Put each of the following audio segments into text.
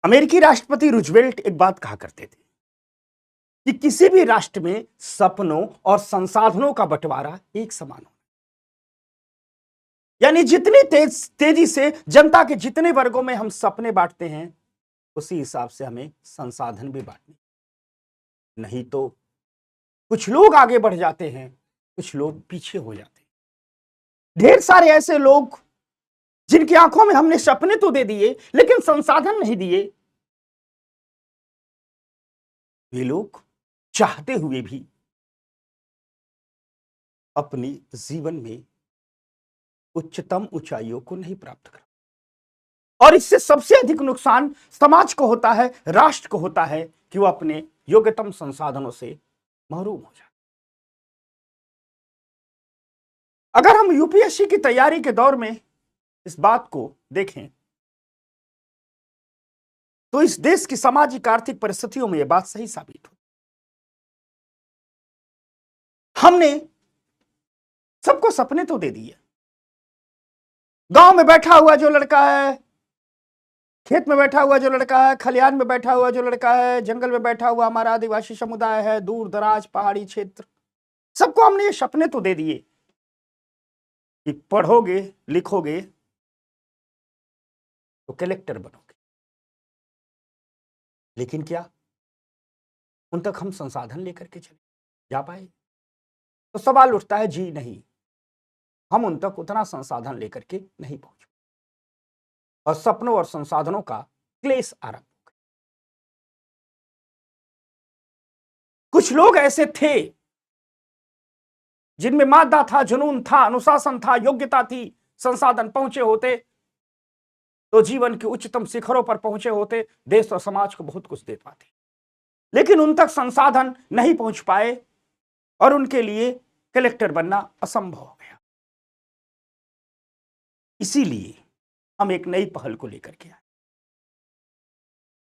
अमेरिकी राष्ट्रपति रूजवेल्ट एक बात कहा करते थे कि किसी भी राष्ट्र में सपनों और संसाधनों का बंटवारा एक समान हो। यानी जितनी तेजी से जनता के जितने वर्गों में हम सपने बांटते हैं, उसी हिसाब से हमें संसाधन भी बांटने। नहीं तो कुछ लोग आगे बढ़ जाते हैं, कुछ लोग पीछे हो जाते हैं। ढेर सारे ऐसे लोग जिनकी आंखों में हमने सपने तो दे दिए लेकिन संसाधन नहीं दिए। वे लोग चाहते हुए भी अपनी जीवन में उच्चतम ऊंचाइयों को नहीं प्राप्त कर, और इससे सबसे अधिक नुकसान समाज को होता है, राष्ट्र को होता है कि वो अपने योग्यतम संसाधनों से महरूम हो जाए। अगर हम यूपीएससी की तैयारी के दौर में इस बात को देखें तो इस देश की सामाजिक आर्थिक परिस्थितियों में यह बात सही साबित हो। हमने सबको सपने तो दे दिए। गांव में बैठा हुआ जो लड़का है, खेत में बैठा हुआ जो लड़का है, खलिहान में बैठा हुआ जो लड़का है, जंगल में बैठा हुआ हमारा आदिवासी समुदाय है, दूर दराज पहाड़ी क्षेत्र, सबको हमने ये सपने तो दे दिए कि पढ़ोगे लिखोगे तो कलेक्टर बनोगे। लेकिन क्या उन तक हम संसाधन लेकर के चले जा पाए? तो सवाल उठता है, जी नहीं, हम उन तक उतना संसाधन लेकर के नहीं पहुंच और सपनों और संसाधनों का क्लेश आरंभ हो गया। कुछ लोग ऐसे थे जिनमें मादा था, जुनून था, अनुशासन था, योग्यता थी, संसाधन पहुंचे होते तो जीवन के उच्चतम शिखरों पर पहुंचे होते, देश और समाज को बहुत कुछ दे पाते। लेकिन उन तक संसाधन नहीं पहुंच पाए और उनके लिए कलेक्टर बनना असंभव हो गया। इसीलिए हम एक नई पहल को लेकर के आए।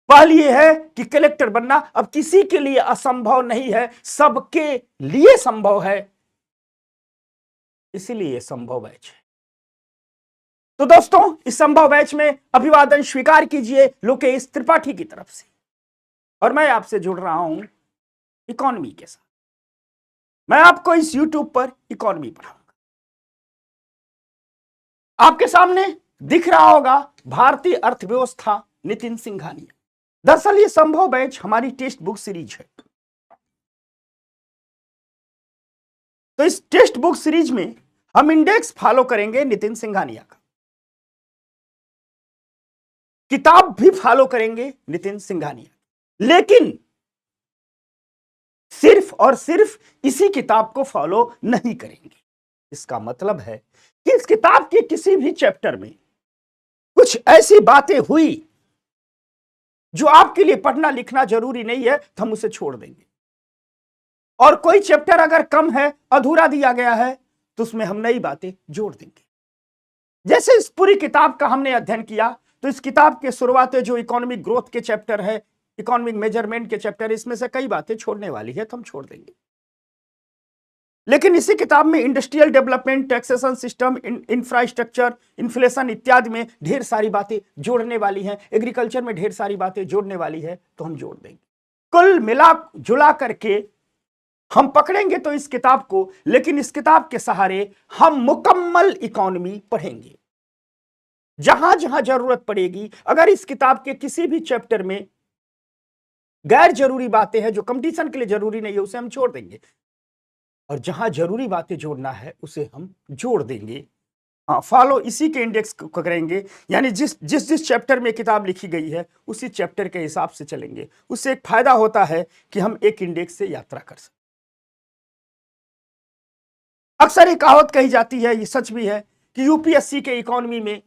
पहल यह है कि कलेक्टर बनना अब किसी के लिए असंभव नहीं है, सबके लिए संभव है। इसीलिए संभव बैच है। तो दोस्तों, इस संभव बैच में अभिवादन स्वीकार कीजिए लोकेश त्रिपाठी की तरफ से, और मैं आपसे जुड़ रहा हूं इकोनॉमी के साथ। मैं आपको इस YouTube पर इकोनॉमी पढ़ाऊंगा। आपके सामने दिख रहा होगा भारतीय अर्थव्यवस्था, नितिन सिंघानिया। दरअसल ये संभव बैच हमारी टेक्स्ट बुक सीरीज है। तो इस टेक्स्ट बुक सीरीज में हम इंडेक्स फॉलो करेंगे नितिन सिंघानिया का, किताब भी फॉलो करेंगे नितिन सिंघानिया, लेकिन सिर्फ और सिर्फ इसी किताब को फॉलो नहीं करेंगे। इसका मतलब है कि इस किताब के किसी भी चैप्टर में कुछ ऐसी बातें हुई जो आपके लिए पढ़ना लिखना जरूरी नहीं है, तो हम उसे छोड़ देंगे। और कोई चैप्टर अगर कम है, अधूरा दिया गया है, तो उसमें हम नई बातें जोड़ देंगे। जैसे इस पूरी किताब का हमने अध्ययन किया, तो इस किताब के शुरुआत जो इकोनॉमिक ग्रोथ के चैप्टर है, इकोनॉमिक मेजरमेंट के चैप्टर, इसमें से कई बातें छोड़ने वाली है, तो हम छोड़ देंगे। लेकिन इसी किताब में industrial development, taxation system, infrastructure, inflation इत्यादि में ढेर सारी बातें जोड़ने वाली हैं, एग्रीकल्चर में ढेर सारी बातें जोड़ने वाली है, तो हम जोड़ देंगे। कुल मिला जुला करके हम पकड़ेंगे तो इस किताब को, लेकिन इस किताब के सहारे हम मुकम्मल इकोनॉमी पढ़ेंगे। जहां जहां जरूरत पड़ेगी, अगर इस किताब के किसी भी चैप्टर में गैर जरूरी बातें हैं जो कंपटीशन के लिए जरूरी नहीं है, उसे हम छोड़ देंगे, और जहां जरूरी बातें जोड़ना है उसे हम जोड़ देंगे। हाँ, फॉलो इसी के इंडेक्स को करेंगे, यानी जिस चैप्टर में किताब लिखी गई है उसी चैप्टर के हिसाब से चलेंगे। उससे एक फायदा होता है कि हम एक इंडेक्स से यात्रा कर सकते। अक्सर एक कहावत कही जाती है, ये सच भी है, कि यूपीएससी के इकोनॉमी में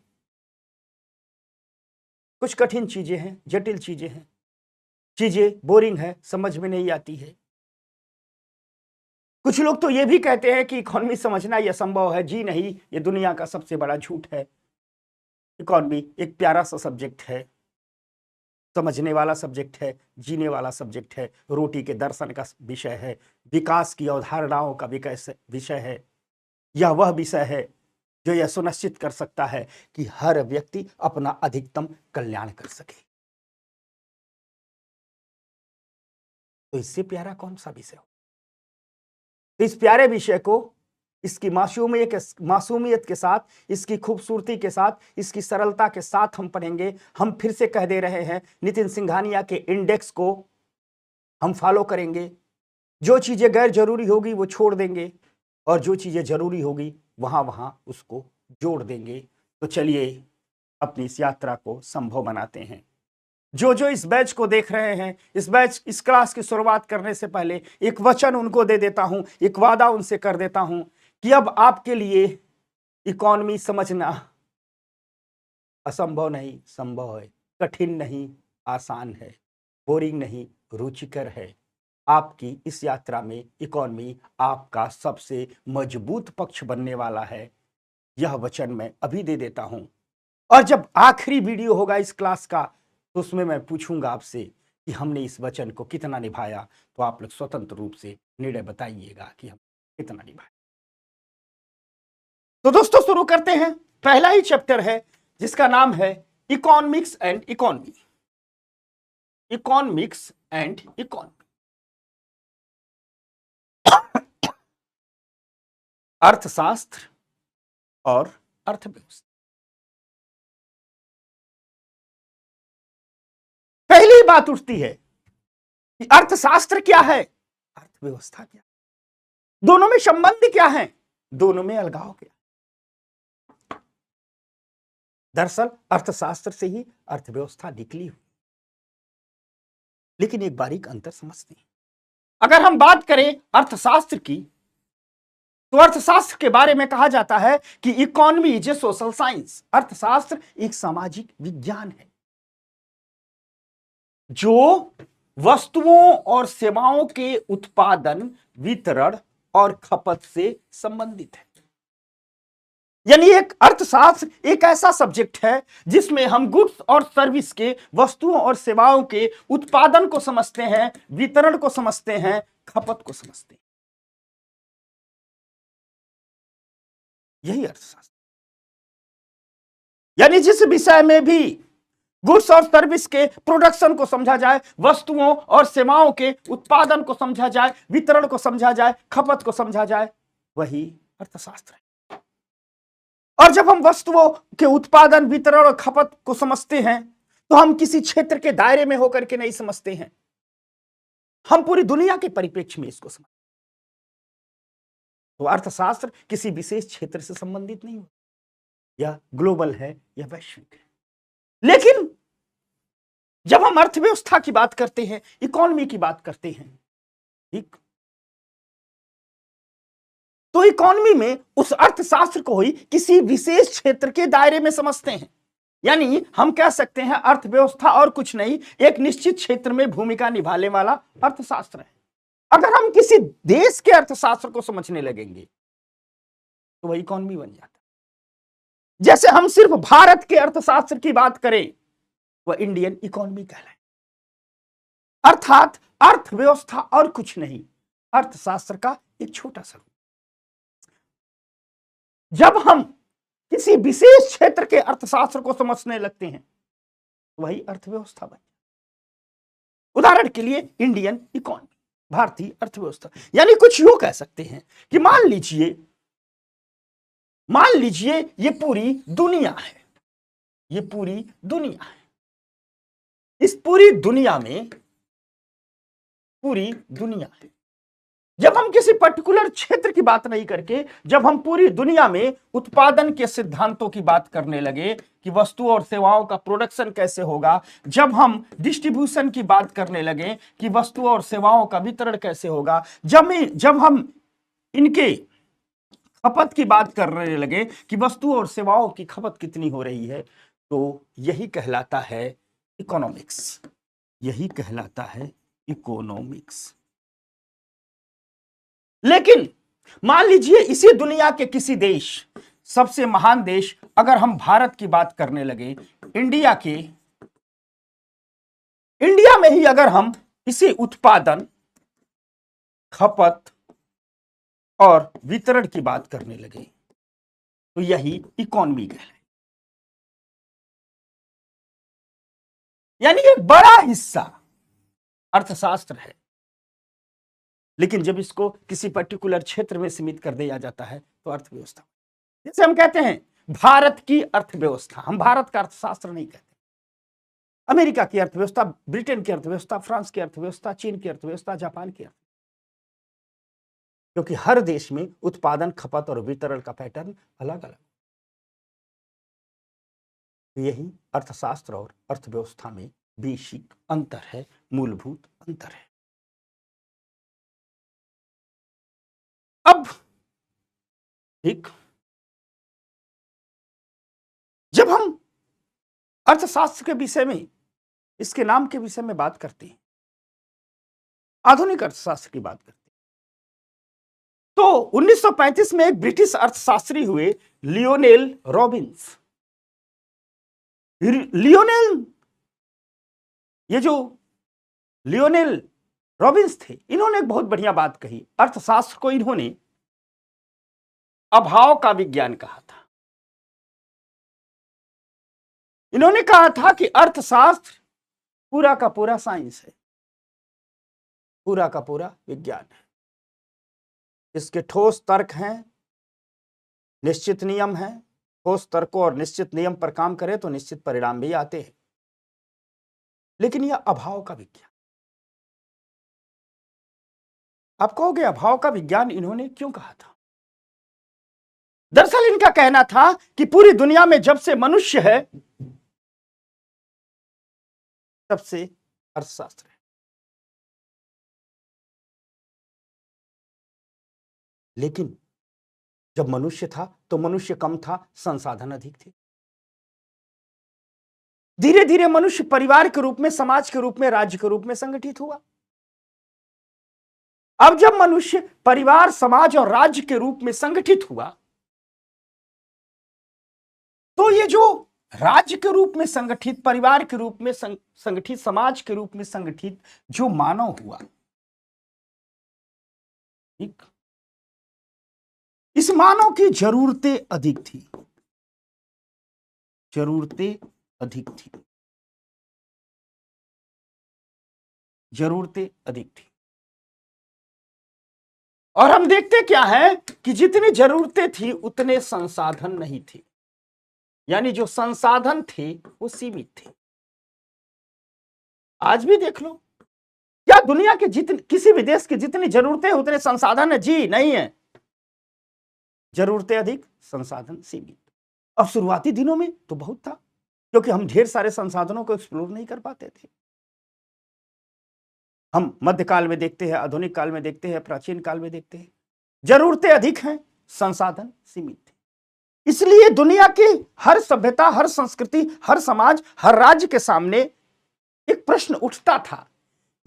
कुछ कठिन चीजें हैं, जटिल चीजें हैं, चीजें बोरिंग है, समझ में नहीं आती है। कुछ लोग तो ये भी कहते हैं कि इकोनॉमी समझना यह असंभव है। जी नहीं, ये दुनिया का सबसे बड़ा झूठ है। इकोनॉमी एक प्यारा सा सब्जेक्ट है, समझने वाला सब्जेक्ट है, जीने वाला सब्जेक्ट है, रोटी के दर्शन का विषय है, विकास की अवधारणाओं का विषय है। यह वह विषय है जो यह सुनिश्चित कर सकता है कि हर व्यक्ति अपना अधिकतम कल्याण कर सके। तो इससे प्यारा कौन सा विषय हो? तो इस प्यारे विषय को इसकी मासूमियत के साथ, इसकी खूबसूरती के साथ, इसकी सरलता के साथ हम पढ़ेंगे। हम फिर से कह दे रहे हैं, नितिन सिंघानिया के इंडेक्स को हम फॉलो करेंगे। जो चीजें गैर जरूरी होगी वो छोड़ देंगे, और जो चीजें जरूरी होगी वहां वहां उसको जोड़ देंगे। तो चलिए अपनी इस यात्रा को संभव बनाते हैं। जो जो इस बैच को देख रहे हैं, इस क्लास की शुरुआत करने से पहले एक वचन उनको दे देता हूं, एक वादा उनसे कर देता हूं कि अब आपके लिए इकोनॉमी समझना असंभव नहीं, संभव है। कठिन नहीं, आसान है। बोरिंग नहीं, रुचिकर है। आपकी इस यात्रा में इकोनॉमी आपका सबसे मजबूत पक्ष बनने वाला है। यह वचन मैं अभी दे देता हूं। और जब आखिरी वीडियो होगा इस क्लास का, तो उसमें मैं पूछूंगा आपसे कि हमने इस वचन को कितना निभाया। तो आप लोग स्वतंत्र रूप से निर्णय बताइएगा कि हम कितना निभाया। तो दोस्तों शुरू करते हैं। पहला ही चैप्टर है जिसका नाम है economics and economy. Economics and economy, अर्थशास्त्र और अर्थव्यवस्था। पहली बात उठती है कि अर्थशास्त्र क्या है, अर्थव्यवस्था क्या है, दोनों में संबंध क्या है, दोनों में अलगाव क्या है। दरअसल अर्थशास्त्र से ही अर्थव्यवस्था निकली हुई। लेकिन एक बारीक अंतर समझते हैं। अगर हम बात करें अर्थशास्त्र की, तो अर्थशास्त्र के बारे में कहा जाता है कि economy is a social science. अर्थशास्त्र एक सामाजिक विज्ञान है जो वस्तुओं और सेवाओं के उत्पादन, वितरण और खपत से संबंधित है। यानी एक अर्थशास्त्र एक ऐसा सब्जेक्ट है जिसमें हम गुड्स और सर्विस के, वस्तुओं और सेवाओं के उत्पादन को समझते हैं, वितरण को समझते हैं, खपत को समझते हैं। यही अर्थशास्त्र। यानी जिस विषय में भी गुड्स और सर्विस के प्रोडक्शन को समझा जाए, वस्तुओं और सेवाओं के उत्पादन को समझा जाए, वितरण को समझा जाए, खपत को समझा जाए, वही अर्थशास्त्र है। और जब हम वस्तुओं के उत्पादन, वितरण और खपत को समझते हैं, तो हम किसी क्षेत्र के दायरे में होकर के नहीं समझते हैं, हम पूरी दुनिया के परिप्रेक्ष्य में इसको समझते हैं। तो अर्थशास्त्र किसी विशेष क्षेत्र से संबंधित नहीं होता, यह ग्लोबल है, यह वैश्विक है। लेकिन जब हम अर्थव्यवस्था की बात करते हैं, इकोनॉमी की बात करते हैं, ठीक, तो इकोनॉमी में उस अर्थशास्त्र को ही किसी विशेष क्षेत्र के दायरे में समझते हैं। यानी हम कह सकते हैं अर्थव्यवस्था और कुछ नहीं, एक निश्चित क्षेत्र में भूमिका निभाने वाला अर्थशास्त्र है। अगर हम किसी देश के अर्थशास्त्र को समझने लगेंगे तो वह इकोनॉमी बन जाता है। जैसे हम सिर्फ भारत के अर्थशास्त्र की बात करें, वह इंडियन इकोनॉमी कहलाए। अर्थात अर्थव्यवस्था और कुछ नहीं, अर्थशास्त्र का एक छोटा सा रूप। जब हम किसी विशेष क्षेत्र के अर्थशास्त्र को समझने लगते हैं, वही अर्थव्यवस्था बन। उदाहरण के लिए इंडियन इकोनॉमी, भारतीय अर्थव्यवस्था। यानी कुछ यूं कह सकते हैं कि मान लीजिए ये पूरी दुनिया है, ये पूरी दुनिया है। इस पूरी दुनिया है। जब हम किसी पर्टिकुलर क्षेत्र की बात नहीं करके, जब हम पूरी दुनिया में उत्पादन के सिद्धांतों की बात करने लगे कि वस्तु और सेवाओं का प्रोडक्शन कैसे होगा, जब हम डिस्ट्रीब्यूशन की बात करने लगे कि वस्तु और सेवाओं का वितरण कैसे होगा, जब हम इनके खपत की बात करने लगे कि वस्तु और सेवाओं की खपत कितनी हो रही है, तो यही कहलाता है इकोनॉमिक्स। यही कहलाता है इकोनॉमिक्स। लेकिन मान लीजिए इसी दुनिया के किसी देश, सबसे महान देश, अगर हम भारत की बात करने लगे, इंडिया में ही अगर हम इसी उत्पादन, खपत और वितरण की बात करने लगे, तो यही इकोनॉमी कहलाए। यानी एक बड़ा हिस्सा अर्थशास्त्र है लेकिन जब इसको किसी पर्टिकुलर क्षेत्र में सीमित कर दिया जाता है तो अर्थव्यवस्था, जैसे हम कहते हैं भारत की अर्थव्यवस्था, हम भारत का अर्थशास्त्र नहीं कहते, अमेरिका की अर्थव्यवस्था, ब्रिटेन की अर्थव्यवस्था, फ्रांस की अर्थव्यवस्था, चीन की अर्थव्यवस्था, जापान की अर्थव्यवस्था, क्योंकि हर देश में उत्पादन, खपत और वितरण का पैटर्न अलग अलग। यही अर्थशास्त्र और अर्थव्यवस्था में बेसिक अंतर है, मूलभूत अंतर है। अब ठीक, जब हम अर्थशास्त्र के विषय में, इसके नाम के विषय में बात करते हैं, आधुनिक अर्थशास्त्र की बात करते हैं, तो 1935 में एक ब्रिटिश अर्थशास्त्री हुए लियोनेल रॉबिन्स। ये जो लियोनेल रॉबिन्स थे, इन्होंने एक बहुत बढ़िया बात कही। अर्थशास्त्र को इन्होंने अभाव का विज्ञान कहा था। इन्होंने कहा था कि अर्थशास्त्र पूरा का पूरा साइंस है, पूरा का पूरा विज्ञान है। इसके ठोस तर्क हैं, निश्चित नियम हैं, ठोस तर्कों और निश्चित नियम पर काम करें तो निश्चित परिणाम भी आते हैं, लेकिन यह अभाव का विज्ञान। आप कहोगे अभाव का विज्ञान इन्होंने क्यों कहा था? दरअसल इनका कहना था कि पूरी दुनिया में जब से मनुष्य है तब से अर्थशास्त्र है, लेकिन जब मनुष्य था तो मनुष्य कम था, संसाधन अधिक थे। धीरे धीरे मनुष्य परिवार के रूप में, समाज के रूप में, राज्य के रूप में संगठित हुआ। अब जब मनुष्य परिवार, समाज और राज्य के रूप में संगठित हुआ, तो ये जो राज्य के रूप में संगठित, परिवार के रूप में संगठित, समाज के रूप में संगठित जो मानव हुआ, ठीक, इस मानव की जरूरतें अधिक थी, जरूरतें अधिक थी, जरूरतें अधिक थी। और हम देखते क्या है कि जितनी जरूरतें थी उतने संसाधन नहीं थे, यानी जो संसाधन थे वो सीमित थे। आज भी देख लो, क्या दुनिया के जितने, किसी भी देश की जितनी जरूरतें उतने संसाधन है? जी नहीं है, जरूरतें अधिक, संसाधन सीमित। अब शुरुआती दिनों में तो बहुत था, क्योंकि हम ढेर सारे संसाधनों को एक्सप्लोर नहीं कर पाते थे। हम मध्यकाल में देखते हैं, आधुनिक काल में देखते हैं, प्राचीन काल में देखते हैं, जरूरतें अधिक हैं, संसाधन सीमित थे। इसलिए दुनिया की हर सभ्यता, हर संस्कृति, हर समाज, हर राज्य के सामने एक प्रश्न उठता था।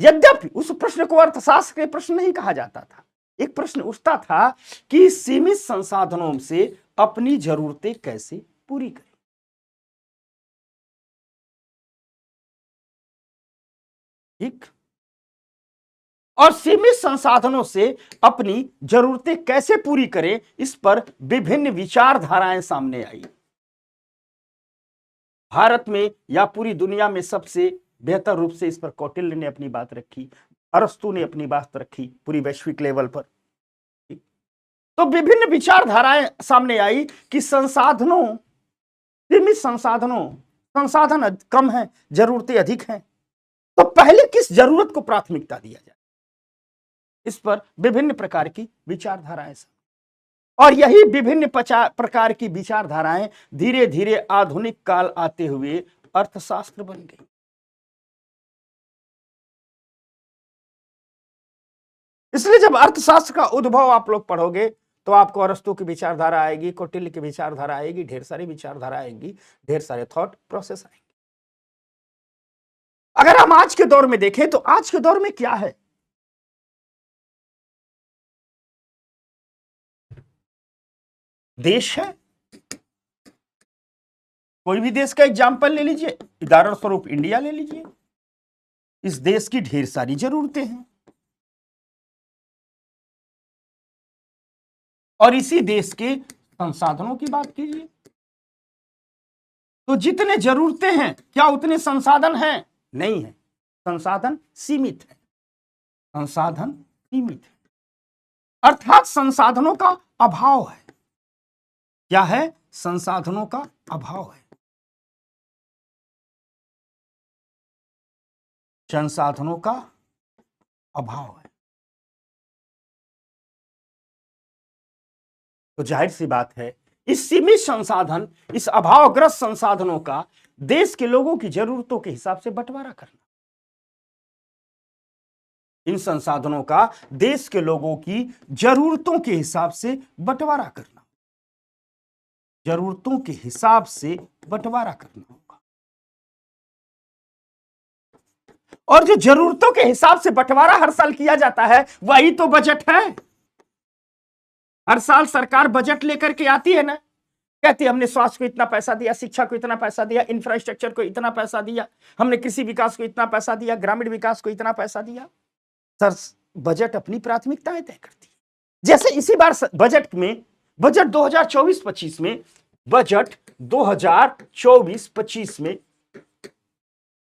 यद्यपि उस प्रश्न को अर्थशास्त्र के प्रश्न नहीं कहा जाता था, एक प्रश्न उठता था कि सीमित संसाधनों से अपनी जरूरतें कैसे पूरी करें। ठीक, और सीमित संसाधनों से अपनी जरूरतें कैसे पूरी करें, इस पर विभिन्न विचारधाराएं सामने आई। भारत में या पूरी दुनिया में सबसे बेहतर रूप से इस पर कौटिल्य ने अपनी बात रखी, अरस्तु ने अपनी बात रखी पूरी वैश्विक लेवल पर। तो विभिन्न विचारधाराएं सामने आई कि संसाधनों, सीमित संसाधनों, संसाधन कम है, जरूरतें अधिक हैं, तो पहले किस जरूरत को प्राथमिकता दिया जाए, इस पर विभिन्न प्रकार की विचारधाराएं। और यही विभिन्न प्रकार की विचारधाराएं धीरे धीरे आधुनिक काल आते हुए अर्थशास्त्र बन गई। इसलिए जब अर्थशास्त्र का उद्भव आप लोग पढ़ोगे तो आपको अरस्तु की विचारधारा आएगी, कौटिल्य की विचारधारा आएगी, ढेर सारी विचारधारा आएंगी, ढेर सारे थॉट प्रोसेस आएंगे। अगर हम आज के दौर में देखें तो आज के दौर में क्या है, देश है, कोई भी देश का एग्जाम्पल ले लीजिए, उदाहरण स्वरूप इंडिया ले लीजिए। इस देश की ढेर सारी जरूरतें हैं और इसी देश के संसाधनों की बात कीजिए तो जितने जरूरतें हैं क्या उतने संसाधन हैं? नहीं है, संसाधन सीमित है, संसाधन सीमित है। अर्थात संसाधनों का अभाव है। क्या है? संसाधनों का अभाव है। संसाधनों का अभाव है। तो जाहिर सी बात है, इस सीमित संसाधन, इस अभावग्रस्त संसाधनों का देश के लोगों की जरूरतों के हिसाब से बंटवारा करना, इन संसाधनों का देश के लोगों की जरूरतों के हिसाब से बंटवारा करना, जरूरतों के हिसाब से बंटवारा करना होगा। और जो जरूरतों के हिसाब से बंटवारा हर साल किया जाता है, वही तो बजट है। हर साल सरकार बजट लेकर के आती है ना, कहती है हमने स्वास्थ्य को इतना पैसा दिया, शिक्षा को इतना पैसा दिया, इंफ्रास्ट्रक्चर को इतना पैसा दिया, हमने कृषि विकास को इतना पैसा दिया, ग्रामीण विकास को इतना पैसा दिया। सर, बजट अपनी प्राथमिकताएं तय करती है। जैसे इसी बार बजट में, बजट 2024-25 में, बजट 2024-25 में,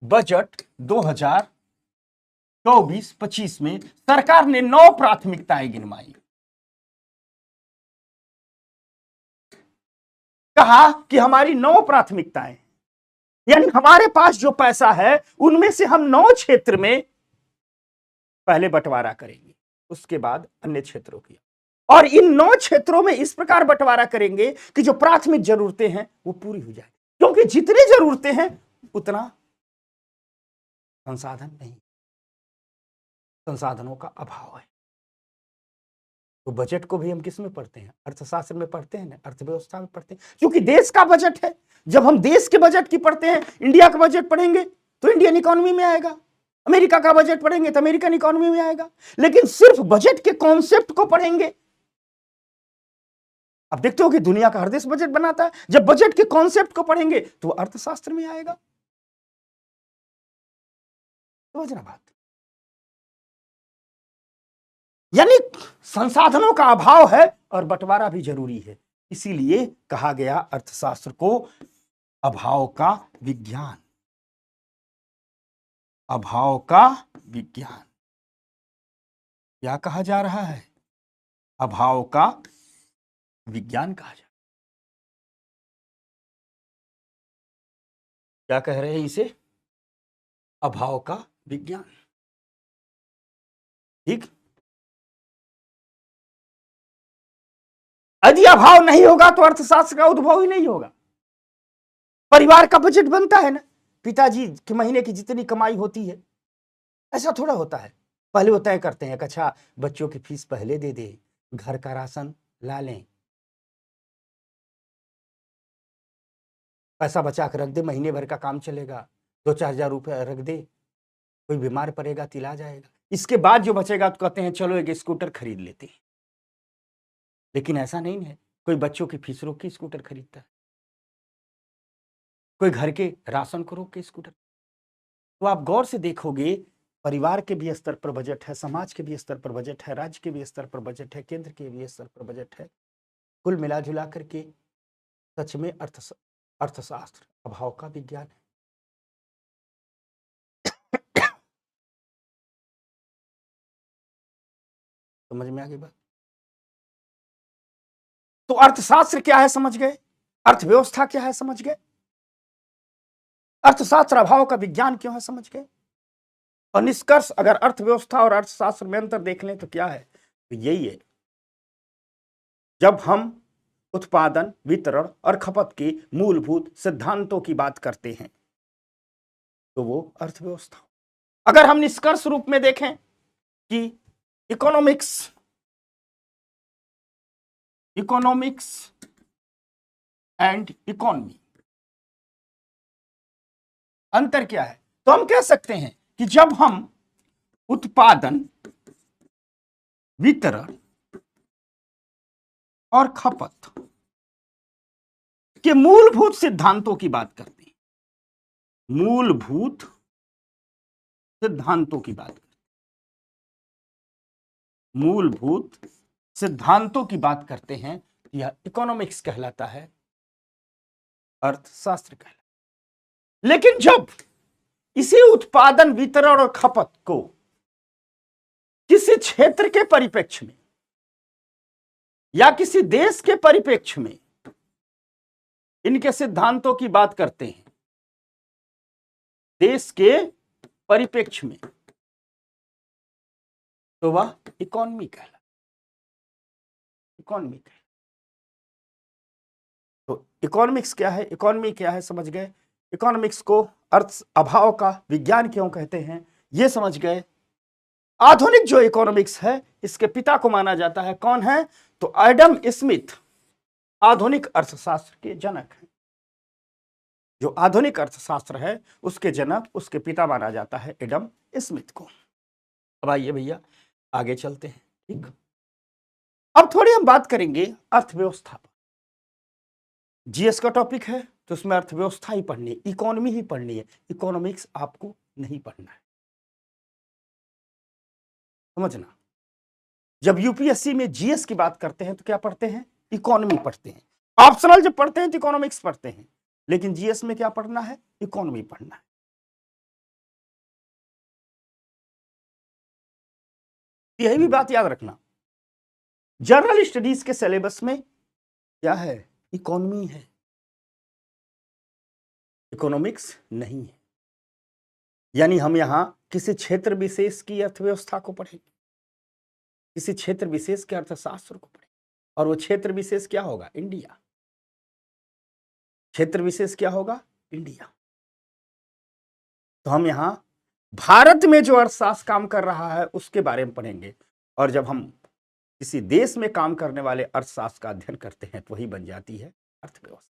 बजट 2024-25 में सरकार ने 9 प्राथमिकताएं गिनवाई। कहा कि हमारी 9 प्राथमिकताएं, यानी हमारे पास जो पैसा है उनमें से हम 9 क्षेत्र में पहले बंटवारा करेंगे, उसके बाद अन्य क्षेत्रों की। और इन 9 क्षेत्रों में इस प्रकार बंटवारा करेंगे कि जो प्राथमिक जरूरतें हैं वो पूरी हो जाए, क्योंकि जितनी जरूरतें हैं उतना संसाधन नहीं, संसाधनों का अभाव है। तो बजट को भी हम किस में पढ़ते हैं? अर्थशास्त्र में पढ़ते हैं ना, अर्थव्यवस्था में पढ़ते हैं, क्योंकि देश का बजट है। जब हम देश के बजट की पढ़ते हैं, इंडिया का बजट पढ़ेंगे तो इंडियन इकोनॉमी में आएगा, अमेरिका का बजट पढ़ेंगे तो अमेरिकन इकोनॉमी में आएगा। लेकिन सिर्फ बजट के कॉन्सेप्ट को पढ़ेंगे, अब देखते हो कि दुनिया का हर देश बजट बनाता है, जब बजट के कॉन्सेप्ट को पढ़ेंगे तो अर्थशास्त्र में आएगा। समझना बात, यानी संसाधनों का अभाव है और बंटवारा भी जरूरी है। इसीलिए कहा गया अर्थशास्त्र को अभाव का विज्ञान, अभाव का विज्ञान। क्या कहा जा रहा है? अभाव का विज्ञान कहा जा, क्या कह रहे हैं इसे? अभाव का विज्ञान। ठीक, यदि अभाव नहीं होगा तो अर्थशास्त्र का उद्भव ही नहीं होगा। परिवार का बजट बनता है ना, पिताजी के महीने की जितनी कमाई होती है, ऐसा थोड़ा होता है। पहले वो तय करते हैं कि अच्छा बच्चों की फीस पहले दे दे, घर का राशन ला लें, पैसा बचा कर रख दे, महीने भर का काम चलेगा, 2-4 हजार रुपये रख दे, कोई बीमार पड़ेगा तो इलाज आएगा। इसके बाद जो बचेगा तो कहते हैं चलो एक स्कूटर खरीद लेते हैं। लेकिन ऐसा नहीं है, कोई बच्चों की फीस रोक के स्कूटर खरीदता है, कोई घर के राशन को रोक के स्कूटर। तो आप गौर से देखोगे, परिवार के भी स्तर पर बजट है, समाज के भी स्तर पर बजट है, राज्य के भी स्तर पर बजट है, केंद्र के भी स्तर पर बजट है। कुल मिला जुला करके सच में अर्थशास्त्र अभाव का विज्ञान है। समझ में आ गई बात? तो अर्थशास्त्र क्या है समझ गए, अर्थव्यवस्था क्या है समझ गए, अर्थशास्त्र अभाव का विज्ञान क्यों है समझ गए। और निष्कर्ष अगर अर्थव्यवस्था और अर्थशास्त्र में अंतर देख लें तो क्या है? तो यही है, जब हम उत्पादन, वितरण और खपत के मूलभूत सिद्धांतों की बात करते हैं तो वो अर्थव्यवस्था। अगर हम निष्कर्ष रूप में देखें कि इकोनॉमिक्स एंड इकोनॉमी अंतर क्या है, तो हम कह सकते हैं कि जब हम उत्पादन, वितरण और खपत के मूलभूत सिद्धांतों की बात करते हैं, मूलभूत सिद्धांतों की बात करते हैं, मूलभूत सिद्धांतों की बात करते हैं, यह इकोनॉमिक्स कहलाता है, अर्थशास्त्र कहलाता है। लेकिन जब इसी उत्पादन, वितरण और खपत को किसी क्षेत्र के परिप्रेक्ष्य में या किसी देश के परिप्रेक्ष्य में इनके सिद्धांतों की बात करते हैं, देश के परिप्रेक्ष्य में, तो वह इकोनॉमी कहलाता, इकोनॉमी कहलाता। तो इकोनॉमिक्स क्या है, इकोनॉमी क्या है समझ गए। इकोनॉमिक्स को अर्थ अभाव का विज्ञान क्यों कहते हैं ये समझ गए। आधुनिक जो इकोनॉमिक्स है इसके पिता को माना जाता है, कौन है, तो एडम स्मिथ आधुनिक अर्थशास्त्र के जनक हैं। जो आधुनिक अर्थशास्त्र है उसके जनक, उसके पिता माना जाता है एडम स्मिथ को। अब आइए भैया आगे चलते हैं। ठीक, अब थोड़ी हम बात करेंगे अर्थव्यवस्था पर। जीएस का टॉपिक है तो उसमें अर्थव्यवस्था ही पढ़नी है, इकोनॉमी ही पढ़नी है, इकोनॉमिक्स आपको नहीं पढ़ना है, समझना। जब यूपीएससी में जीएस की बात करते हैं तो क्या पढ़ते हैं, इकोनॉमी पढ़ते हैं। ऑप्शनल जब पढ़ते हैं तो इकोनॉमिक्स पढ़ते हैं, लेकिन जीएस में क्या पढ़ना है, इकोनॉमी पढ़ना है। यही भी बात याद रखना, जनरल स्टडीज के सिलेबस में क्या है, इकोनॉमी है, इकोनॉमिक्स नहीं है। यानी हम यहां किसी क्षेत्र विशेष की अर्थव्यवस्था को पढ़ेंगे, किसी क्षेत्र विशेष के अर्थशास्त्र को पढ़ेंगे, और वो क्षेत्र विशेष क्या होगा, इंडिया। क्षेत्र विशेष क्या होगा, इंडिया। तो हम यहां भारत में जो अर्थशास्त्र काम कर रहा है उसके बारे में पढ़ेंगे, और जब हम किसी देश में काम करने वाले अर्थशास्त्र का अध्ययन करते हैं तो वही बन जाती है अर्थव्यवस्था।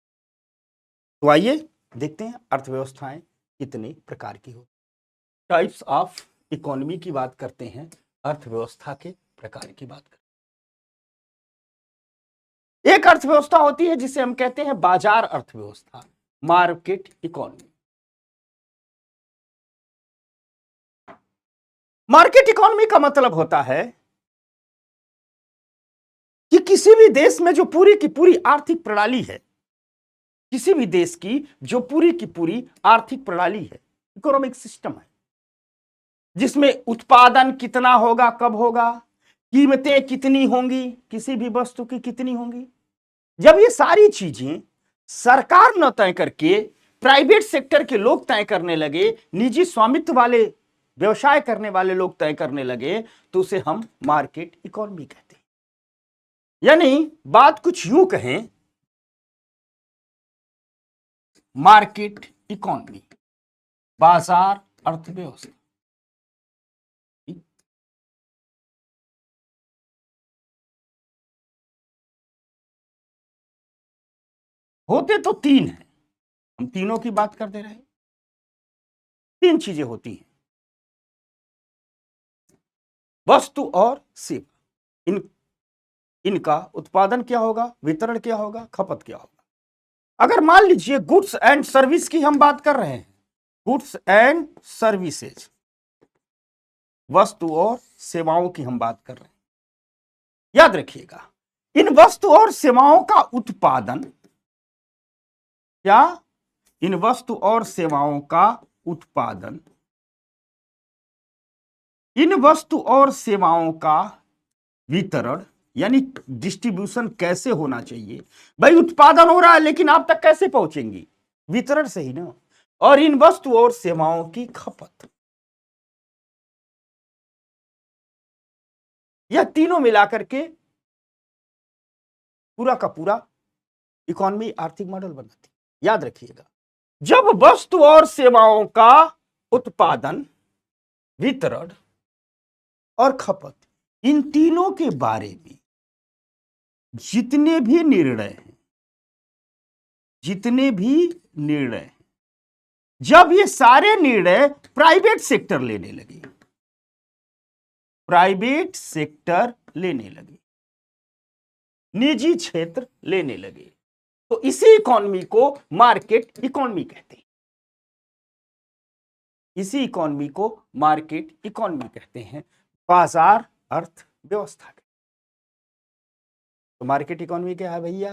तो आइए देखते हैं अर्थव्यवस्थाएं कितने प्रकार की हो। टाइप्स ऑफ इकोनॉमी की बात करते हैं, अर्थव्यवस्था के प्रकार की बात करते हैं। एक अर्थव्यवस्था होती है जिसे हम कहते हैं बाजार अर्थव्यवस्था, मार्केट इकोनॉमी। मार्केट इकोनॉमी का मतलब होता है कि किसी भी देश में जो पूरी की पूरी आर्थिक प्रणाली है, किसी भी देश की जो पूरी की पूरी आर्थिक प्रणाली है, इकोनॉमिक सिस्टम है, जिसमें उत्पादन कितना होगा, कब होगा, कीमतें कितनी होंगी, किसी भी वस्तु की कितनी होंगी। जब ये सारी चीजें सरकार न तय करके प्राइवेट सेक्टर के लोग तय करने लगे, निजी स्वामित्व वाले व्यवसाय करने वाले लोग तय करने लगे, तो उसे हम मार्केट इकोनॉमी कहते हैं। यानी बात कुछ यूं कहें, मार्केट इकोनॉमी, बाजार अर्थव्यवस्था। होते तो तीन हैं, हम तीनों की बात करते रहे। तीन चीजें होती हैं, वस्तु और सेवा। इनका उत्पादन क्या होगा, वितरण क्या होगा, खपत क्या होगा। अगर मान लीजिए गुड्स एंड सर्विस की हम बात कर रहे हैं, गुड्स एंड सर्विसेज, वस्तु और सेवाओं की हम बात कर रहे हैं, याद रखिएगा इन वस्तु और सेवाओं का उत्पादन, क्या, इन वस्तु और सेवाओं का उत्पादन, इन वस्तु और सेवाओं का वितरण, यानी डिस्ट्रीब्यूशन कैसे होना चाहिए। भाई उत्पादन हो रहा है लेकिन आप तक कैसे पहुंचेंगी, वितरण से ही ना। और इन वस्तु और सेवाओं की खपत, यह तीनों मिलाकर के पूरा का पूरा इकोनॉमी आर्थिक मॉडल बनाती है। याद रखिएगा, जब वस्तु और सेवाओं का उत्पादन, वितरण और खपत, इन तीनों के बारे में जितने भी निर्णय हैं, जितने भी निर्णय हैं, जब ये सारे निर्णय प्राइवेट सेक्टर लेने लगे, प्राइवेट सेक्टर लेने लगे, निजी क्षेत्र लेने लगे, तो इसी इकोनॉमी को मार्केट इकोनॉमी कहते हैं। इसी इकोनॉमी को मार्केट इकोनॉमी कहते हैं, बाजार अर्थव्यवस्था। तो मार्केट इकोनॉमी क्या है भैया,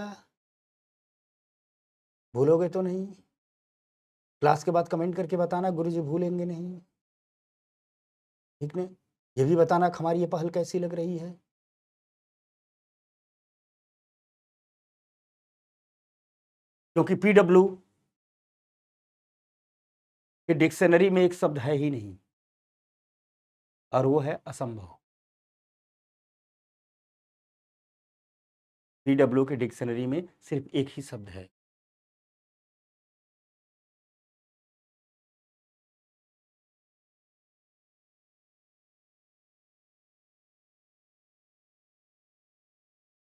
भूलोगे तो नहीं, क्लास के बाद कमेंट करके बताना गुरुजी भूलेंगे नहीं, ठीक है। ये भी बताना हमारी ये पहल कैसी लग रही है। क्योंकि पीडब्ल्यू के डिक्शनरी में एक शब्द है ही नहीं, और वो है असंभव। पीडब्ल्यू के डिक्शनरी में सिर्फ एक ही शब्द है,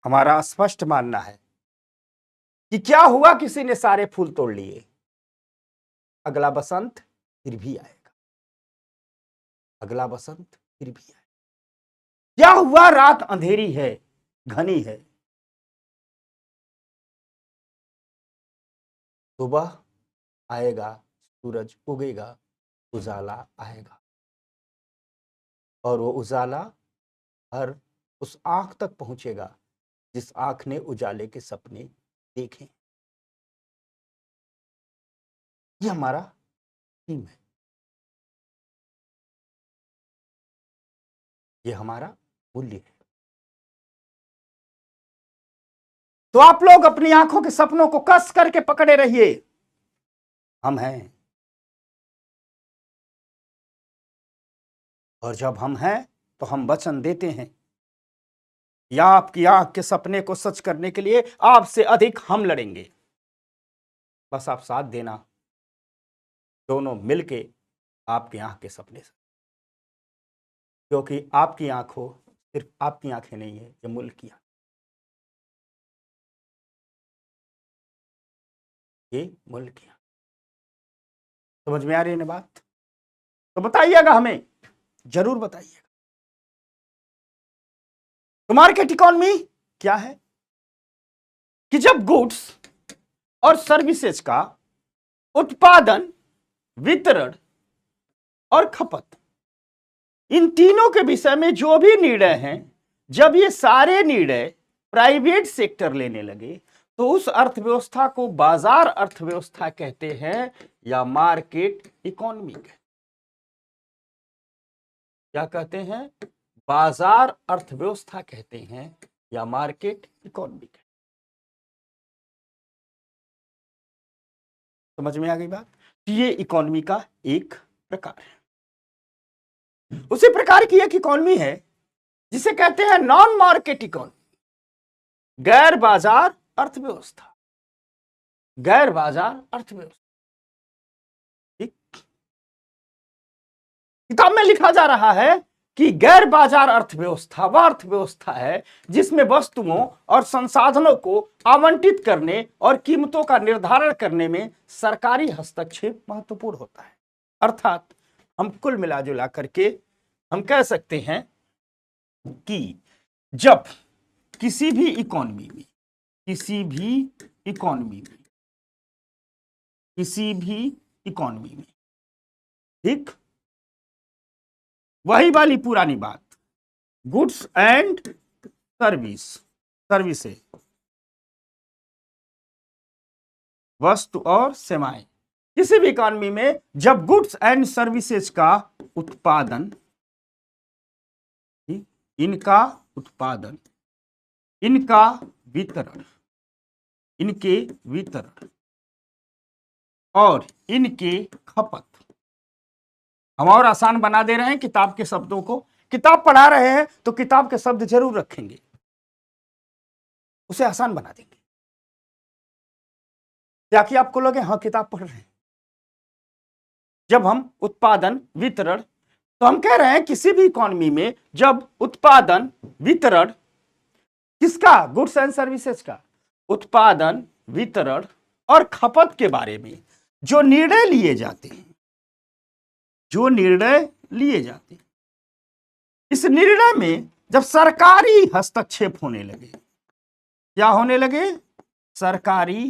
हमारा स्पष्ट मानना है कि क्या हुआ, किसी ने सारे फूल तोड़ लिए, अगला बसंत फिर भी आएगा, अगला बसंत फिर भी आएगा। क्या हुआ, रात अंधेरी है, घनी है, सुबह आएगा, सूरज उगेगा, उजाला आएगा, और वो उजाला हर उस आंख तक पहुंचेगा जिस आंख ने उजाले के सपने देखे। ये हमारा थीम है, ये हमारा मूल्य है। तो आप लोग अपनी आंखों के सपनों को कस करके पकड़े रहिए, हम हैं, और जब हम हैं तो हम वचन देते हैं या आपकी आंख के सपने को सच करने के लिए आपसे अधिक हम लड़ेंगे। बस आप साथ देना, दोनों मिलके आपकी आंख के सपने से, क्योंकि आपकी आंखों सिर्फ आपकी आंखें नहीं है, ये मुल्क की आंख, ये मुल्क की आंख। समझ में आ रही है ना बात? तो बताइएगा, हमें जरूर बताइएगा। तो मार्केट इकोनॉमी क्या है? कि जब गुड्स और सर्विसेज का उत्पादन, वितरण और खपत, इन तीनों के विषय में जो भी निर्णय हैं, जब ये सारे निर्णय प्राइवेट सेक्टर लेने लगे तो उस अर्थव्यवस्था को बाजार अर्थव्यवस्था कहते हैं या मार्केट इकोनॉमी कहते हैं। क्या कहते हैं? बाजार अर्थव्यवस्था कहते हैं या मार्केट इकोनॉमी कहते हैं। समझ में आ गई बात? ये इकोनॉमी का एक प्रकार है। उसी प्रकार की एक इकोनॉमी है जिसे कहते हैं नॉन मार्केट इकोनॉमी, गैर बाजार अर्थव्यवस्था, गैर बाजार अर्थव्यवस्था। किताब में लिखा जा रहा है कि गैर बाजार अर्थव्यवस्था वह अर्थव्यवस्था है जिसमें वस्तुओं और संसाधनों को आवंटित करने और कीमतों का निर्धारण करने में सरकारी हस्तक्षेप महत्वपूर्ण होता है। अर्थात हम कुल मिला जुला करके हम कह सकते हैं कि जब किसी भी इकोनॉमी में, किसी भी इकोनॉमी में, किसी भी इकोनॉमी में, ठीक, वही वाली पुरानी बात, गुड्स एंड सर्विसेज, वस्तु और सेवाएं, किसी भी इकोनॉमी में जब गुड्स एंड सर्विसेज का उत्पादन, इनका उत्पादन, इनका वितरण, इनके वितरण और इनके खपत, हम और आसान बना दे रहे हैं किताब के शब्दों को। किताब पढ़ा रहे हैं तो किताब के शब्द जरूर रखेंगे, उसे आसान बना देंगे ताकि आपको लगे हाँ किताब पढ़ रहे हैं। जब हम उत्पादन, वितरण, तो हम कह रहे हैं किसी भी इकोनॉमी में जब उत्पादन, वितरण, किसका? गुड्स एंड सर्विसेज का उत्पादन, वितरण और खपत के बारे में जो निर्णय लिए जाते हैं, जो निर्णय लिए जाते हैं, इस निर्णय में जब सरकारी हस्तक्षेप होने लगे, क्या होने लगे? सरकारी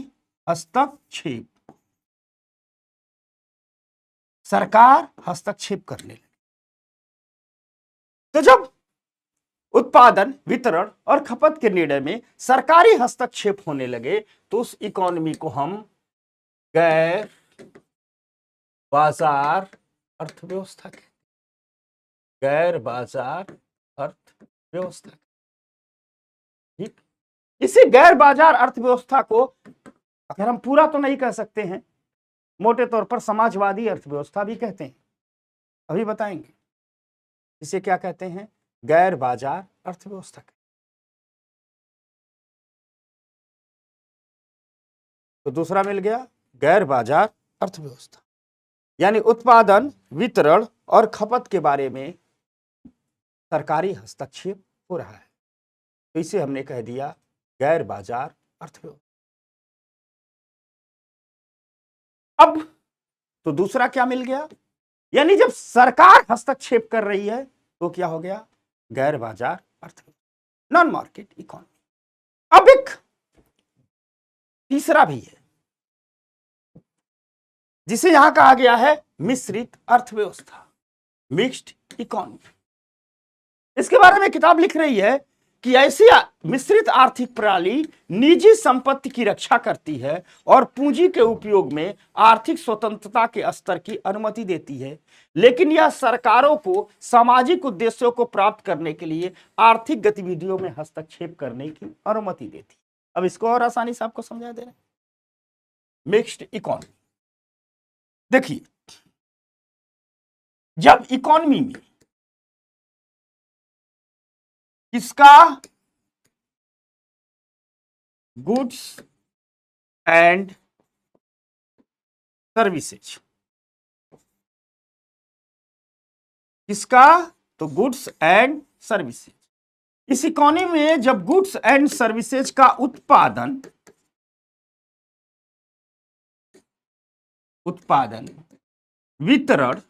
हस्तक्षेप, सरकार हस्तक्षेप करने लगे। तो जब उत्पादन, वितरण और खपत के निर्णय में सरकारी हस्तक्षेप होने लगे तो उस इकोनॉमी को हम गैर बाजार अर्थव्यवस्था कहते हैं, गैर बाजार अर्थव्यवस्था। ठीक, इसी गैर बाजार अर्थव्यवस्था को अगर हम पूरा तो नहीं कह सकते हैं, मोटे तौर पर समाजवादी अर्थव्यवस्था भी कहते हैं, अभी बताएंगे। इसे क्या कहते हैं? गैर बाजार अर्थव्यवस्था। तो दूसरा मिल गया गैर बाजार अर्थव्यवस्था, यानी उत्पादन, वितरण और खपत के बारे में सरकारी हस्तक्षेप हो रहा है, तो इसे हमने कह दिया गैर बाजार अर्थव्यवस्था। अब तो दूसरा क्या मिल गया? यानी जब सरकार हस्तक्षेप कर रही है तो क्या हो गया? गैर बाजार अर्थव्यवस्था, नॉन मार्केट इकोनॉमी। अब एक तीसरा भी है जिसे यहां कहा गया है मिश्रित अर्थव्यवस्था, मिक्स्ड इकोनॉमी। इसके बारे में किताब लिख रही है कि ऐसी मिश्रित आर्थिक प्रणाली निजी संपत्ति की रक्षा करती है और पूंजी के उपयोग में आर्थिक स्वतंत्रता के स्तर की अनुमति देती है, लेकिन यह सरकारों को सामाजिक उद्देश्यों को प्राप्त करने के लिए आर्थिक गतिविधियों में हस्तक्षेप करने की अनुमति देती है। अब इसको और आसानी से आपको समझा दे रहे हैं। मिक्स्ड इकोनॉमी, देखिए, जब इकोनॉमी में किसका गुड्स एंड सर्विसेज, किसका? तो गुड्स एंड सर्विसेज। इस इकोनॉमी में जब गुड्स एंड सर्विसेज का उत्पादन, वितरण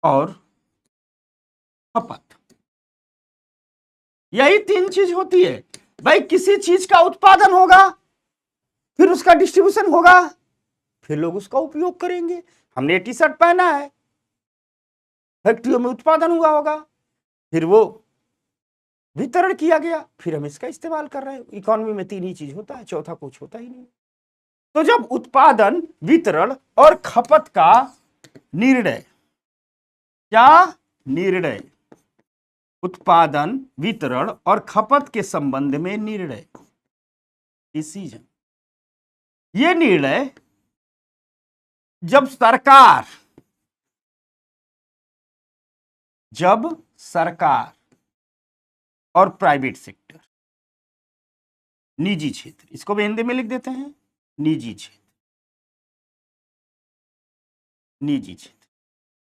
और खपत, यही तीन चीज होती है। भाई किसी चीज का उत्पादन होगा, फिर उसका डिस्ट्रीब्यूशन होगा, फिर लोग उसका उपयोग करेंगे। हमने टी शर्ट पहना है, फैक्ट्रियों में उत्पादन हुआ होगा, फिर वो वितरण किया गया, फिर हम इसका इस्तेमाल कर रहे हैं। इकोनॉमी में तीन ही चीज होता है, चौथा कुछ होता ही नहीं। तो जब उत्पादन, वितरण और खपत का निर्णय, क्या निर्णय? उत्पादन, वितरण और खपत के संबंध में निर्णय, डिसीजन। ये निर्णय जब सरकार और प्राइवेट सेक्टर, निजी क्षेत्र, इसको भी हिंदी में लिख देते हैं निजी क्षेत्र, निजी क्षेत्र।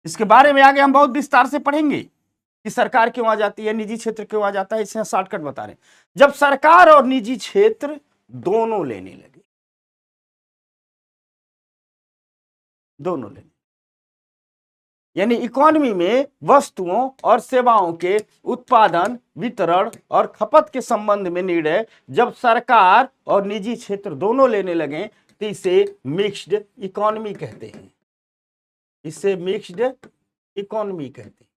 इसके बारे में आगे हम बहुत विस्तार से पढ़ेंगे कि सरकार क्यों आ जाती है, निजी क्षेत्र क्यों आ जाता है। इसे शॉर्टकट बता रहे हैं। जब सरकार और निजी क्षेत्र दोनों लेने लगे, दोनों लेने, यानी इकोनॉमी में वस्तुओं और सेवाओं के उत्पादन, वितरण और खपत के संबंध में निर्णय जब सरकार और निजी क्षेत्र दोनों लेने लगे तो इसे मिक्स्ड इकोनॉमी कहते हैं। इसे मिक्स्ड इकोनॉमी कहते हैं।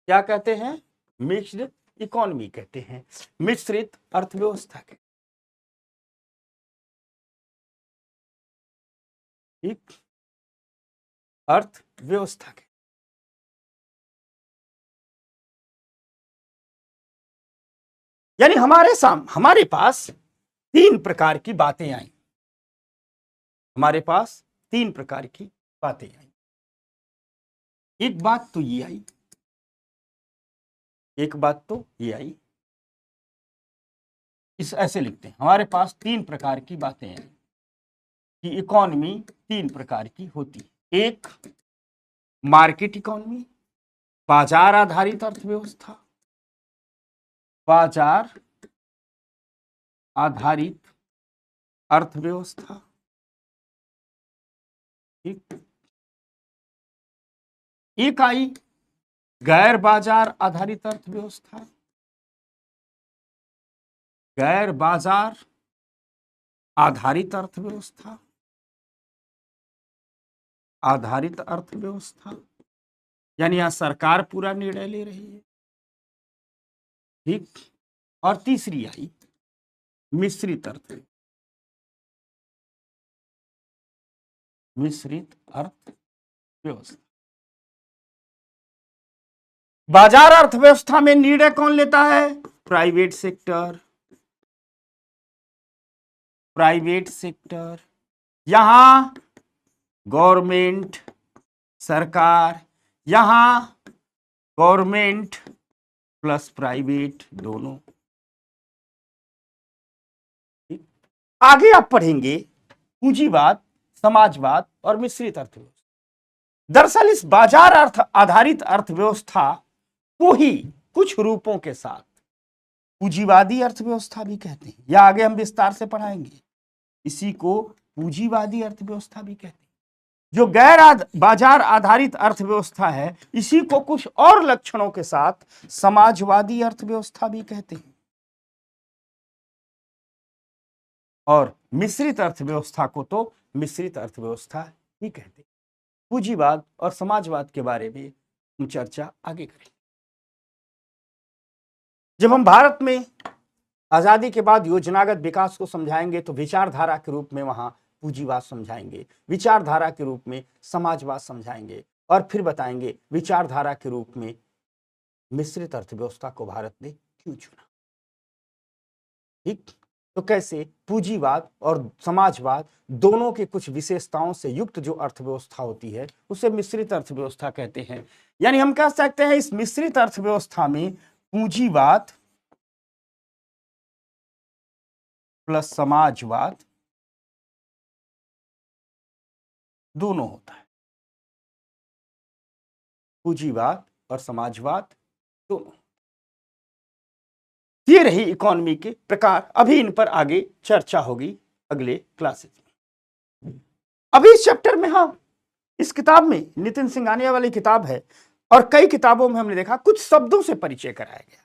क्या कहते हैं? मिक्स्ड इकोनॉमी कहते हैं, मिश्रित अर्थव्यवस्था के। ठीक, अर्थव्यवस्था के। यानी हमारे पास तीन प्रकार की बातें आई, हमारे पास तीन प्रकार की बातें आई। एक बात तो ये आई, एक बात तो ये आई, इस ऐसे लिखते हैं, हमारे पास तीन प्रकार की बातें आई कि इकोनॉमी तीन प्रकार की होती है। एक मार्केट इकोनॉमी, बाजार आधारित अर्थव्यवस्था, बाजार आधारित अर्थव्यवस्था। ठीक, एक आई गैर बाजार आधारित अर्थव्यवस्था, गैर बाजार आधारित अर्थव्यवस्था, आधारित अर्थव्यवस्था, यानी यहां सरकार पूरा निर्णय ले रही है। ठीक, और तीसरी आई मिश्रित अर्थव्यवस्था, मिश्रित अर्थव्यवस्था। बाजार अर्थव्यवस्था में निर्णय कौन लेता है? Private sector. प्राइवेट सेक्टर, यहां गवर्नमेंट सरकार, यहां गवर्नमेंट प्लस प्राइवेट दोनों। आगे आप पढ़ेंगे पूंजीवाद, समाजवाद और मिश्रित अर्थव्यवस्था। दरअसल इस बाजार अर्थ आधारित अर्थव्यवस्था को ही कुछ रूपों के साथ पूंजीवादी अर्थव्यवस्था भी कहते हैं, या आगे हम विस्तार से पढ़ाएंगे, इसी को पूंजीवादी अर्थव्यवस्था भी कहते हैं। जो गैर बाजार आधारित अर्थव्यवस्था है, इसी को कुछ और लक्षणों के साथ समाजवादी अर्थव्यवस्था भी कहते हैं। और मिश्रित अर्थव्यवस्था को तो मिश्रित अर्थव्यवस्था ही कहते हैं। पूंजीवाद और समाजवाद के बारे में हम चर्चा आगे करेंगे। जब हम भारत में आजादी के बाद योजनागत विकास को समझाएंगे तो विचारधारा के रूप में वहां पूंजीवाद समझाएंगे, विचारधारा के रूप में समाजवाद समझाएंगे, और फिर बताएंगे विचारधारा के रूप में मिश्रित अर्थव्यवस्था को भारत ने क्यों चुना। ठीक, तो कैसे पूंजीवाद और समाजवाद दोनों के कुछ विशेषताओं से युक्त जो अर्थव्यवस्था होती है उसे मिश्रित अर्थव्यवस्था कहते हैं। यानी हम कह सकते हैं इस मिश्रित अर्थव्यवस्था में पूंजीवाद प्लस समाजवाद दोनों होता है। पूंजीवाद और समाजवाद दोनों। ये रही इकोनॉमी के प्रकार। अभी इन पर आगे चर्चा होगी अगले क्लासेस में। अभी इस चैप्टर में हम इस किताब में, नितिन सिंघानिया वाली किताब है और कई किताबों में हमने देखा कुछ शब्दों से परिचय कराया गया,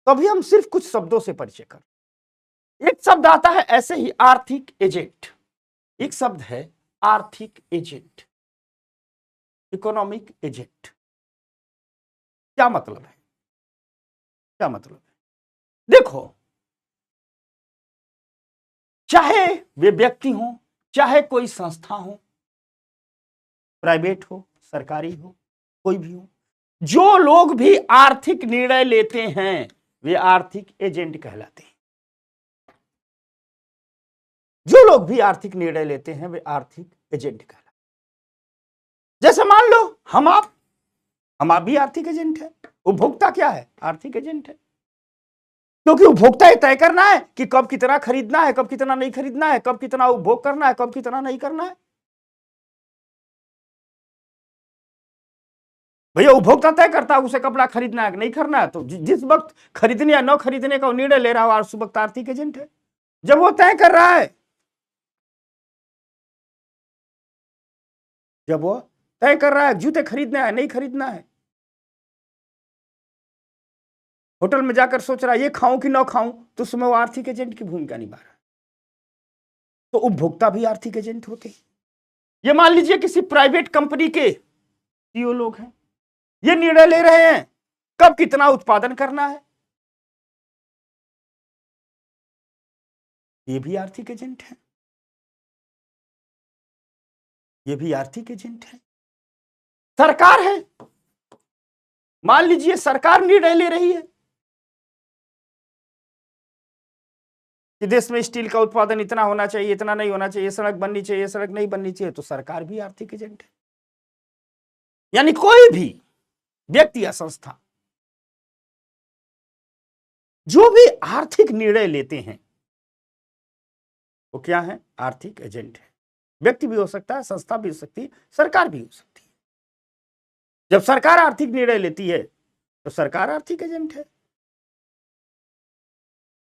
तो अभी हम सिर्फ कुछ शब्दों से परिचय कर। एक शब्द आता है ऐसे ही, आर्थिक एजेंट। एक शब्द है आर्थिक एजेंट, इकोनॉमिक एजेंट। क्या मतलब है? क्या मतलब है? देखो, चाहे वे व्यक्ति हो, चाहे कोई संस्था हो, प्राइवेट हो, सरकारी हो, कोई भी हो, जो लोग भी आर्थिक निर्णय लेते हैं वे आर्थिक एजेंट कहलाते हैं। जो लोग भी आर्थिक निर्णय लेते हैं वे आर्थिक एजेंट कहलाते हैं। जैसे मान लो हम आप भी आर्थिक एजेंट है। उपभोक्ता क्या है? आर्थिक एजेंट है, क्योंकि उपभोक्ता ये तय करना है कि कब कितना खरीदना है, कब कितना नहीं खरीदना है, कब कितना उपभोग करना है, कब कितना नहीं करना है। भैया उपभोक्ता तय करता है उसे कपड़ा खरीदना है नहीं करना है, तो जिस वक्त खरीदने या न खरीदने का निर्णय ले रहा है उस वक्त आर्थिक एजेंट है। जब वो तय कर रहा है, जब वो तय कर रहा है जूते खरीदना है नहीं खरीदना है, होटल में जाकर सोच रहा है ये खाऊं कि ना खाऊं, तो उसमें वो आर्थिक एजेंट की भूमिका निभा रहा है। तो उपभोक्ता भी आर्थिक एजेंट होते हैं। ये मान लीजिए किसी प्राइवेट कंपनी के सीईओ लोग हैं, ये निर्णय ले रहे हैं कब कितना उत्पादन करना है, ये भी आर्थिक एजेंट है। ये भी आर्थिक एजेंट है। सरकार है, मान लीजिए सरकार निर्णय ले रही है कि देश में स्टील का उत्पादन इतना होना चाहिए, इतना नहीं होना चाहिए, सड़क बननी चाहिए, सड़क नहीं बननी चाहिए, तो सरकार भी आर्थिक एजेंट है। यानी कोई भी व्यक्ति या संस्था जो भी आर्थिक निर्णय लेते हैं वो क्या है? आर्थिक एजेंट है। व्यक्ति भी हो सकता है, संस्था भी हो सकती है, सरकार भी हो सकती है। जब सरकार आर्थिक निर्णय लेती है तो सरकार आर्थिक एजेंट है।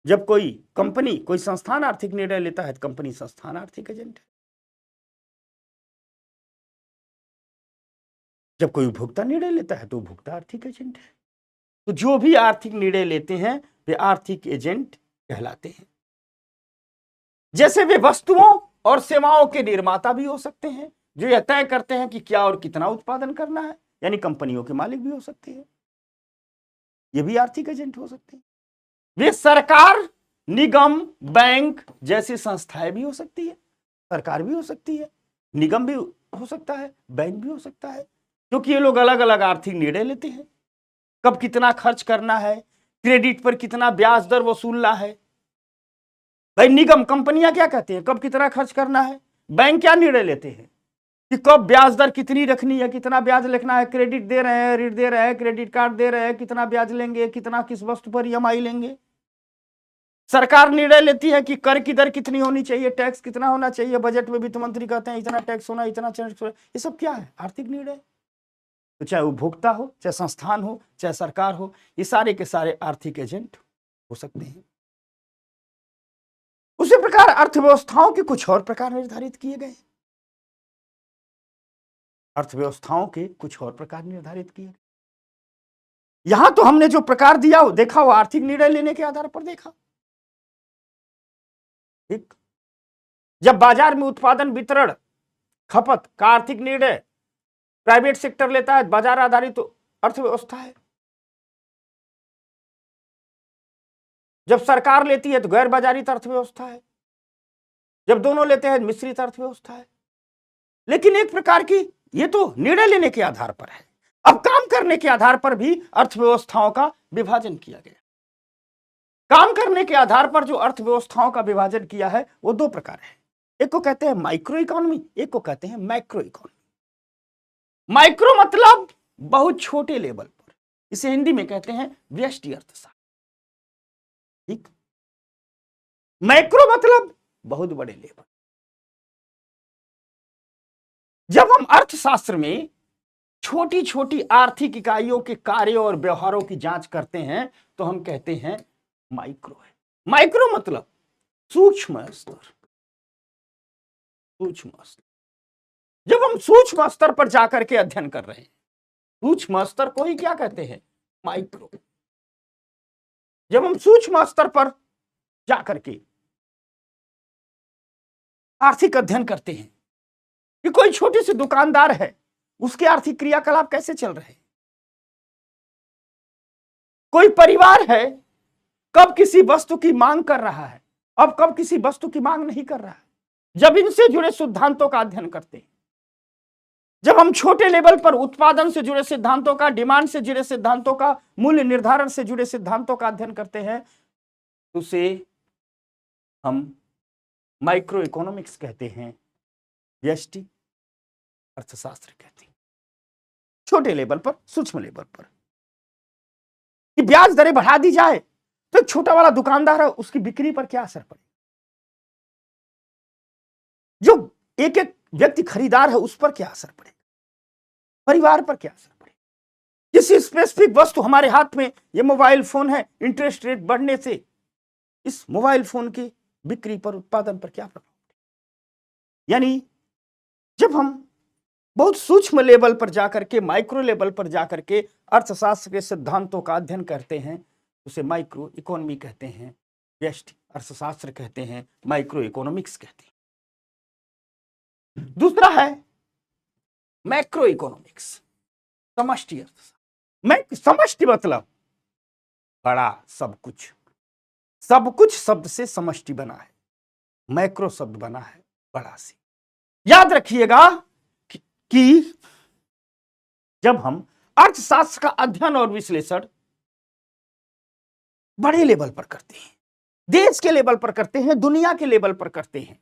जब कोई कंपनी, कोई संस्थान आर्थिक निर्णय लेता है तो कंपनी, संस्थान आर्थिक एजेंट है। जब कोई उपभोक्ता निर्णय लेता है तो उपभोक्ता आर्थिक एजेंट है। तो जो भी आर्थिक निर्णय लेते हैं वे आर्थिक एजेंट कहलाते हैं। जैसे वे वस्तुओं और सेवाओं के निर्माता भी हो सकते हैं, जो यह तय करते हैं कि क्या और कितना उत्पादन करना है, यानी कंपनियों के मालिक भी हो सकते हैं, ये भी आर्थिक एजेंट हो सकते हैं। वे सरकार, निगम, बैंक जैसी संस्थाएं भी हो सकती है। सरकार भी हो सकती है, निगम भी हो सकता है, बैंक भी हो सकता है, क्योंकि ये लोग अलग अलग आर्थिक निर्णय लेते हैं। कब कितना खर्च करना है, क्रेडिट पर कितना ब्याज दर वसूलना है, भाई निगम कंपनियां क्या कहते हैं, कब कितना खर्च करना है। बैंक क्या निर्णय लेते हैं कि कब ब्याज दर कितनी रखनी है, कितना ब्याज लिखना है, क्रेडिट दे रहे हैं, ऋण दे रहे हैं, क्रेडिट कार्ड दे रहे हैं, कितना ब्याज लेंगे, कितना किस वस्तु पर ईएमआई लेंगे। सरकार निर्णय लेती है कि कर की दर कितनी होनी चाहिए, टैक्स कितना होना चाहिए, बजट में वित्त मंत्री कहते हैं इतना टैक्स होना, इतना टैक्स होना। ये सब क्या है, आर्थिक निर्णय। तो चाहे उपभोक्ता हो, चाहे संस्थान हो, चाहे सरकार हो, ये सारे के सारे आर्थिक एजेंट हो सकते हैं। उसी प्रकार अर्थव्यवस्थाओं के कुछ और प्रकार निर्धारित किए गए, अर्थव्यवस्थाओं के कुछ और प्रकार निर्धारित किए गए। यहां तो हमने जो प्रकार दिया वो देखा, वो आर्थिक निर्णय लेने के आधार पर देखा। ठीक, जब बाजार में उत्पादन, वितरण, खपत का आर्थिक निर्णय प्राइवेट सेक्टर लेता है, बाजार आधारित तो अर्थव्यवस्था है। जब सरकार लेती है तो गैर बाजारित अर्थव्यवस्था है। जब दोनों लेते हैं मिश्रित अर्थव्यवस्था है। लेकिन एक प्रकार की, ये तो निर्णय लेने के आधार पर है। अब काम करने के आधार पर भी अर्थव्यवस्थाओं का विभाजन किया गया। काम करने के आधार पर जो अर्थव्यवस्थाओं का विभाजन किया है वो दो प्रकार है। एक को कहते हैं माइक्रो इकोनॉमी, एक को कहते हैं मैक्रो इकोनॉमी। माइक्रो मतलब बहुत छोटे लेवल पर, इसे हिंदी में कहते हैं व्यष्टि अर्थशास्त्र। ठीक, मैक्रो मतलब बहुत बड़े लेवल। जब हम अर्थशास्त्र में छोटी छोटी आर्थिक इकाइयों के कार्यों और व्यवहारों की जांच करते हैं तो हम कहते हैं माइक्रो है। माइक्रो मतलब सूक्ष्म स्तर, सूक्ष्म स्तर। जब हम सूक्ष्म स्तर पर जाकर के अध्ययन कर रहे हैं, सूक्ष्म स्तर को ही क्या कहते हैं, माइक्रो। जब हम सूक्ष्म स्तर पर जाकर के आर्थिक अध्ययन करते हैं कि कोई छोटे से दुकानदार है, उसके आर्थिक क्रियाकलाप कैसे चल रहे हैं। कोई परिवार है, कब किसी वस्तु की मांग कर रहा है, अब कब किसी वस्तु की मांग नहीं कर रहा है। जब इनसे जुड़े सिद्धांतों का अध्ययन करते हैं, जब हम छोटे लेवल पर उत्पादन से जुड़े सिद्धांतों का, डिमांड से जुड़े सिद्धांतों का, मूल्य निर्धारण से जुड़े सिद्धांतों का अध्ययन करते हैं, तो उसे हम माइक्रो इकोनॉमिक्स कहते हैं, व्यष्टि अर्थशास्त्र कहते हैं। छोटे लेवल पर, सूक्ष्म लेवल पर कि ब्याज दरें बढ़ा दी जाए तो छोटा वाला दुकानदार है, उसकी बिक्री पर क्या असर पड़ेगा। जो एक एक व्यक्ति खरीदार है उस पर क्या असर पड़ेगा, परिवार पर क्या असर पड़ेगा। किसी स्पेसिफिक वस्तु, हमारे हाथ में ये मोबाइल फोन है, इंटरेस्ट रेट बढ़ने से इस मोबाइल फोन की बिक्री पर, उत्पादन पर क्या प्रभाव पड़ेगा। यानी जब हम बहुत सूक्ष्म लेवल पर जाकर के, माइक्रो लेवल पर जाकर के अर्थशास्त्र के सिद्धांतों का अध्ययन करते हैं, उसे माइक्रो इकोनॉमी कहते हैं, व्यष्टि अर्थशास्त्र कहते हैं, माइक्रो इकोनॉमिक्स कहते हैं। दूसरा है मैक्रो इकोनॉमिक्स, समष्टि अर्थशास्त्र। समष्टि मतलब बड़ा, सब कुछ। सब कुछ शब्द से समष्टि बना है, मैक्रो शब्द बना है बड़ा से। याद रखिएगा कि जब हम अर्थशास्त्र का अध्ययन और विश्लेषण बड़े लेवल पर करते हैं, देश के लेवल पर करते हैं, दुनिया के लेवल पर करते हैं,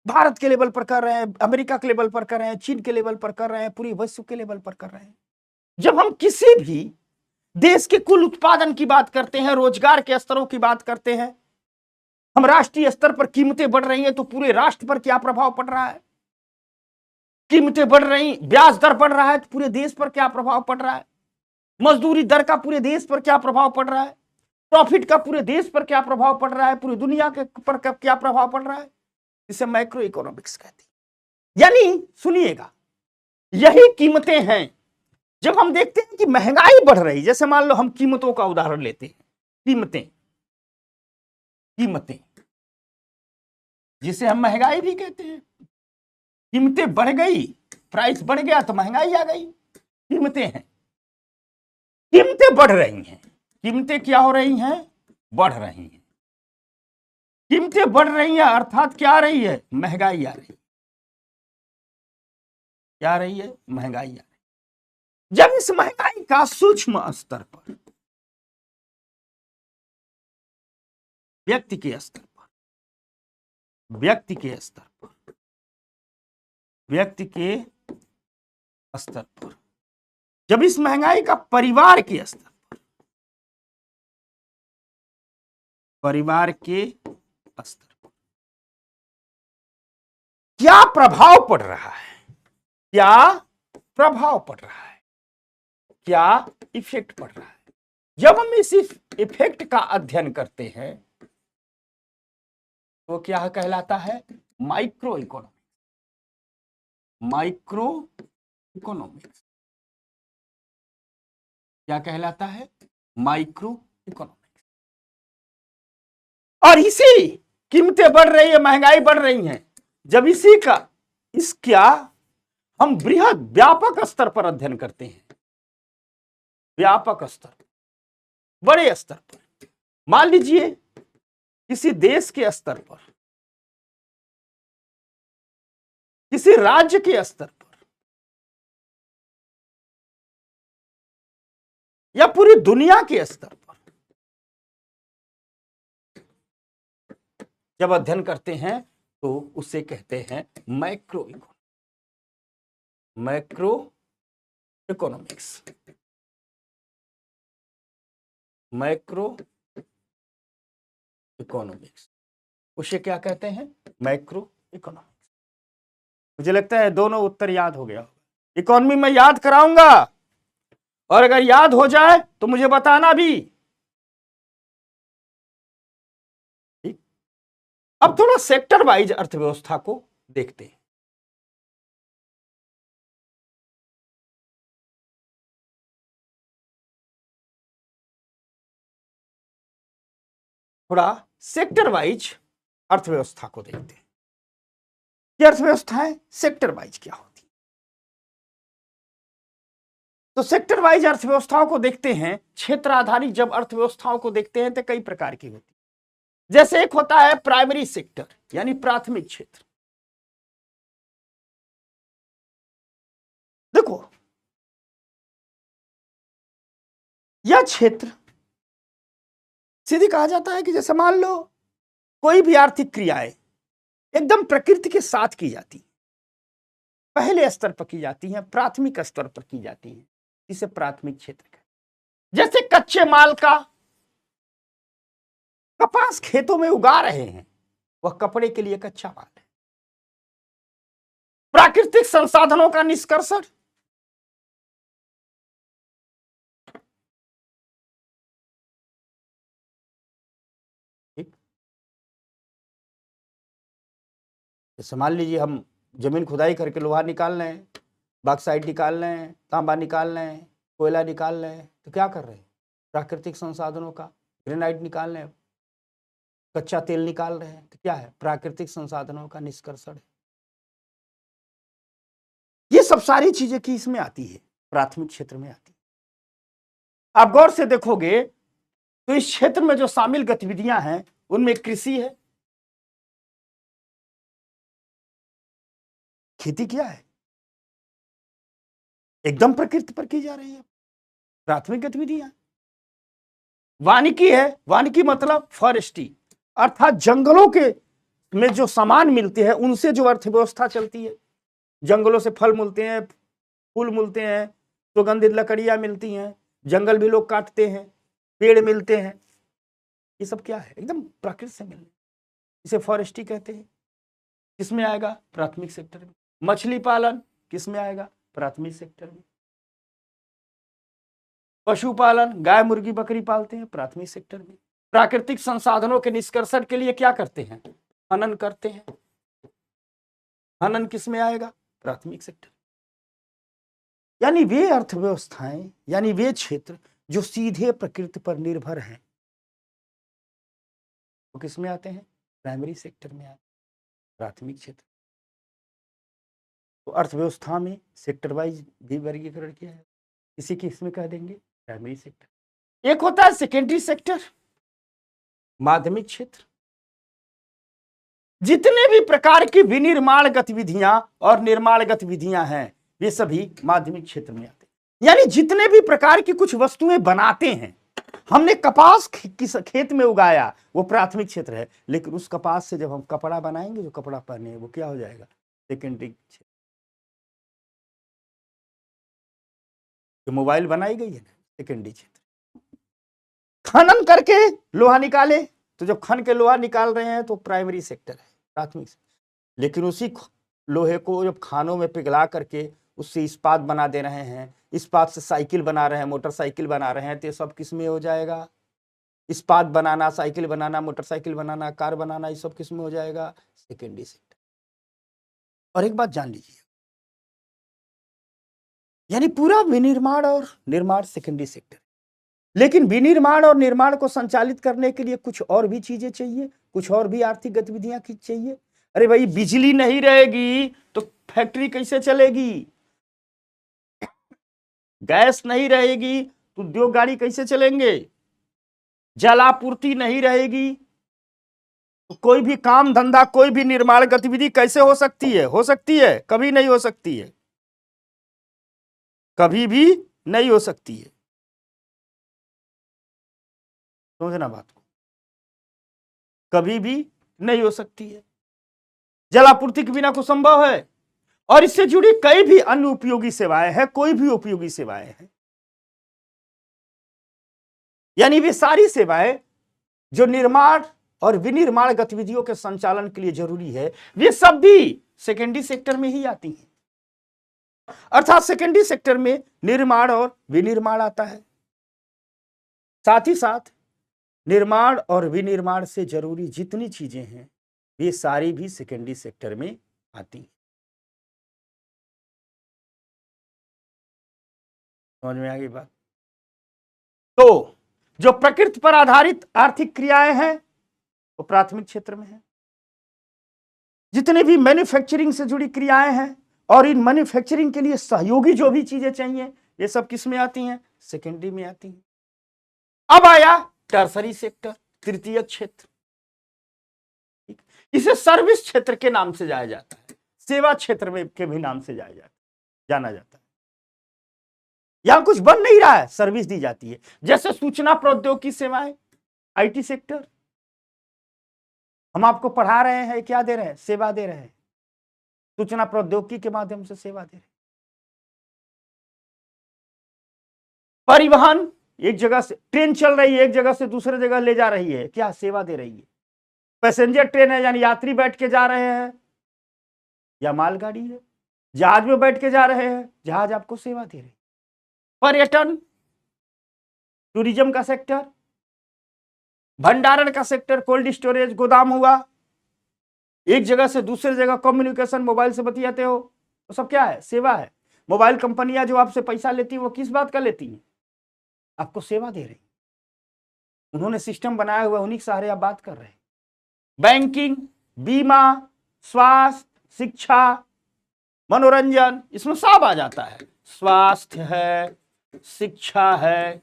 भारत के लेवल पर कर रहे हैं, अमेरिका के लेवल पर कर रहे हैं, चीन के लेवल पर कर रहे हैं, पूरी विश्व के लेवल पर कर रहे हैं। जब हम किसी भी देश के कुल उत्पादन की बात करते हैं, रोजगार के स्तरों की बात करते हैं, हम राष्ट्रीय स्तर पर कीमतें बढ़ रही हैं तो पूरे राष्ट्र पर क्या प्रभाव पड़ रहा है। कीमतें बढ़ रही, ब्याज दर बढ़ रहा है तो पूरे देश पर क्या प्रभाव पड़ रहा है। मजदूरी दर का पूरे देश पर क्या प्रभाव पड़ रहा है। प्रॉफिट का पूरे देश पर क्या प्रभाव पड़ रहा है, पूरी दुनिया के पर क्या प्रभाव पड़ रहा है। इसे मैक्रो इकोनॉमिक्स कहते हैं। यानी सुनिएगा, यही कीमतें हैं। जब हम देखते हैं कि महंगाई बढ़ रही, जैसे मान लो हम कीमतों का उदाहरण लेते हैं, कीमतें, कीमतें जिसे हम महंगाई भी कहते हैं। कीमतें बढ़ गई, प्राइस बढ़ गया तो महंगाई आ गई। कीमतें हैं, कीमतें बढ़ रही हैं। कीमतें क्या हो रही हैं, बढ़ रही हैं। कीमतें बढ़ रही हैं अर्थात क्या आ रही है, महंगाई आ रही है। क्या आ रही है, महंगाई आ रही है। जब इस महंगाई का सूक्ष्म स्तर पर व्यक्ति के स्तर पर, व्यक्ति के स्तर पर, व्यक्ति के स्तर पर, जब इस महंगाई का परिवार के स्तर पर, परिवार के स्तर पर क्या प्रभाव पड़ रहा है, क्या प्रभाव पड़ रहा है, क्या इफेक्ट पड़ रहा है। जब हम इस इफेक्ट का अध्ययन करते हैं तो क्या कहलाता है, माइक्रो इकोनॉमिक्स, माइक्रो इकोनॉमिक्स क्या कहलाता है, माइक्रो इकोनॉमिक्स। और इसी कीमतें बढ़ रही है, महंगाई बढ़ रही है, जब इसी का इसका हम बृहद व्यापक स्तर पर अध्ययन करते हैं, व्यापक स्तर, बड़े स्तर पर, मान लीजिए किसी देश के स्तर पर, किसी राज्य के स्तर पर, या पूरी दुनिया के स्तर पर जब अध्ययन करते हैं तो उसे कहते हैं macro economics, macro economics, macro economics, उसे क्या कहते हैं, मैक्रो इकोनॉमिक्स। मुझे लगता है दोनों उत्तर याद हो गया। इकोनॉमी में याद कराऊंगा और अगर याद हो जाए तो मुझे बताना भी। ठीक, अब थोड़ा सेक्टर वाइज अर्थव्यवस्था को देखते हैं। थोड़ा सेक्टर वाइज अर्थव्यवस्था को देखते हैं। ये अर्थव्यवस्थाएं सेक्टर वाइज क्या होती है, तो सेक्टर वाइज अर्थव्यवस्थाओं को देखते हैं। क्षेत्र आधारित जब अर्थव्यवस्थाओं को देखते हैं तो कई प्रकार की होती है। जैसे एक होता है प्राइमरी सेक्टर, यानी प्राथमिक क्षेत्र। देखो, यह क्षेत्र सीधी कहा जाता है कि जैसे मान लो कोई भी आर्थिक क्रियाएं एकदम प्रकृति के साथ की जाती है, पहले स्तर पर की जाती हैं, प्राथमिक स्तर पर की जाती हैं, इसे प्राथमिक क्षेत्र कहते हैं। जैसे कच्चे माल का कपास खेतों में उगा रहे हैं, वह कपड़े के लिए कच्चा माल है। प्राकृतिक संसाधनों का निष्कर्षण, जैसे मान लीजिए हम जमीन खुदाई करके लोहा निकाल रहे हैं, बॉक्साइट निकाल रहे हैं, तांबा निकाल रहे हैं, कोयला निकाल रहे हैं, तो क्या कर रहे हैं, प्राकृतिक संसाधनों का, ग्रेनाइट निकाल रहे हैं, कच्चा तेल निकाल रहे हैं, तो क्या है, प्राकृतिक संसाधनों का निष्कर्षण है। ये सब सारी चीजें की इसमें आती है, प्राथमिक क्षेत्र में आती है। आप गौर से देखोगे तो इस क्षेत्र में जो शामिल गतिविधियां हैं उनमें कृषि है, खेती क्या है, एकदम प्रकृति पर की जा रही है, प्राथमिक गतिविधियां। वानिकी है, वानिकी मतलब फॉरेस्ट्री, अर्थात जंगलों के में जो सामान मिलते हैं उनसे जो अर्थव्यवस्था चलती है। जंगलों से फल मिलते हैं, फूल मिलते हैं, सुगंधित लकड़ियां मिलती हैं, जंगल भी लोग काटते हैं, पेड़ मिलते हैं, ये सब क्या है, एकदम प्रकृति से मिलने, इसे फॉरेस्ट्री कहते हैं। किसमें आएगा, प्राथमिक सेक्टर में। मछली पालन किसमें आएगा, प्राथमिक सेक्टर में। पशुपालन, गाय मुर्गी बकरी पालते हैं, प्राथमिक सेक्टर में। प्राकृतिक संसाधनों के निष्कर्षण के लिए क्या करते हैं, खनन करते हैं, खनन किसमें आएगा, प्राथमिक सेक्टर। यानी वे अर्थव्यवस्थाएं, यानी वे क्षेत्र जो सीधे प्रकृति पर निर्भर हैं, वो किसमें आते हैं, प्राइमरी सेक्टर में आते हैं, प्राथमिक क्षेत्र। तो अर्थव्यवस्था में सेक्टर वाइज भी वर्गीकरण किया है, इसी के इसमें कह देंगे प्राइमरी सेक्टर। एक होता है सेकेंडरी सेक्टर, माध्यमिक क्षेत्र। जितने भी प्रकार की विनिर्माण गतिविधियां और निर्माण गतिविधियां हैं वे सभी माध्यमिक क्षेत्र में आते हैं। यानी जितने भी प्रकार की कुछ वस्तुएं बनाते हैं हमने कपास किस खेत में उगाया, वो प्राथमिक क्षेत्र है, लेकिन उस कपास से जब हम कपड़ा बनाएंगे, जो कपड़ा पहने वो क्या हो जाएगा, सेकेंडरी क्षेत्र। जो मोबाइल बनाई गई है ना, सेकेंडरी क्षेत्र। खनन करके लोहा निकाले, तो जब खन के लोहा निकाल रहे हैं तो प्राइमरी सेक्टर है, प्राथमिक सेक्टर। लेकिन उसी लोहे को जब खानों में पिघला करके उससे इस्पात बना दे रहे हैं, इस्पात से साइकिल बना रहे हैं, मोटरसाइकिल बना रहे हैं, तो ये सब किस में हो जाएगा, इस्पात बनाना, साइकिल बनाना, मोटरसाइकिल बनाना, कार बनाना, ये सब किस में हो जाएगा, सेकेंडरी सेक्टर। और एक बात जान लीजिए, यानी पूरा विनिर्माण और निर्माण सेकेंडरी सेक्टर। लेकिन विनिर्माण और निर्माण को संचालित करने के लिए कुछ और भी चीजें चाहिए, कुछ और भी आर्थिक गतिविधियां की चाहिए। अरे भाई, बिजली नहीं रहेगी तो फैक्ट्री कैसे चलेगी, गैस नहीं रहेगी तो उद्योग गाड़ी कैसे चलेंगे, जल आपूर्ति नहीं रहेगी तो कोई भी काम धंधा, कोई भी निर्माण गतिविधि कैसे हो सकती है, हो सकती है, कभी नहीं हो सकती है, कभी भी नहीं हो सकती है। समझना बात को, कभी भी नहीं हो सकती है, जल आपूर्ति के बिना कुछ संभव है। और इससे जुड़ी कई भी अन्य उपयोगी सेवाएं हैं, कोई भी उपयोगी सेवाएं हैं, यानी वे सारी सेवाएं जो निर्माण और विनिर्माण गतिविधियों के संचालन के लिए जरूरी है, वे सब भी सेकेंडरी सेक्टर में ही आती हैं। अर्थात सेकेंडरी सेक्टर में निर्माण और विनिर्माण आता है, साथ ही साथ निर्माण और विनिर्माण से जरूरी जितनी चीजें हैं वे सारी भी सेकेंडरी सेक्टर में आती हैं। समझ में आ गई बात? तो जो प्रकृति पर आधारित आर्थिक क्रियाएं हैं वो प्राथमिक क्षेत्र में है। जितने भी मैन्युफैक्चरिंग से जुड़ी क्रियाएं हैं और इन मैन्युफैक्चरिंग के लिए सहयोगी जो भी चीजें चाहिए, ये सब किस में आती हैं, सेकेंडरी में आती हैं। अब आया टर्सरी सेक्टर, तृतीय क्षेत्र। इसे सर्विस क्षेत्र के नाम से जाया जाता है, सेवा क्षेत्र में के भी नाम से जाना जाता है। यहां कुछ बन नहीं रहा है, सर्विस दी जाती है, जैसे सूचना प्रौद्योगिकी सेवाएं, आईटी सेक्टर। हम आपको पढ़ा रहे हैं, क्या दे रहे हैं, सेवा दे रहे हैं, सूचना प्रौद्योगिकी के माध्यम से सेवा दे रहे हैं। परिवहन, एक जगह से ट्रेन चल रही है, एक जगह से दूसरे जगह ले जा रही है, क्या सेवा दे रही है। पैसेंजर ट्रेन है, यानी यात्री बैठ के जा रहे हैं, या मालगाड़ी है, जहाज में बैठ के जा रहे हैं, जहाज आपको सेवा दे रही है। पर्यटन, टूरिज्म का सेक्टर, भंडारण का सेक्टर, कोल्ड स्टोरेज, गोदाम हुआ, एक जगह से दूसरे जगह कम्युनिकेशन, मोबाइल से बतियाते हो, तो सब क्या है, सेवा है। मोबाइल कंपनियां जो आपसे पैसा लेती है वो किस बात का लेती है, आपको सेवा दे रही, उन्होंने सिस्टम बनाया हुआ, उन्हीं के सहारे आप बात कर रहे हैं। बैंकिंग, बीमा, स्वास्थ्य, शिक्षा, मनोरंजन, इसमें सब आ जाता है। स्वास्थ्य है, शिक्षा है,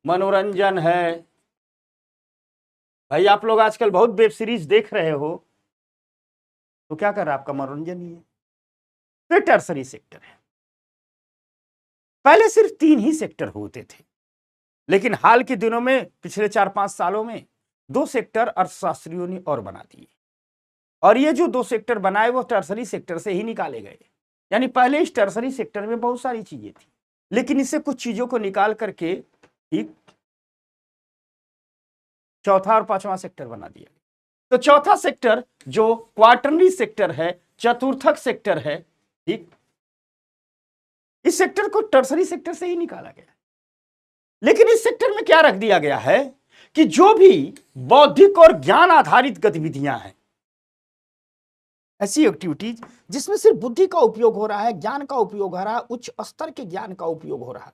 मनोरंजन है। भाई आप लोग आजकल बहुत वेब सीरीज देख रहे हो, तो क्या कर रहा है, आपका मनोरंजन ही है। फिर टर्सरी सेक्टर है। पहले सिर्फ 3 ही सेक्टर होते थे, लेकिन हाल के दिनों में, पिछले 4-5 सालों में 2 सेक्टर अर्थशास्त्रियों ने और बना दिए। और ये जो 2 सेक्टर बनाए वो टर्सरी सेक्टर से ही निकाले गए। यानी पहले इस टर्सरी सेक्टर में बहुत सारी चीजें थी, लेकिन इससे कुछ चीजों को निकाल करके ठीक चौथा और 5वां सेक्टर बना दिया। तो चौथा सेक्टर जो क्वार्टरली सेक्टर है, चतुर्थक सेक्टर है, ठीक, इस सेक्टर को टर्सरी सेक्टर से ही निकाला गया। लेकिन इस सेक्टर में क्या रख दिया गया है कि जो भी बौद्धिक और ज्ञान आधारित गतिविधियां हैं, ऐसी एक्टिविटीज जिसमें सिर्फ बुद्धि का उपयोग हो रहा है, ज्ञान का उपयोग हो रहा है, उच्च स्तर के ज्ञान का उपयोग हो रहा है,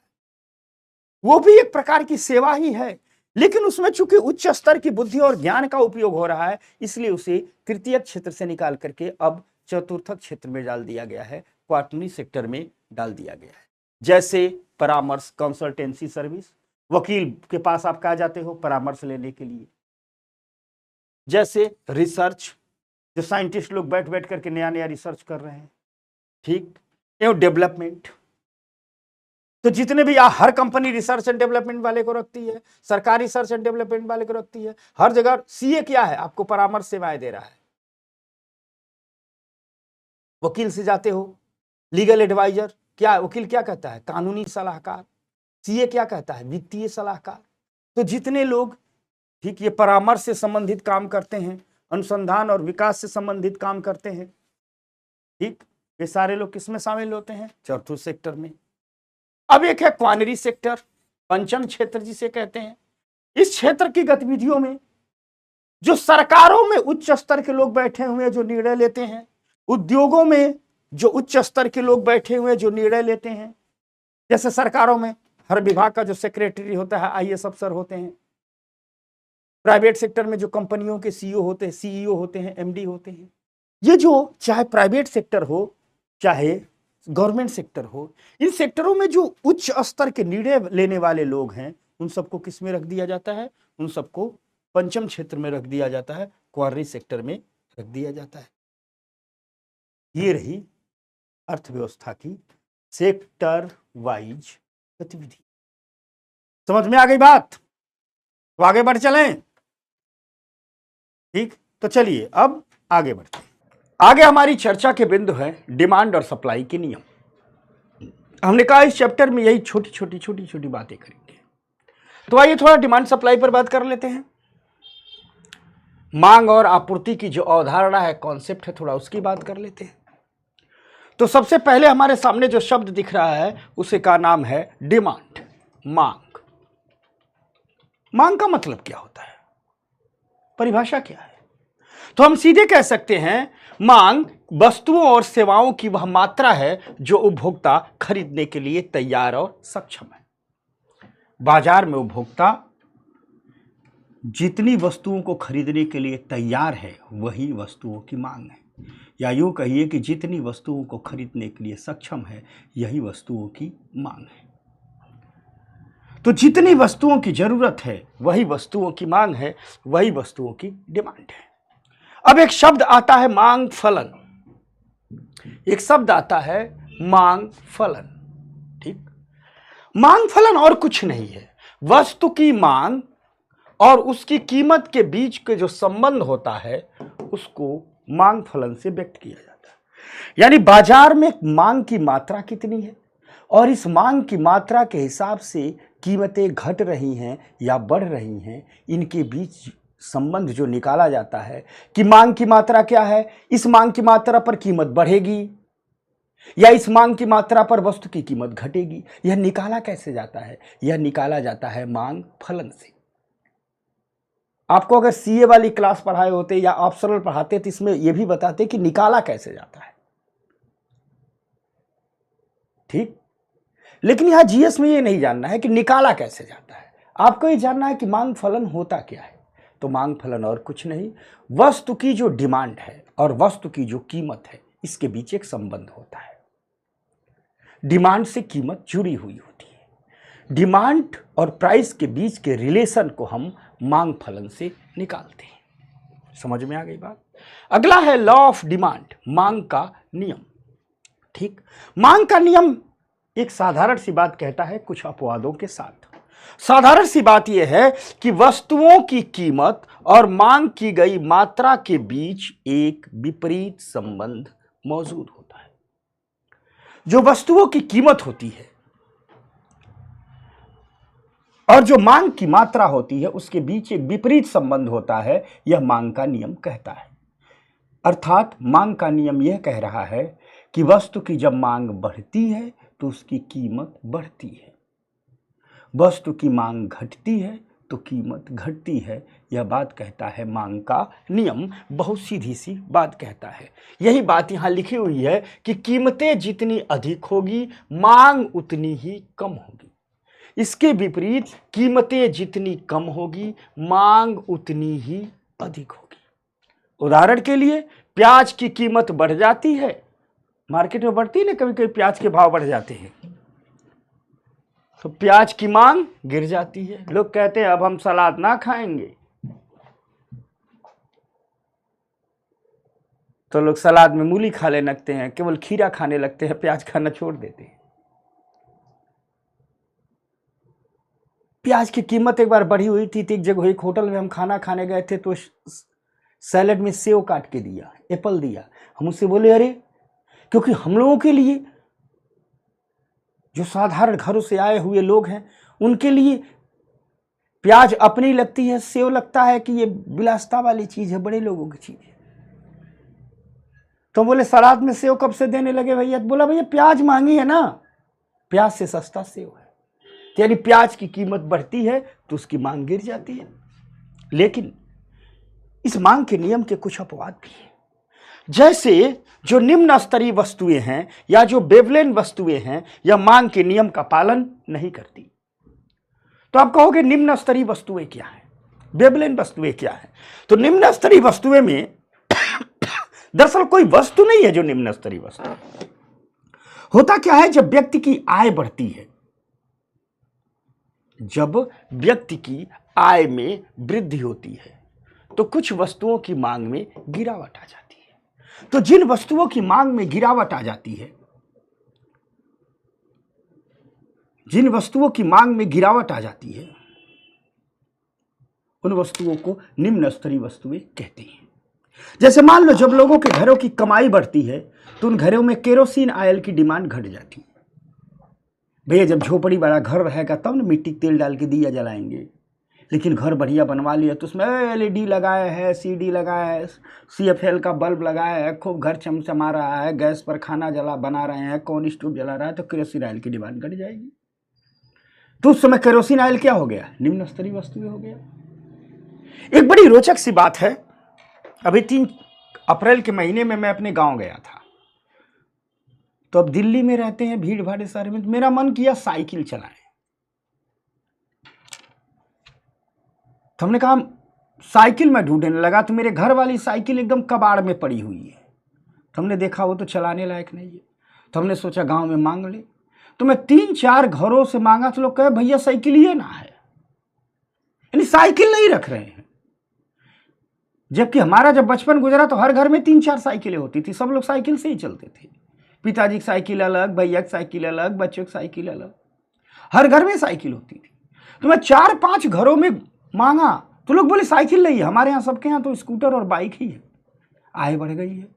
वो भी एक प्रकार की सेवा ही है। लेकिन उसमें चूंकि उच्च स्तर की बुद्धि और ज्ञान का उपयोग हो रहा है, इसलिए उसे तृतीय क्षेत्र से निकाल करके अब चतुर्थक क्षेत्र में डाल दिया गया है, क्वार्टरली सेक्टर में डाल दिया गया है। जैसे परामर्श, कंसल्टेंसी सर्विस, वकील के पास आप कहा जाते हो परामर्श लेने के लिए। जैसे रिसर्च, जो साइंटिस्ट लोग बैठ बैठ करके नया नया रिसर्च कर रहे हैं, ठीक, एवं डेवलपमेंट, तो जितने भी हर कंपनी रिसर्च एंड डेवलपमेंट वाले को रखती है, सरकारी रिसर्च एंड डेवलपमेंट वाले को रखती है, हर जगह सीए क्या है, आपको परामर्श सेवाएं दे रहा है। वकील से जाते हो, लीगल एडवाइजर, क्या वकील क्या कहता है, कानूनी सलाहकार। सीए क्या कहता है, वित्तीय सलाहकार। तो जितने लोग ठीक ये परामर्श से संबंधित काम करते हैं, अनुसंधान और विकास से संबंधित काम करते हैं, ठीक, ये सारे लोग किसमें शामिल होते हैं, चौथे सेक्टर में। अब एक है क्वानरी सेक्टर, पंचम क्षेत्र जिसे कहते हैं। इस क्षेत्र की गतिविधियों में जो सरकारों में उच्च स्तर के लोग बैठे हुए हैं जो निर्णय लेते हैं, उद्योगों में जो उच्च स्तर के लोग बैठे हुए हैं जो निर्णय लेते हैं, जैसे सरकारों में हर विभाग का जो सेक्रेटरी होता है, आईएएस अफसर होते हैं। प्राइवेट सेक्टर में जो कंपनियों के सीईओ होते हैं, सीईओ होते हैं, एमडी होते हैं। ये जो चाहे प्राइवेट सेक्टर हो चाहे गवर्नमेंट सेक्टर हो, इन सेक्टरों में जो उच्च स्तर के निर्णय लेने वाले लोग हैं, उन सबको किस में रख दिया जाता है, उन सबको पंचम क्षेत्र में रख दिया जाता है, क्वार्री सेक्टर में रख दिया जाता है। ये रही अर्थव्यवस्था की सेक्टर वाइज गतिविधि। समझ में आ गई बात? तो आगे बढ़ चलें। ठीक, तो चलिए अब आगे बढ़ते हैं। आगे हमारी चर्चा के बिंदु है डिमांड और सप्लाई के नियम। हमने कहा इस चैप्टर में यही छोटी छोटी बातें करेंगे। तो आइए थोड़ा डिमांड सप्लाई पर बात कर लेते हैं। मांग और आपूर्ति की जो अवधारणा है, कॉन्सेप्ट है, थोड़ा उसकी बात कर लेते हैं। तो सबसे पहले हमारे सामने जो शब्द दिख रहा है उसे का नाम है डिमांड, मांग। मांग का मतलब क्या होता है, परिभाषा क्या है? तो हम सीधे कह सकते हैं मांग वस्तुओं और सेवाओं की वह मात्रा है जो उपभोक्ता खरीदने के लिए तैयार और सक्षम है। बाजार में उपभोक्ता जितनी वस्तुओं को खरीदने के लिए तैयार है वही वस्तुओं की मांग है, या यूं कहिए कि जितनी वस्तुओं को खरीदने के लिए सक्षम है यही वस्तुओं की मांग है। तो जितनी वस्तुओं की जरूरत है वही वस्तुओं की मांग है, वही वस्तुओं की डिमांड है। अब एक शब्द आता है मांग फलन, एक शब्द आता है मांग फलन। ठीक, मांग फलन और कुछ नहीं है, वस्तु की मांग और उसकी कीमत के बीच के जो संबंध होता है उसको मांग फलन से व्यक्त किया जाता है। यानी बाजार में मांग की मात्रा कितनी है और इस मांग की मात्रा के हिसाब से कीमतें घट रही हैं या बढ़ रही हैं, इनके बीच संबंध जो निकाला जाता है कि मांग की मात्रा क्या है, इस मांग की मात्रा पर कीमत बढ़ेगी या इस मांग की मात्रा पर वस्तु की कीमत घटेगी, यह निकाला कैसे जाता है? यह निकाला जाता है मांग फलन से। आपको अगर सीए वाली क्लास पढ़ाए होते या ऑप्शनल पढ़ाते तो इसमें यह भी बताते कि निकाला कैसे जाता है। ठीक, लेकिन यहां जीएस में यह नहीं जानना है कि निकाला कैसे जाता है, आपको यह जानना है कि मांग फलन होता क्या है। तो मांग फलन और कुछ नहीं, वस्तु की जो डिमांड है और वस्तु की जो कीमत है इसके बीच एक संबंध होता है। डिमांड से कीमत जुड़ी हुई होती है। डिमांड और प्राइस के बीच के रिलेशन को हम मांग फलन से निकालते हैं। समझ में आ गई बात? अगला है लॉ ऑफ डिमांड, मांग का नियम। ठीक, मांग का नियम एक साधारण सी बात कहता है कुछ अपवादों के साथ। साधारण सी बात यह है कि वस्तुओं की कीमत और मांग की गई मात्रा के बीच एक विपरीत संबंध मौजूद होता है। जो वस्तुओं की कीमत होती है और जो मांग की मात्रा होती है उसके बीच एक विपरीत संबंध होता है, यह मांग का नियम कहता है। अर्थात मांग का नियम यह कह रहा है कि वस्तु की जब मांग बढ़ती है तो उसकी कीमत बढ़ती है, वस्तु की मांग घटती है तो कीमत घटती है। यह बात कहता है मांग का नियम, बहुत सीधी सी बात कहता है। यही बात यहां लिखी हुई है कि कीमतें जितनी अधिक होगी मांग उतनी ही कम होगी। इसके विपरीत कीमतें जितनी कम होगी मांग उतनी ही अधिक होगी। उदाहरण के लिए प्याज की कीमत बढ़ जाती है, मार्केट में बढ़ती है ना, कभी कभी प्याज के भाव बढ़ जाते हैं तो प्याज की मांग गिर जाती है। लोग कहते हैं अब हम सलाद ना खाएंगे, तो लोग सलाद में मूली खा ले लगते हैं, केवल खीरा खाने लगते हैं, प्याज खाना छोड़ देते हैं। प्याज की कीमत एक बार बढ़ी हुई थी, तो एक जगह एक होटल में हम खाना खाने गए थे, तो सैलेड में सेव काट के दिया, एप्पल दिया। हम उससे बोले अरे, क्योंकि हम लोगों के लिए, जो साधारण घरों से आए हुए लोग हैं, उनके लिए प्याज अपनी लगती है, सेव लगता है कि ये विलासिता वाली चीज है, बड़े लोगों की चीज है। तो बोले सलाद में सेव कब से देने लगे भैया? तो बोला भैया प्याज महंगी है ना, प्याज से सस्ता सेव है। यानी प्याज की कीमत बढ़ती है तो उसकी मांग गिर जाती है। लेकिन इस मांग के नियम के कुछ अपवाद भी हैं। जैसे जो निम्न स्तरीय वस्तुएं हैं या जो बेवलेन वस्तुएं हैं, या मांग के नियम का पालन नहीं करती। तो आप कहोगे निम्न स्तरीय वस्तुएं क्या है, बेवलेन वस्तुएं क्या है? तो निम्न स्तरीय वस्तुएं में दरअसल कोई वस्तु नहीं है जो निम्न स्तरीय वस्तु। होता क्या है, जब व्यक्ति की आय बढ़ती है, जब व्यक्ति की आय में वृद्धि होती है, तो कुछ वस्तुओं की मांग में गिरावट आ जाती है। तो जिन वस्तुओं की मांग में गिरावट आ जाती है, जिन वस्तुओं की मांग में गिरावट आ जाती है, उन वस्तुओं को निम्न स्तरीय वस्तुएं कहते हैं। जैसे मान लो जब लोगों के घरों की कमाई बढ़ती है, तो उन घरों में केरोसिन ऑयल की डिमांड घट जाती है। भैया जब झोपड़ी वाला घर रहेगा तब ना मिट्टी तेल डाल के दिया जलाएंगे, लेकिन घर बढ़िया बनवा लिया तो उसमें LED लगाया है, CD लगाया है, CFL का बल्ब लगाया है, खूब घर चमचमा रहा है, गैस पर खाना बना रहे हैं, कौन स्टोव जला रहा है, तो केरोसिन ऑयल की डिमांड घट जाएगी। तो उस समय केरोसिन ऑयल क्या हो गया? निम्न स्तरीय वस्तु हो गया। एक बड़ी रोचक सी बात है, अभी 3 अप्रैल के महीने में मैं अपने गांव गया था। तो अब दिल्ली में रहते हैं, भीड़ भाड़ शहर में, मेरा मन किया साइकिल चलाएं। तो हमने कहा साइकिल में ढूंढने लगा, तो मेरे घर वाली साइकिल एकदम कबाड़ में पड़ी हुई है। तो हमने देखा वो तो चलाने लायक नहीं है। तो हमने सोचा गांव में मांग ले। तो मैं 3-4 घरों से मांगा, तो लोग कहे भैया साइकिल ये ना है, यानी साइकिल नहीं रख रहे हैं। जबकि हमारा जब बचपन गुजरा तो हर घर में 3-4 साइकिलें होती थी, सब लोग साइकिल से ही चलते थे। पिताजी की साइकिल अलग, भैया की साइकिल अलग, बच्चों की साइकिल अलग, हर घर में साइकिल होती थी। तो मैं 4-5 घरों में मांगा, तो लोग बोले साइकिल नहीं है, हमारे यहाँ सबके यहाँ तो स्कूटर और बाइक ही है। आय बढ़ गई है।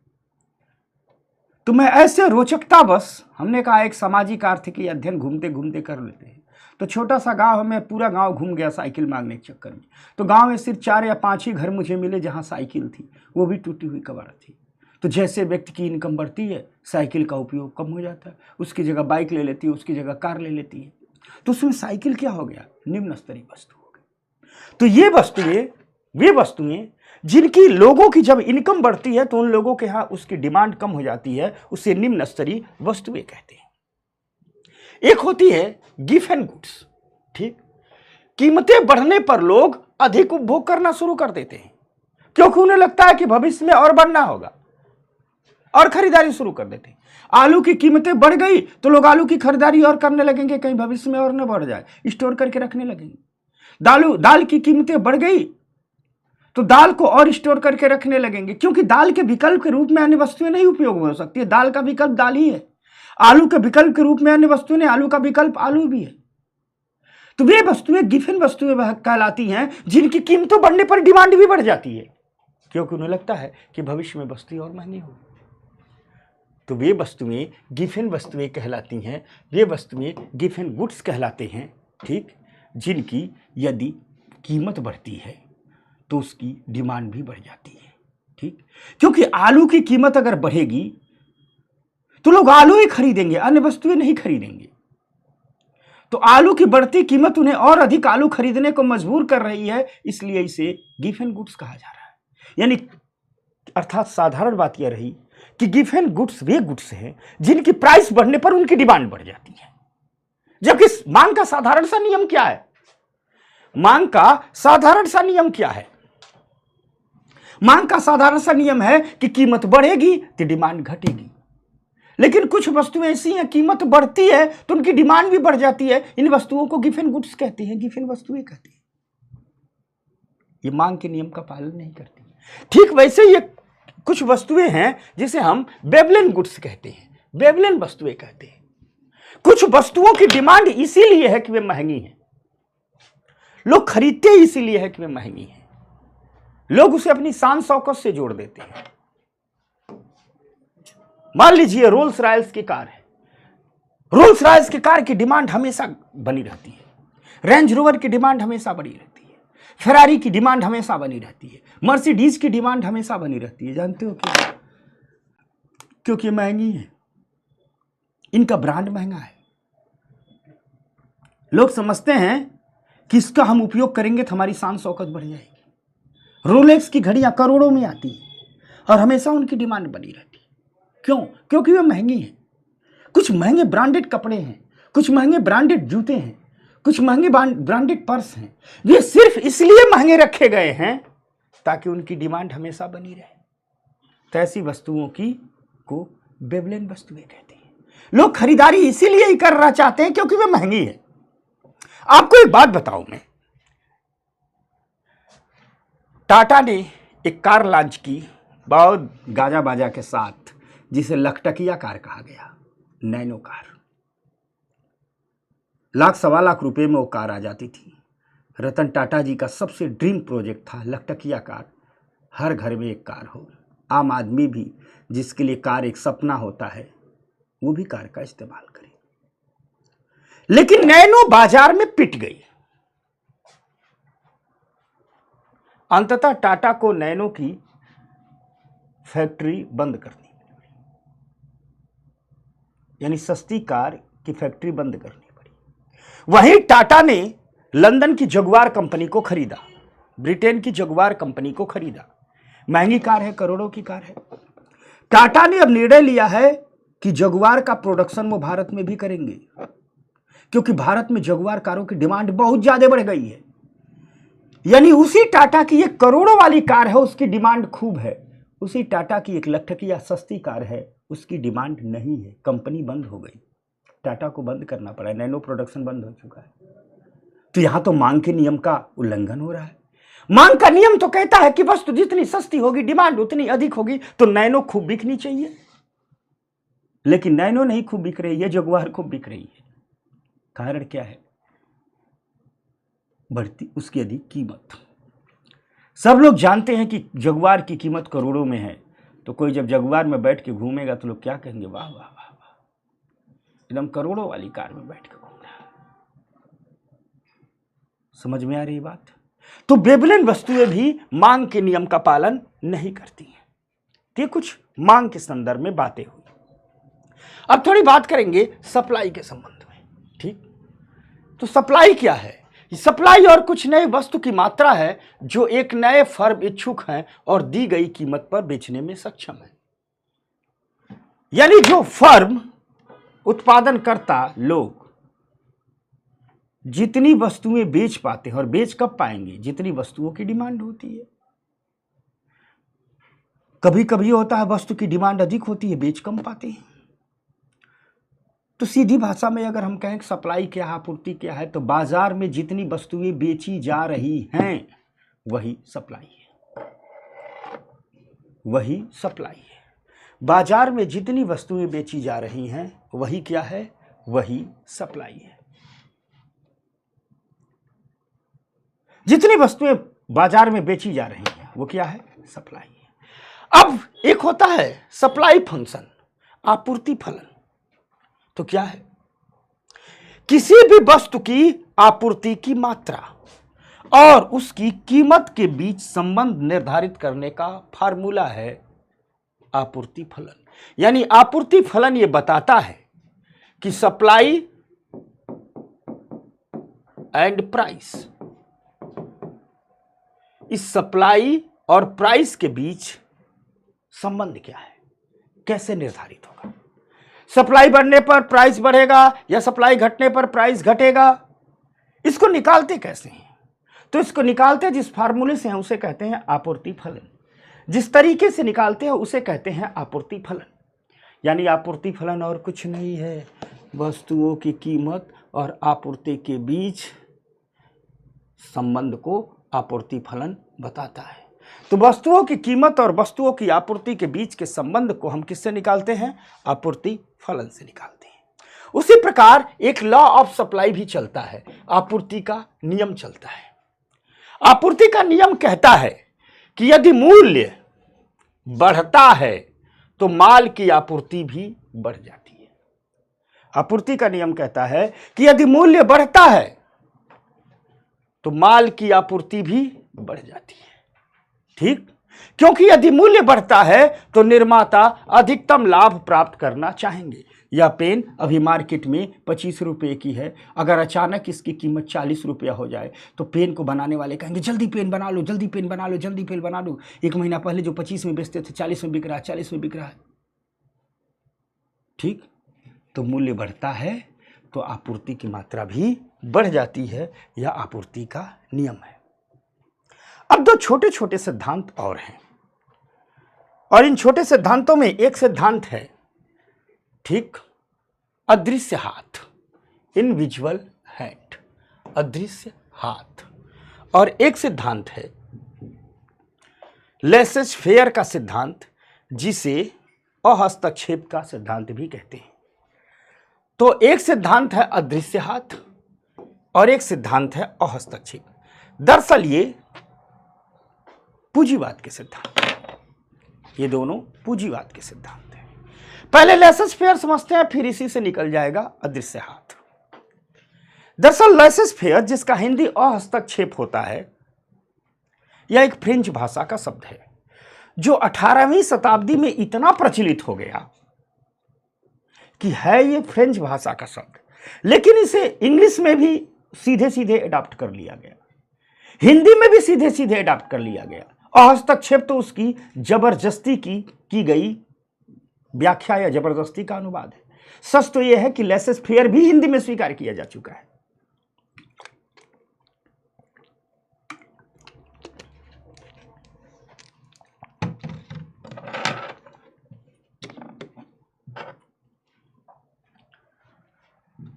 तो मैं ऐसे रोचकता बस, हमने कहा एक सामाजिक आर्थिकी अध्ययन घूमते घूमते कर लेते हैं। तो छोटा सा गांव, में पूरा गांव घूम गया साइकिल मांगने के चक्कर में। तो गांव में सिर्फ 4 या 5 ही घर मुझे मिले जहां साइकिल थी, वो भी टूटी हुई कबाड़ थी। तो जैसे व्यक्ति की इनकम बढ़ती है, साइकिल का उपयोग कम हो जाता है, उसकी जगह बाइक ले लेती है, उसकी जगह कार ले लेती है। तो उसमें साइकिल क्या हो गया? निम्न स्तरीय वस्तु हो गई। तो ये वस्तुएं, वे वस्तुएं जिनकी लोगों की जब इनकम बढ़ती है तो उन लोगों के यहां उसकी डिमांड कम हो जाती है, उसे निम्न स्तरीय वस्तुएं कहते हैं। एक होती है गिफ्ट एंड गुड्स। ठीक, कीमतें बढ़ने पर लोग अधिक उपभोग करना शुरू कर देते हैं, क्योंकि उन्हें लगता है कि भविष्य में और बढ़ना होगा, और खरीदारी शुरू कर देते हैं। आलू की कीमतें बढ़ गई तो लोग आलू की खरीदारी और करने लगेंगे, कहीं भविष्य में और न बढ़ जाए, स्टोर करके रखने लगेंगे। दाल की कीमतें बढ़ गई तो दाल को और स्टोर करके रखने लगेंगे, क्योंकि दाल के विकल्प के रूप में अन्य वस्तुएं नहीं उपयोग हो सकती है। दाल का विकल्प दाल ही है। आलू के विकल्प के रूप में अन्य वस्तुएं नहीं, आलू का विकल्प आलू भी है। तो वे वस्तुएं गिफिन वस्तुएं कहलाती हैं, जिनकी कीमतों बढ़ने पर डिमांड भी बढ़ जाती है, क्योंकि उन्हें लगता है कि भविष्य में वस्तुएं और महंगी होगी। तो वे वस्तुएं गिफिन वस्तुएं कहलाती हैं, वे वस्तुएं गिफिन गुड्स कहलाते हैं। ठीक, जिनकी यदि कीमत बढ़ती है तो उसकी डिमांड भी बढ़ जाती है। ठीक, क्योंकि आलू की कीमत अगर बढ़ेगी तो लोग आलू ही खरीदेंगे, अन्य वस्तुएं नहीं खरीदेंगे। तो आलू की बढ़ती कीमत उन्हें और अधिक आलू खरीदने को मजबूर कर रही है, इसलिए इसे गिफ्ट एंड गुड्स कहा जा रहा है। यानी अर्थात साधारण बात यह रही कि gift and goods way goods हैं जिनकी प्राइस बढ़ने पर उनकी डिमांड बढ़ जाती है। जबकि मांग का साधारण सा नियम क्या है? मांग का साधारण सा नियम क्या है? मांग का साधारण सा नियम है कि कीमत बढ़ेगी तो डिमांड घटेगी। लेकिन कुछ वस्तुएं ऐसी हैं, कीमत बढ़ती है तो उनकी डिमांड भी बढ़ जाती है। इन वस्तुओं को गिफ्ट एंड गुड्स कहते हैं, गिफ्ट एंड वस्तुएं कहते हैं। ये मांग के नियम का पालन नहीं करती। ठीक वैसे ये कुछ वस्तुएं हैं जिसे हम बेबलिन गुड्स कहते हैं, बेबलिन वस्तुएं कहते हैं। कुछ वस्तुओं की डिमांड इसीलिए है कि वे महंगी हैं, लोग खरीदते ही इसीलिए है कि वे महंगी है। लोग उसे अपनी शान शौकत से जोड़ देते हैं। मान लीजिए रोल्स रॉयल्स की कार है, रोल्स रॉयल्स की कार की डिमांड हमेशा बनी रहती है, रेंज रोवर की डिमांड हमेशा बनी रहती है, फेरारी की डिमांड हमेशा बनी रहती है, मर्सिडीज की डिमांड हमेशा बनी रहती है। जानते हो क्यों? क्योंकि महंगी है, इनका ब्रांड महंगा है। लोग समझते हैं कि इसका हम उपयोग करेंगे तो हमारी शान शौकत बढ़ जाएगी। रोलेक्स की घड़ियां करोड़ों में आती हैं और हमेशा उनकी डिमांड बनी रहती है। क्यों? क्योंकि वे महंगी हैं। कुछ महंगे ब्रांडेड कपड़े हैं, कुछ महंगे ब्रांडेड जूते हैं, कुछ महंगे ब्रांडेड पर्स हैं। वे सिर्फ इसलिए महंगे रखे गए हैं ताकि उनकी डिमांड हमेशा बनी रहे। तो ऐसी वस्तुओं को बेबलेन वस्तुएं कहते हैं। लोग खरीदारी इसीलिए ही करना चाहते हैं क्योंकि वे महंगी है। आपको एक बात बताऊं मैं, टाटा ने एक कार लॉन्च की बहुत गाजा बाजा के साथ, जिसे लखटकिया कार कहा गया, नैनो कार। लाख सवा लाख रुपए में वो कार आ जाती थी। रतन टाटा जी का सबसे ड्रीम प्रोजेक्ट था लखटकिया कार, हर घर में एक कार हो। आम आदमी भी जिसके लिए कार एक सपना होता है, वो भी कार का इस्तेमाल करे। लेकिन नैनो बाजार में पिट गई। अंततः टाटा को नैनो की फैक्ट्री बंद करनी पड़ी, यानी सस्ती कार की फैक्ट्री बंद करनी पड़ी। वहीं टाटा ने लंदन की जगुआर कंपनी को खरीदा, ब्रिटेन की जगुआर कंपनी को खरीदा। महंगी कार है, करोड़ों की कार है। टाटा ने अब निर्णय लिया है कि जगुआर का प्रोडक्शन वो भारत में भी करेंगे, क्योंकि भारत में जगुआर कारों की डिमांड बहुत ज्यादा बढ़ गई है। यानी उसी टाटा की एक करोड़ों वाली कार है, उसकी डिमांड खूब है। उसी टाटा की एक लखटकिया सस्ती कार है, उसकी डिमांड नहीं है। कंपनी बंद हो गई, टाटा को बंद करना पड़ा, नैनो प्रोडक्शन बंद हो चुका है। तो यहां तो मांग के नियम का उल्लंघन हो रहा है। मांग का नियम तो कहता है कि वस्तु जितनी सस्ती होगी, डिमांड उतनी अधिक होगी, तो नैनो खूब बिकनी चाहिए। लेकिन नैनो नहीं खूब बिक रही है, जगुआर खूब बिक रही है। कारण क्या है? बढ़ती उसकी अधिक कीमत। सब लोग जानते हैं कि जगुआर की कीमत करोड़ों में है, तो कोई जब जगुआर में बैठ के घूमेगा तो लोग क्या कहेंगे? वाह वाह वाह वाह, एकदम करोड़ों वाली कार में बैठ के घूम रहा है। समझ में आ रही बात? तो बेबलेन वस्तुएं भी मांग के नियम का पालन नहीं करती हैं। ये कुछ मांग के संदर्भ में बातें हुई। अब थोड़ी बात करेंगे सप्लाई के संबंध में। ठीक, तो सप्लाई क्या है? सप्लाई और कुछ नए वस्तु की मात्रा है जो एक नए फर्म इच्छुक हैं और दी गई कीमत पर बेचने में सक्षम है। यानी जो फर्म, उत्पादनकर्ता लोग जितनी वस्तुएं बेच पाते हैं, और बेच कब पाएंगे? जितनी वस्तुओं की डिमांड होती है। कभी कभी होता है वस्तु की डिमांड अधिक होती है, बेच कम पाते हैं। तो सीधी भाषा में अगर हम कहें सप्लाई क्या है, आपूर्ति क्या है, तो बाजार में जितनी वस्तुएं बेची जा रही हैं वही सप्लाई है। वही सप्लाई है। बाजार में जितनी वस्तुएं बेची जा रही हैं वही क्या है? वही सप्लाई है। जितनी वस्तुएं बाजार में बेची जा रही हैं वो क्या है? सप्लाई है। अब एक होता है सप्लाई फंक्शन, आपूर्ति फलन। तो क्या है? किसी भी वस्तु की आपूर्ति की मात्रा और उसकी कीमत के बीच संबंध निर्धारित करने का फार्मूला है आपूर्ति फलन। यानी आपूर्ति फलन यह बताता है कि सप्लाई एंड प्राइस, इस सप्लाई और प्राइस के बीच संबंध क्या है, कैसे निर्धारित होगा। सप्लाई बढ़ने पर प्राइस बढ़ेगा या सप्लाई घटने पर प्राइस घटेगा, इसको निकालते कैसे हैं? तो इसको निकालते जिस फार्मूले से हैं उसे कहते हैं आपूर्ति फलन। जिस तरीके से निकालते हैं उसे कहते हैं आपूर्ति फलन। यानी आपूर्ति फलन और कुछ नहीं है, वस्तुओं की कीमत और आपूर्ति के बीच संबंध को आपूर्ति फलन बताता है। तो वस्तुओं की कीमत और वस्तुओं की आपूर्ति के बीच के संबंध को हम किससे निकालते हैं? आपूर्ति फलन से निकालते हैं। उसी प्रकार एक लॉ ऑफ सप्लाई भी चलता है, आपूर्ति का नियम चलता है। आपूर्ति का नियम कहता है कि यदि मूल्य बढ़ता है तो माल की आपूर्ति भी बढ़ जाती है। आपूर्ति का नियम कहता है कि यदि मूल्य बढ़ता है तो माल की आपूर्ति भी बढ़ जाती है। ठीक, क्योंकि यदि मूल्य बढ़ता है तो निर्माता अधिकतम लाभ प्राप्त करना चाहेंगे। यह पेन अभी मार्केट में 25 रुपए की है, अगर अचानक इसकी कीमत 40 रुपया हो जाए तो पेन को बनाने वाले कहेंगे जल्दी पेन बना लो, जल्दी पेन बना लो, जल्दी पेन बना लो। एक महीना पहले जो 25 में बेचते थे 40 में बिक रहा है, 40 में बिक रहा है। ठीक, तो मूल्य बढ़ता है तो आपूर्ति की मात्रा भी बढ़ जाती है। यह आपूर्ति का नियम है। अब दो छोटे छोटे सिद्धांत और हैं, और इन छोटे सिद्धांतों में एक सिद्धांत है, ठीक, अदृश्य हाथ, इनविजुअल हैंड, अदृश्य हाथ। और एक सिद्धांत है लेसेस फेयर का सिद्धांत, जिसे अहस्तक्षेप का सिद्धांत भी कहते हैं। तो एक सिद्धांत है अदृश्य हाथ और एक सिद्धांत है अहस्तक्षेप। दरअसल ये पूंजीवाद के सिद्धांत, ये दोनों पूंजीवाद के सिद्धांत हैं। पहले लेसेस फेयर समझते हैं, फिर इसी से निकल जाएगा अदृश्य हाथ। दरअसल लेसेस फेयर, जिसका हिंदी अहस्तक्षेप होता है, यह एक फ्रेंच भाषा का शब्द है जो 18वीं शताब्दी में इतना प्रचलित हो गया कि है ये फ्रेंच भाषा का शब्द, लेकिन इसे इंग्लिश में भी सीधे सीधे अडॉप्ट कर लिया गया, हिंदी में भी सीधे सीधे अडॉप्ट कर लिया गया। हस्तक्षेप तो उसकी जबरदस्ती की गई व्याख्या या जबरदस्ती का अनुवाद है। सच तो यह है कि लेसेस फेयर भी हिंदी में स्वीकार किया जा चुका है।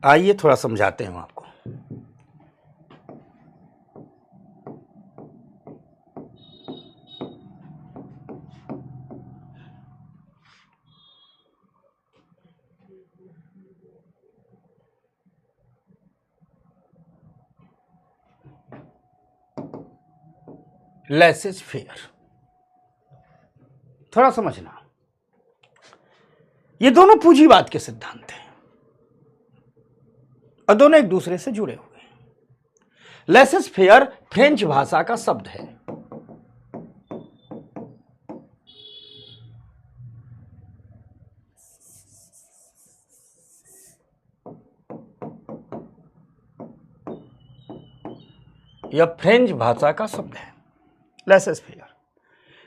आइए थोड़ा समझाते हैं आपको। लेसेस फेयर थोड़ा समझना, ये दोनों पूंजीवाद के सिद्धांत हैं और दोनों एक दूसरे से जुड़े हुए हैं। लेसेस फेयर फ्रेंच भाषा का शब्द है। यह फ्रेंच भाषा का शब्द है लेसेस फेयर,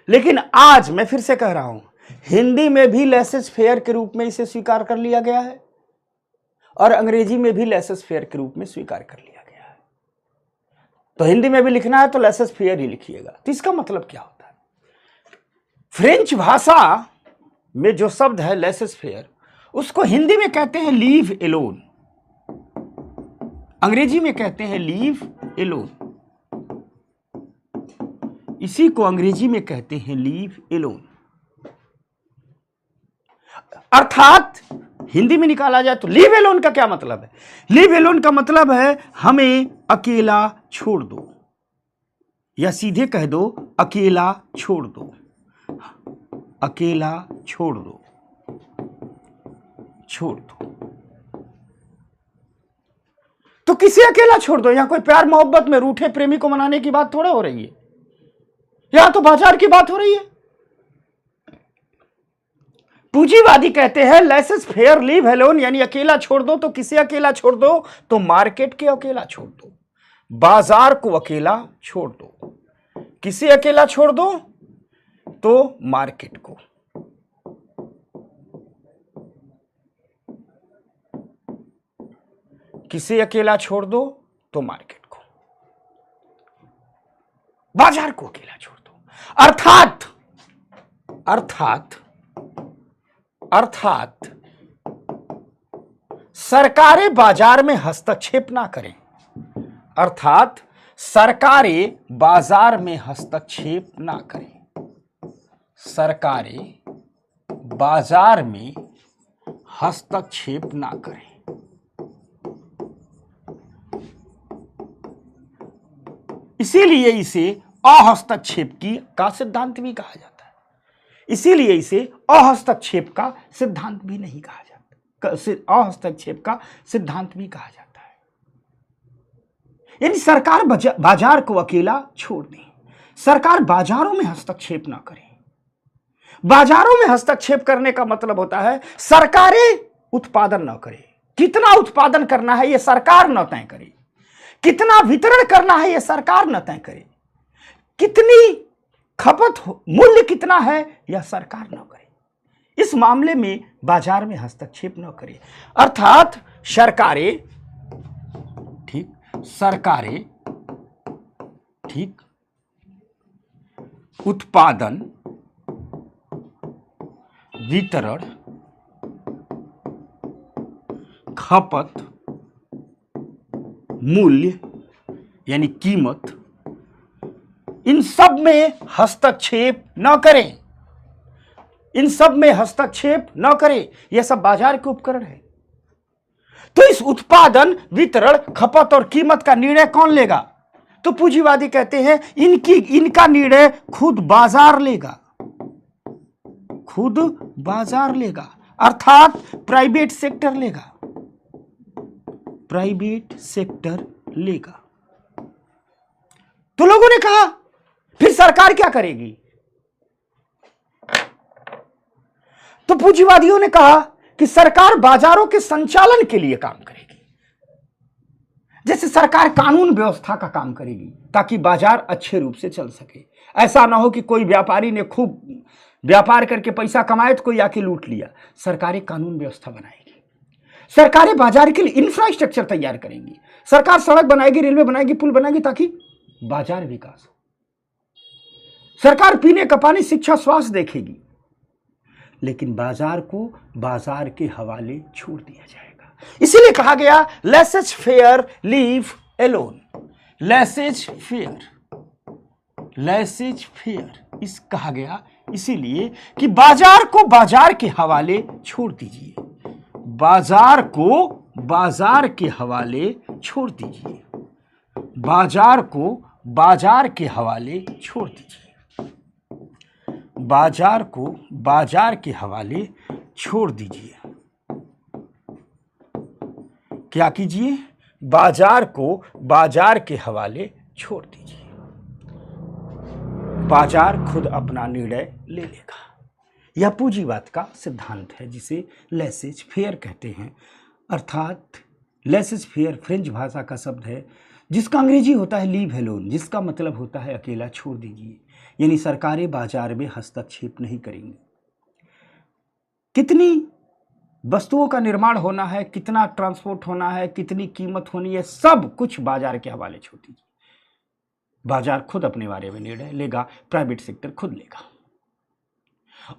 लेकिन आज मैं फिर से कह रहा हूं, हिंदी में भी लेसेस फेयर के रूप में इसे स्वीकार कर लिया गया है और अंग्रेजी में भी लेसेस फेयर के रूप में स्वीकार कर लिया गया है। तो हिंदी में भी लिखना है तो लेसेस फेयर ही लिखिएगा। तो इसका मतलब क्या होता है? फ्रेंच भाषा में जो शब्द है लेसेस फेयर, उसको हिंदी में कहते हैं लीव एलोन, अंग्रेजी में कहते हैं लीव एलोन। इसी को अंग्रेजी में कहते हैं लीव एलोन। अर्थात हिंदी में निकाला जाए तो लीव एलोन का क्या मतलब है? लीव एलोन का मतलब है हमें अकेला छोड़ दो, या सीधे कह दो अकेला छोड़ दो, अकेला छोड़ दो, छोड़ दो। तो किसे अकेला छोड़ दो? यहां कोई प्यार मोहब्बत में रूठे प्रेमी को मनाने की बात थोड़ा हो रही है, यहां तो बाजार की बात हो रही है। पूंजीवादी कहते हैं लेसेस फेयर लीव एलोन, यानी अकेला छोड़ दो। तो किसे अकेला छोड़ दो? तो मार्केट के अकेला छोड़ दो, बाजार को अकेला छोड़ दो। किसे अकेला छोड़ दो? तो मार्केट को। किसे अकेला छोड़ दो? तो मार्केट को, बाजार को अकेला छोड़ दो। अर्थात अर्थात अर्थात सरकारें बाजार में हस्तक्षेप ना करें, अर्थात सरकारें बाजार में हस्तक्षेप ना करें, सरकारें बाजार में हस्तक्षेप ना करें। इसीलिए इसे अहस्तक्षेप की का सिद्धांत भी कहा जाता है। इसीलिए इसे अहस्तक्षेप का सिद्धांत भी नहीं कहा जाता, अहस्तक्षेप का सिद्धांत भी कहा जाता है। यानी सरकार बाजार को अकेला छोड़ दे, सरकार बाजारों में हस्तक्षेप ना करे। बाजारों में हस्तक्षेप करने का मतलब होता है सरकारें उत्पादन न करे, कितना उत्पादन करना है यह सरकार न तय करे, कितना वितरण करना है यह सरकार न तय करे, कितनी खपत मूल्य कितना है यह सरकार न करे। इस मामले में बाजार में हस्तक्षेप न करे। अर्थात सरकारें ठीक उत्पादन, वितरण, खपत, मूल्य यानी कीमत, इन सब में हस्तक्षेप न करें, इन सब में हस्तक्षेप न करें। यह सब बाजार के उपकरण है। तो इस उत्पादन, वितरण, खपत और कीमत का निर्णय कौन लेगा? तो पूंजीवादी कहते हैं इनका निर्णय खुद बाजार लेगा, खुद बाजार लेगा, अर्थात प्राइवेट सेक्टर लेगा, प्राइवेट सेक्टर लेगा। तो लोगों ने कहा फिर सरकार क्या करेगी? तो पूंजीवादियों ने कहा कि सरकार बाजारों के संचालन के लिए काम करेगी। जैसे सरकार कानून व्यवस्था का काम करेगी ताकि बाजार अच्छे रूप से चल सके। ऐसा ना हो कि कोई व्यापारी ने खूब व्यापार करके पैसा कमाए तो कोई आके लूट लिया। सरकारें कानून व्यवस्था बनाएगी, सरकारें बाजार के लिए इंफ्रास्ट्रक्चर तैयार करेंगी, सरकार सड़क बनाएगी, रेलवे बनाएगी, पुल बनाएगी ताकि बाजार विकास हो। सरकार पीने का पानी, शिक्षा, स्वास्थ्य देखेगी, लेकिन बाजार को बाजार के हवाले छोड़ दिया जाएगा। इसीलिए कहा गया laissez faire leave alone, laissez faire इस कहा गया इसीलिए कि बाजार को बाजार के हवाले छोड़ दीजिए, बाजार को बाजार के हवाले छोड़ दीजिए, बाजार को बाजार के हवाले छोड़ दीजिए, बाजार को बाजार के हवाले छोड़ दीजिए। क्या कीजिए? बाजार को बाजार के हवाले छोड़ दीजिए, बाजार खुद अपना निर्णय ले लेगा। यह पूंजीवाद का सिद्धांत है जिसे लेसेज फेयर कहते हैं। अर्थात लेसेज फेयर फ्रेंच भाषा का शब्द है जिसका अंग्रेजी होता है लीव एलोन, जिसका मतलब होता है अकेला छोड़ दीजिए। यानी सरकारें बाजार में हस्तक्षेप नहीं करेंगी। कितनी वस्तुओं का निर्माण होना है, कितना ट्रांसपोर्ट होना है, कितनी कीमत होनी है, सब कुछ बाजार के हवाले छोड़ दीजिए। बाजार खुद अपने बारे में निर्णय लेगा, प्राइवेट सेक्टर खुद लेगा।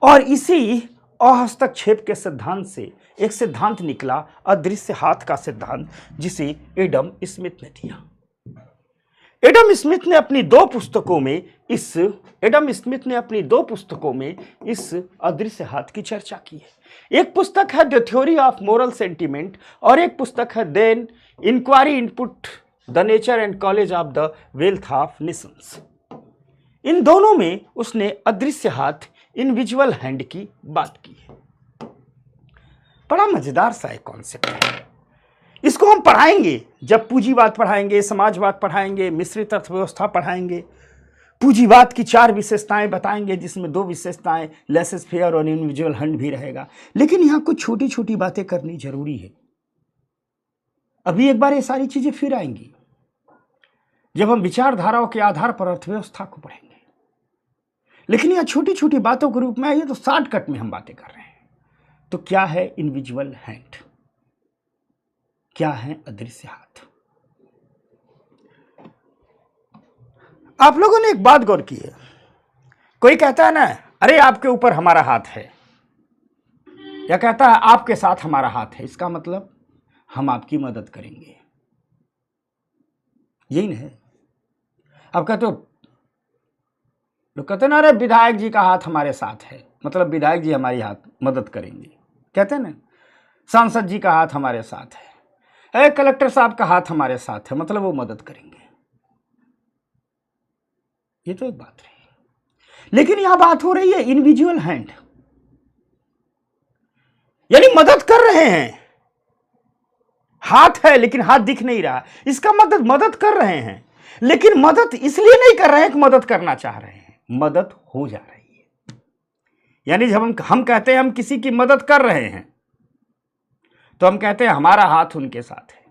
और इसी अहस्तक्षेप के सिद्धांत से एक सिद्धांत निकला, अदृश्य हाथ का सिद्धांत, जिसे एडम स्मिथ ने दिया। एडम स्मिथ ने अपनी दो पुस्तकों में इस अदृश्य हाथ की चर्चा की है। एक पुस्तक है the theory of moral sentiment और एक पुस्तक है an inquiry into the nature and causes of the wealth of nations. इन दोनों में उसने अदृश्य हाथ, इनविजुअल हैंड की बात की है। बड़ा मजेदार सा एक कॉन्सेप्ट है। इसको हम पढ़ाएंगे, जब पूंजीवाद पढ़ाएंगे, समाजवाद पढ़ाएंगे, मिश्रित अर्थव्यवस्था पढ़ाएंगे, पूंजीवाद की 4 विशेषताएं बताएंगे, जिसमें 2 विशेषताएं लेसेज फेयर और इनविजुअल हैंड भी रहेगा। लेकिन यहां कुछ छोटी छोटी बातें करनी जरूरी है। अभी एक बार ये सारी चीजें फिर आएंगी जब हम विचारधाराओं के आधार पर अर्थव्यवस्था को पढ़ेंगे। लेकिन यह छोटी छोटी बातों के रूप में आइए तो शॉर्टकट में हम बातें कर रहे हैं। तो क्या है इनविजुअल हैंड, क्या है अदृश्य हाथ? आप लोगों ने एक बात गौर की है, कोई कहता है ना, अरे आपके ऊपर हमारा हाथ है, या कहता है आपके साथ हमारा हाथ है, इसका मतलब हम आपकी मदद करेंगे, यही ना है। अब कहते हो, लोग कहते ना, अरे विधायक जी का हाथ हमारे साथ है, मतलब विधायक जी हमारी हाथ मदद करेंगे, कहते हैं ना। सांसद जी का हाथ हमारे साथ है, कलेक्टर साहब का हाथ हमारे साथ है, मतलब वो मदद करेंगे। ये तो एक बात रही, लेकिन यहां बात हो रही है इनविजुअल हैंड, यानी मदद कर रहे हैं, हाथ है लेकिन हाथ दिख नहीं रहा, इसका मतलब मदद कर रहे हैं, लेकिन मदद इसलिए नहीं कर रहे हैं कि मदद करना चाह रहे हैं, मदद हो जा रही है। यानी जब हम कहते हैं हम किसी की मदद कर रहे हैं, तो हम कहते हैं हमारा हाथ उनके साथ है,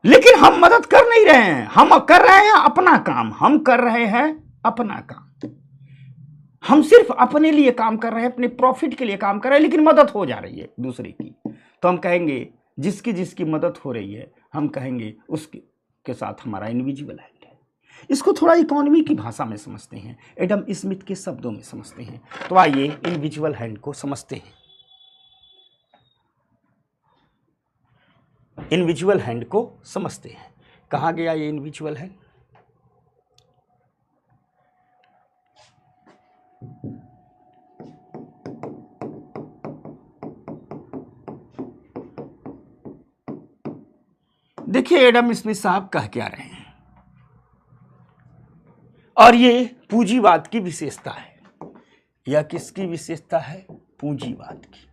लेकिन हम मदद कर नहीं रहे हैं, हम कर रहे हैं अपना काम, हम कर रहे हैं अपना काम, हम सिर्फ अपने लिए काम कर रहे हैं, अपने प्रॉफिट के लिए काम कर रहे हैं, लेकिन मदद हो जा रही है दूसरे की, तो हम कहेंगे जिसकी जिसकी मदद हो रही है, हम कहेंगे उसके के साथ हमारा इनविजिबल हैंड है। इसको थोड़ा इकोनॉमी की भाषा में समझते हैं, एडम स्मिथ के शब्दों में समझते हैं। तो आइए इनविजिबल हैंड को समझते हैं। इनविजुअल हैंड को समझते हैं। कहां गया ये इनविजुअल हैंड? देखिए एडम स्मिथ साहब कह क्या रहे हैं, और ये पूंजीवाद की विशेषता है। यह किसकी विशेषता है? पूंजीवाद की।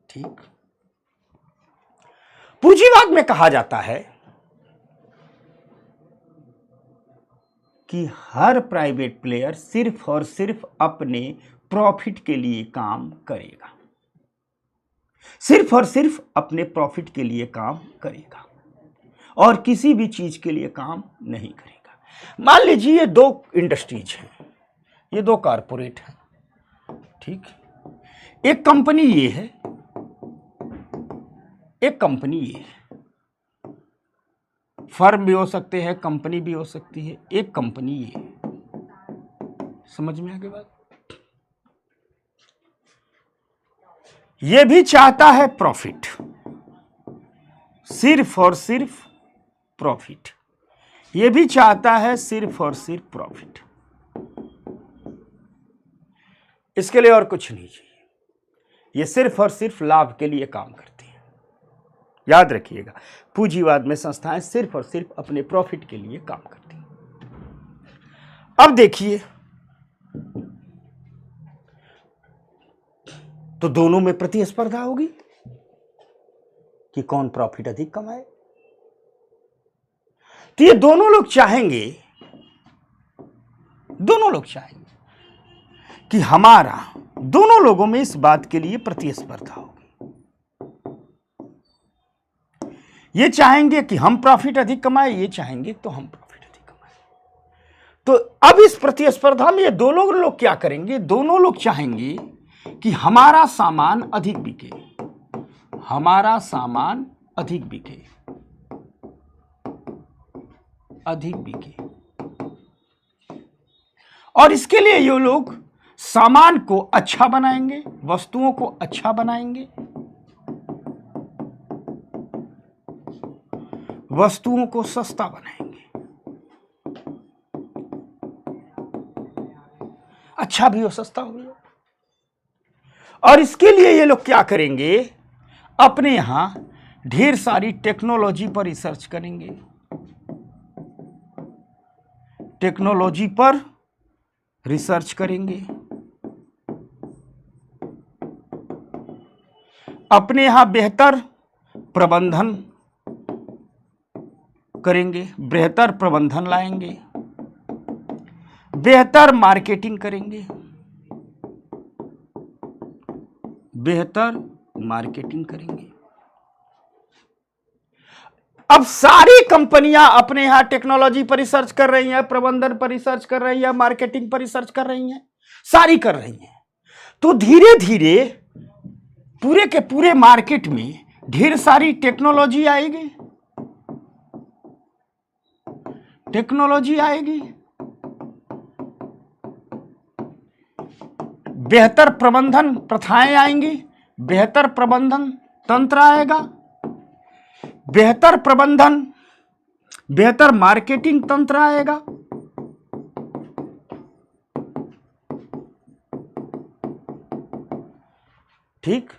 ठीक, पूंजीवाद में कहा जाता है कि हर प्राइवेट प्लेयर सिर्फ और सिर्फ अपने प्रॉफिट के लिए काम करेगा, सिर्फ और सिर्फ अपने प्रॉफिट के लिए काम करेगा और किसी भी चीज के लिए काम नहीं करेगा। मान लीजिए ये दो इंडस्ट्रीज हैं, ये दो कारपोरेट हैं, ठीक, एक कंपनी ये है, एक कंपनी ये है। फर्म भी हो सकते हैं, कंपनी भी हो सकती है, एक कंपनी ये है। समझ में आ गई बात? ये भी चाहता है प्रॉफिट, सिर्फ और सिर्फ प्रॉफिट, ये भी चाहता है सिर्फ और सिर्फ प्रॉफिट, इसके लिए और कुछ नहीं चाहिए, ये सिर्फ और सिर्फ लाभ के लिए काम करती है। याद रखिएगा, पूंजीवाद में संस्थाएं सिर्फ और सिर्फ अपने प्रॉफिट के लिए काम करती हैं। अब देखिए, तो दोनों में प्रतिस्पर्धा होगी कि कौन प्रॉफिट अधिक कमाए। तो ये दोनों लोग चाहेंगे, दोनों लोग चाहेंगे कि हमारा, दोनों लोगों में इस बात के लिए प्रतिस्पर्धा होगी। ये चाहेंगे कि हम प्रॉफिट अधिक कमाए, ये चाहेंगे तो हम प्रॉफिट अधिक कमाए। तो अब इस प्रतिस्पर्धा में ये दोनों लोग क्या करेंगे? दोनों लोग चाहेंगे कि हमारा सामान अधिक बिके, हमारा सामान अधिक बिके, अधिक बिके, और इसके लिए ये लोग सामान को अच्छा बनाएंगे, वस्तुओं को अच्छा बनाएंगे, वस्तुओं को सस्ता बनाएंगे, अच्छा भी हो सस्ता हो गया। और इसके लिए ये लोग क्या करेंगे? अपने यहां ढेर सारी टेक्नोलॉजी पर रिसर्च करेंगे, टेक्नोलॉजी पर रिसर्च करेंगे, अपने यहां बेहतर प्रबंधन करेंगे, बेहतर प्रबंधन लाएंगे, बेहतर मार्केटिंग करेंगे, बेहतर मार्केटिंग करेंगे। अब सारी कंपनियां अपने यहां टेक्नोलॉजी पर रिसर्च कर रही हैं, प्रबंधन पर रिसर्च कर रही हैं, मार्केटिंग पर रिसर्च कर रही हैं, सारी कर रही हैं। तो धीरे धीरे पूरे के पूरे मार्केट में ढेर सारी टेक्नोलॉजी आएगी, टेक्नोलॉजी आएगी, बेहतर प्रबंधन प्रथाएं आएंगी, बेहतर प्रबंधन तंत्र आएगा, बेहतर प्रबंधन, बेहतर मार्केटिंग तंत्र आएगा। ठीक,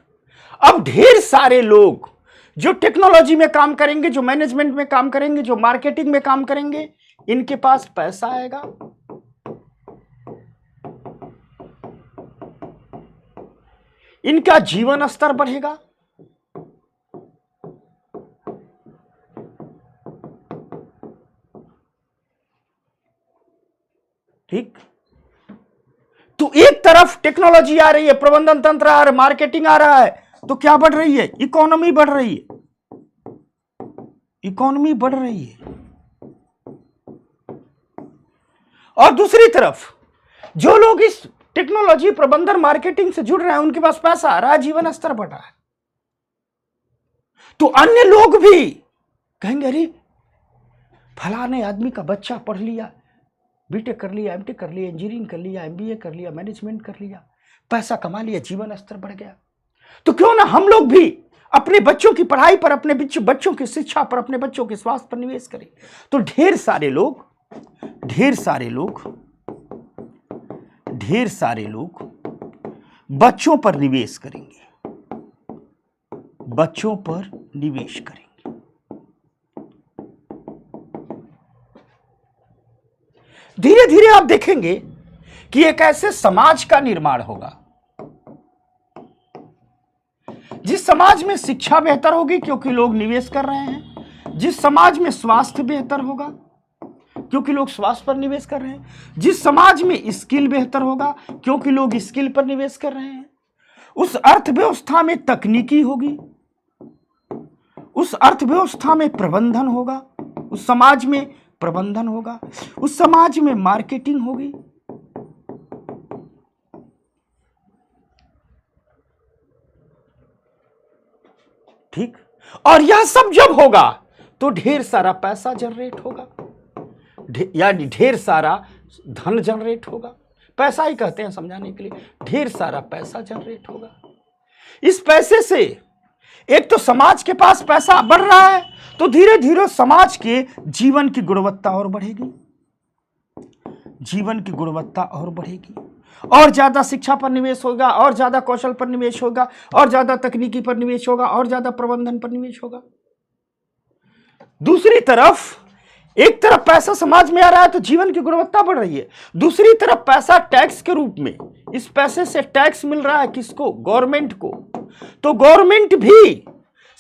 अब ढेर सारे लोग जो टेक्नोलॉजी में काम करेंगे, जो मैनेजमेंट में काम करेंगे, जो मार्केटिंग में काम करेंगे, इनके पास पैसा आएगा, इनका जीवन स्तर बढ़ेगा, ठीक। तो एक तरफ टेक्नोलॉजी आ रही है, प्रबंधन तंत्र आ रहा है, मार्केटिंग आ रहा है, तो क्या बढ़ रही है? इकोनॉमी बढ़ रही है, इकोनॉमी बढ़ रही है। और दूसरी तरफ जो लोग इस टेक्नोलॉजी, प्रबंधन, मार्केटिंग से जुड़ रहे हैं, उनके पास पैसा आ रहा है, जीवन स्तर बढ़ रहा है, तो अन्य लोग भी कहेंगे अरे फलाने आदमी का बच्चा पढ़ लिया, बीटेक कर लिया, एमटेक कर लिया, इंजीनियरिंग कर लिया, एमबीए कर लिया, मैनेजमेंट कर लिया, पैसा कमा लिया, जीवन स्तर बढ़ गया, तो क्यों ना हम लोग भी अपने बच्चों की पढ़ाई पर, अपने बच्चों की शिक्षा पर, अपने बच्चों के स्वास्थ्य पर निवेश करें। तो ढेर सारे लोग बच्चों पर निवेश करेंगे, बच्चों पर निवेश करेंगे। धीरे धीरे आप देखेंगे कि एक ऐसे समाज का निर्माण होगा जिस समाज में शिक्षा बेहतर होगी क्योंकि लोग निवेश कर रहे हैं, जिस समाज में स्वास्थ्य बेहतर होगा क्योंकि लोग स्वास्थ्य पर निवेश कर रहे हैं, जिस समाज में स्किल बेहतर होगा क्योंकि लोग स्किल पर निवेश कर रहे हैं, उस अर्थव्यवस्था में तकनीकी होगी, उस अर्थव्यवस्था में प्रबंधन होगा, उस समाज में प्रबंधन होगा, उस समाज में मार्केटिंग होगी। ठीक। और यह सब जब होगा तो ढेर सारा पैसा जनरेट होगा, यानी ढेर सारा धन जनरेट होगा। पैसा ही कहते हैं समझाने के लिए, ढेर सारा पैसा जनरेट होगा। इस पैसे से एक तो समाज के पास पैसा बढ़ रहा है, तो धीरे धीरे समाज के जीवन की गुणवत्ता और बढ़ेगी, जीवन की गुणवत्ता और बढ़ेगी, और ज्यादा शिक्षा पर निवेश होगा, और ज्यादा कौशल पर निवेश होगा, और ज्यादा तकनीकी पर निवेश होगा, और ज्यादा प्रबंधन पर निवेश होगा। दूसरी तरफ एक तरफ पैसा समाज में आ रहा है तो जीवन की गुणवत्ता बढ़ रही है, दूसरी तरफ पैसा टैक्स के रूप में, इस पैसे से टैक्स मिल रहा है किसको? गवर्नमेंट को। तो गवर्नमेंट भी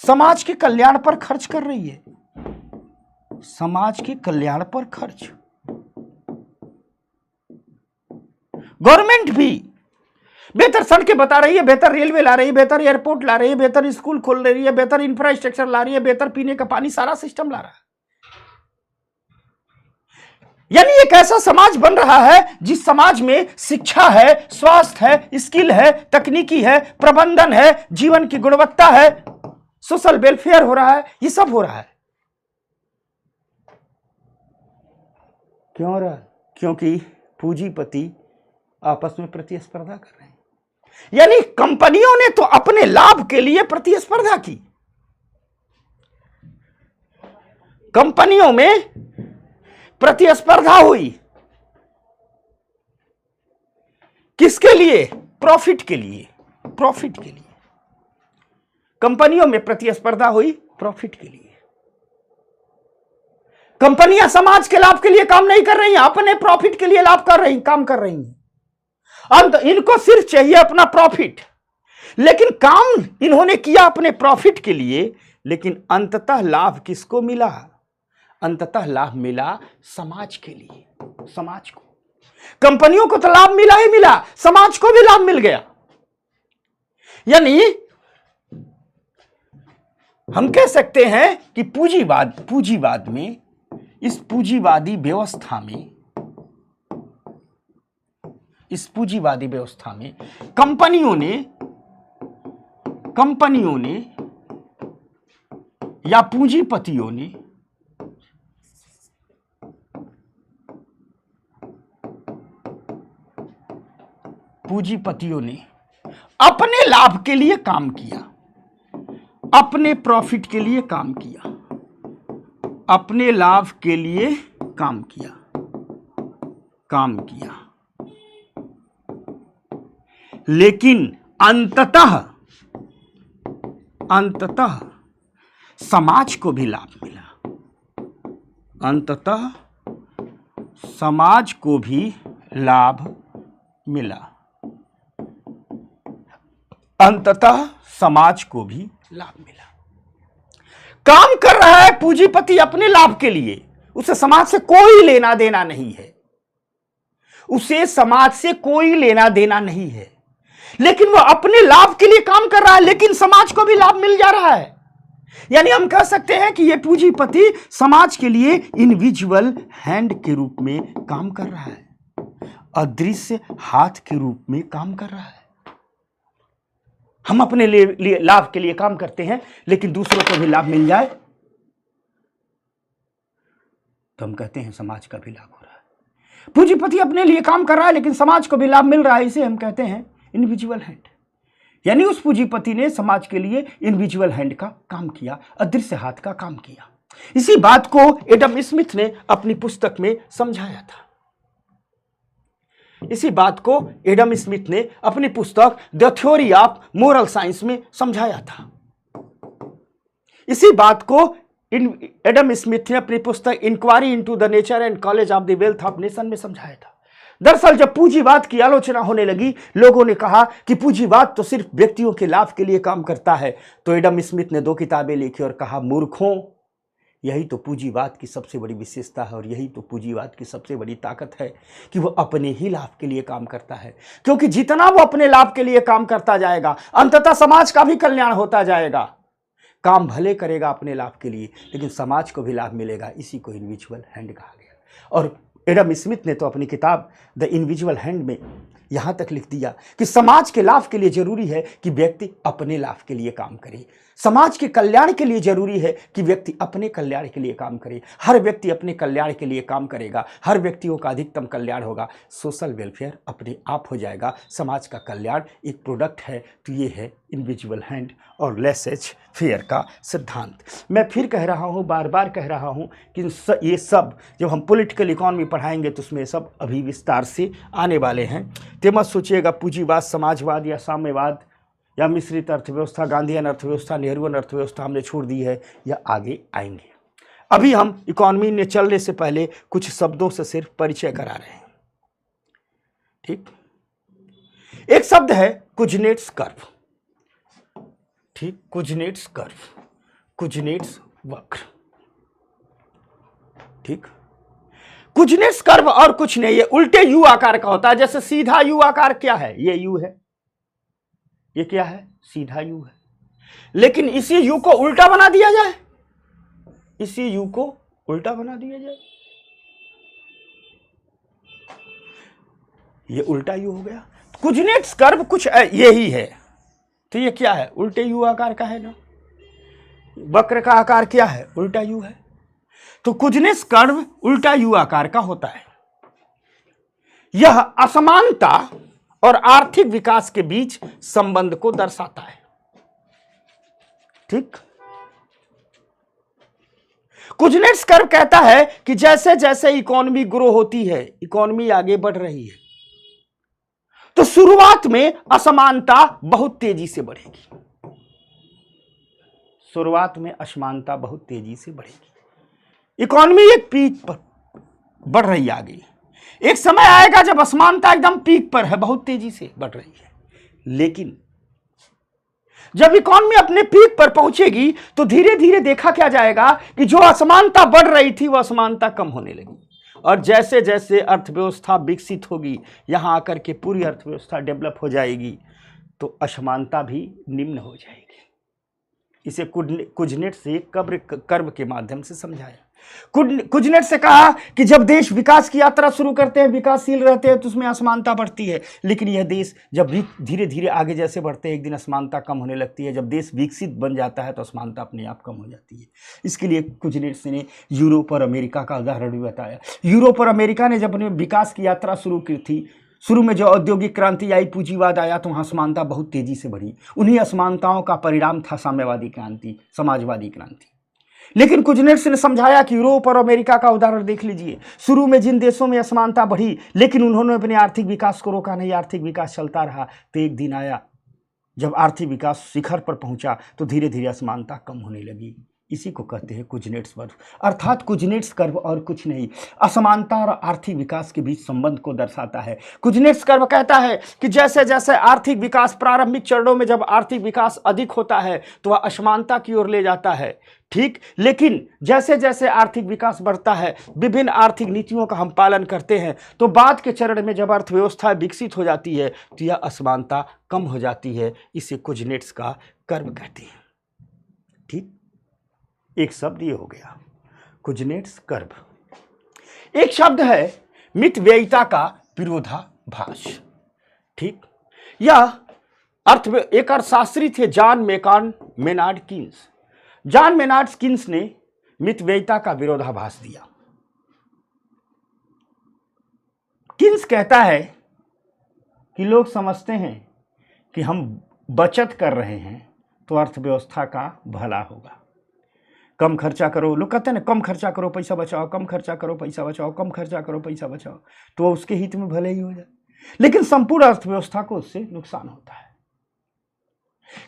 समाज के कल्याण पर खर्च कर रही है, समाज के कल्याण पर खर्च। गवर्नमेंट भी बेहतर सड़कें बता रही है, बेहतर रेलवे ला रही है, बेहतर एयरपोर्ट ला रही है, बेहतर स्कूल खोल रही है, बेहतर इंफ्रास्ट्रक्चर ला रही है, बेहतर पीने का पानी, सारा सिस्टम ला रहा है। यानी एक ऐसा समाज बन रहा है जिस समाज में शिक्षा है, स्वास्थ्य है, स्किल है, तकनीकी है, प्रबंधन है, जीवन की गुणवत्ता है, सोशल वेलफेयर हो रहा है, ये सब हो रहा है। क्यों हो रहा है? क्योंकि पूंजीपति आपस में प्रतिस्पर्धा कर रहे हैं। यानी कंपनियों ने तो अपने लाभ के लिए प्रतिस्पर्धा की, कंपनियों में प्रतिस्पर्धा हुई, किसके लिए? प्रॉफिट के लिए, प्रॉफिट के लिए कंपनियों में प्रतिस्पर्धा हुई, प्रॉफिट के लिए। कंपनियां समाज के लाभ के लिए काम नहीं कर रही हैं, अपने प्रॉफिट के लिए लाभ कर रही, काम कर रही हैं। इनको सिर्फ चाहिए अपना प्रॉफिट, लेकिन काम इन्होंने किया अपने प्रॉफिट के लिए, लेकिन अंततः लाभ किसको मिला? अंततः लाभ मिला समाज के लिए, समाज को। कंपनियों को तो लाभ मिला ही मिला, समाज को भी लाभ मिल गया। यानी हम कह सकते हैं कि पूंजीवाद में, इस पूंजीवादी व्यवस्था में, इस पूंजीवादी व्यवस्था में कंपनियों ने या पूंजीपतियों ने अपने लाभ के लिए काम किया, अपने प्रॉफिट के लिए काम किया, अपने लाभ के लिए काम किया, लेकिन अंततः समाज को भी लाभ मिला, अंततः समाज को भी लाभ मिला। अंततः समाज को भी लाभ मिला। काम कर रहा है पूंजीपति अपने लाभ के लिए, उसे समाज से कोई लेना देना नहीं है, उसे समाज से कोई लेना देना नहीं है, लेकिन वह अपने लाभ के लिए काम कर रहा है, लेकिन समाज को भी लाभ मिल जा रहा है। यानी हम कह सकते हैं कि यह पूंजीपति समाज के लिए इनविजुअल हैंड के रूप में काम कर रहा है, अदृश्य हाथ के रूप में काम कर रहा है। हम अपने लिए लाभ के लिए काम करते हैं, लेकिन दूसरों को भी लाभ मिल जाए तो हम कहते हैं समाज का भी लाभ हो रहा है। पूंजीपति अपने लिए काम कर रहा है, लेकिन समाज को भी लाभ मिल रहा है, इसे हम कहते हैं इनविजुअल हैंड। यानी उस पूंजीपति ने समाज के लिए इनविजुअल हैंड का काम किया, अदृश्य हाथ का काम किया। इसी बात को एडम स्मिथ ने अपनी पुस्तक में समझाया था। इसी बात को एडम स्मिथ ने अपनी पुस्तक the theory of moral science में समझाया था। इसी बात को एडम स्मिथ ने अपनी पुस्तक inquiry into the nature and causes of the wealth of nation में समझाया था। दरअसल जब पूंजीवाद की आलोचना होने लगी, लोगों ने कहा कि पूंजीवाद तो सिर्फ व्यक्तियों के लाभ के लिए काम करता है, तो एडम स्मिथ ने 2 किताबें लिखी और कहा, मूर्खों, यही तो पूंजीवाद की सबसे बड़ी विशेषता है और यही तो पूंजीवाद की सबसे बड़ी ताकत है कि वो अपने ही लाभ के लिए काम करता है। क्योंकि जितना वो अपने लाभ के लिए काम करता जाएगा, अंततः समाज का भी कल्याण होता जाएगा। काम भले करेगा अपने लाभ के लिए, लेकिन समाज को भी लाभ मिलेगा। इसी को इनविजुअल हैंड कहा गया। और एडम स्मिथ ने तो अपनी किताब द इनविजुअल हैंड में यहां तक लिख दिया कि समाज के लाभ के लिए जरूरी है कि व्यक्ति अपने लाभ के लिए काम करे। समाज के कल्याण के लिए जरूरी है कि व्यक्ति अपने कल्याण के लिए काम करे। हर व्यक्ति अपने कल्याण के लिए काम करेगा, हर व्यक्तियों का अधिकतम कल्याण होगा, सोशल वेलफेयर अपने आप हो जाएगा। समाज का कल्याण एक प्रोडक्ट है। तो ये है इनविजुअल हैंड और लेसेज फेयर का सिद्धांत। मैं फिर कह रहा हूँ, बार बार कह रहा हूँ कि ये सब जब हम पॉलिटिकल इकोनॉमी पढ़ाएंगे तो उसमें सब अभी विस्तार से आने वाले हैं। तो मत सोचिएगा पूंजीवाद, समाजवाद या साम्यवाद या मिश्रित अर्थव्यवस्था, गांधीयन अर्थव्यवस्था, नेहरूवन अर्थव्यवस्था हमने छोड़ दी है, या आगे आएंगे। अभी हम इकोनॉमी में चलने से पहले कुछ शब्दों से सिर्फ परिचय करा रहे हैं। ठीक, एक शब्द है कुजनेट्स कर्व। ठीक, कुजनेट्स कर्व, कुजनेट्स वक्र। ठीक, कुजनेट्स कर्व और कुछ नहीं, ये उल्टे यू आकार का होता है। जैसे सीधा यू आकार क्या है, ये यू है, ये क्या है, सीधा यू है। लेकिन इसी यू को उल्टा बना दिया जाए, इसी यू को उल्टा बना दिया जाए, ये उल्टा यू हो गया। कुजनेट्स कर्व कुछ यही है। तो ये क्या है, उल्टे यू आकार का है ना। वक्र का आकार क्या है, उल्टा यू है। तो कुजनेट्स कर्व उल्टा यू आकार का होता है। यह असमानता और आर्थिक विकास के बीच संबंध को दर्शाता है। ठीक, कुजनेट्स कर्व कहता है कि जैसे जैसे इकोनॉमी ग्रो होती है, इकोनॉमी आगे बढ़ रही है, तो शुरुआत में असमानता बहुत तेजी से बढ़ेगी। शुरुआत में असमानता बहुत तेजी से बढ़ेगी। इकोनॉमी एक पीक पर बढ़ रही है आगे। एक समय आएगा जब असमानता एकदम पीक पर है, बहुत तेजी से बढ़ रही है। लेकिन जब इकोनॉमी अपने पीक पर पहुंचेगी तो धीरे धीरे देखा क्या जाएगा कि जो असमानता बढ़ रही थी वह असमानता कम होने लगी। और जैसे जैसे अर्थव्यवस्था विकसित होगी, यहां आकर के पूरी अर्थव्यवस्था डेवलप हो जाएगी, तो असमानता भी निम्न हो जाएगी। इसे कुजनेट से कर्व के माध्यम से समझाया। कुजनेट से कहा कि जब देश विकास की यात्रा शुरू करते हैं, विकासशील रहते हैं, तो उसमें असमानता बढ़ती है। लेकिन यह देश जब धीरे धीरे आगे जैसे बढ़ते हैं, एक दिन असमानता कम होने लगती है। जब देश विकसित बन जाता है तो असमानता अपने आप कम हो जाती है। इसके लिए कुजनेट ने यूरोप और अमेरिका का उदाहरण भी बताया। यूरोप और अमेरिका ने जब अपने विकास की यात्रा शुरू की थी, शुरू में जो औद्योगिक क्रांति आई, पूंजीवाद आया, तो वहाँ असमानता बहुत तेजी से बढ़ी। उन्हीं असमानताओं का परिणाम था साम्यवादी क्रांति, समाजवादी क्रांति। लेकिन कुजनेट ने समझाया कि यूरोप और अमेरिका का उदाहरण देख लीजिए। शुरू में जिन देशों में असमानता बढ़ी, लेकिन उन्होंने अपने आर्थिक विकास को रोका नहीं, आर्थिक विकास चलता रहा। तो एक दिन आया जब आर्थिक विकास शिखर पर पहुंचा तो धीरे धीरे असमानता कम होने लगी। इसी को कहते हैं कुजनेट्स कर्व। अर्थात कुजनेट्स कर्व और कुछ नहीं, असमानता और आर्थिक विकास के बीच संबंध को दर्शाता है। कुजनेट्स कर्व कहता है कि जैसे जैसे आर्थिक विकास, प्रारंभिक चरणों में जब आर्थिक विकास अधिक होता है तो वह असमानता की ओर ले जाता है, ठीक। लेकिन जैसे जैसे आर्थिक विकास बढ़ता है, विभिन्न आर्थिक नीतियों का हम पालन करते हैं, तो बाद के चरण में जब अर्थव्यवस्था विकसित हो जाती है तो यह असमानता कम हो जाती है। इसे कुजनेट्स का कर्व कहते हैं, ठीक। एक शब्द ये हो गया कुजनेट्स कर्व। एक शब्द है मितव्ययिता का विरोधाभास, ठीक। यह एक अर्थशास्त्री थे John Maynard Keynes. John Maynard Keynes ने मितव्ययिता का विरोधाभास दिया। कीन्स कहता है कि लोग समझते हैं कि हम बचत कर रहे हैं तो अर्थव्यवस्था का भला होगा। कम खर्चा करो, लोग कहते हैं ना, कम खर्चा करो पैसा बचाओ, कम खर्चा करो पैसा बचाओ, कम खर्चा करो पैसा बचाओ, तो उसके हित में भले ही हो जाए, लेकिन संपूर्ण अर्थव्यवस्था को उससे नुकसान होता है।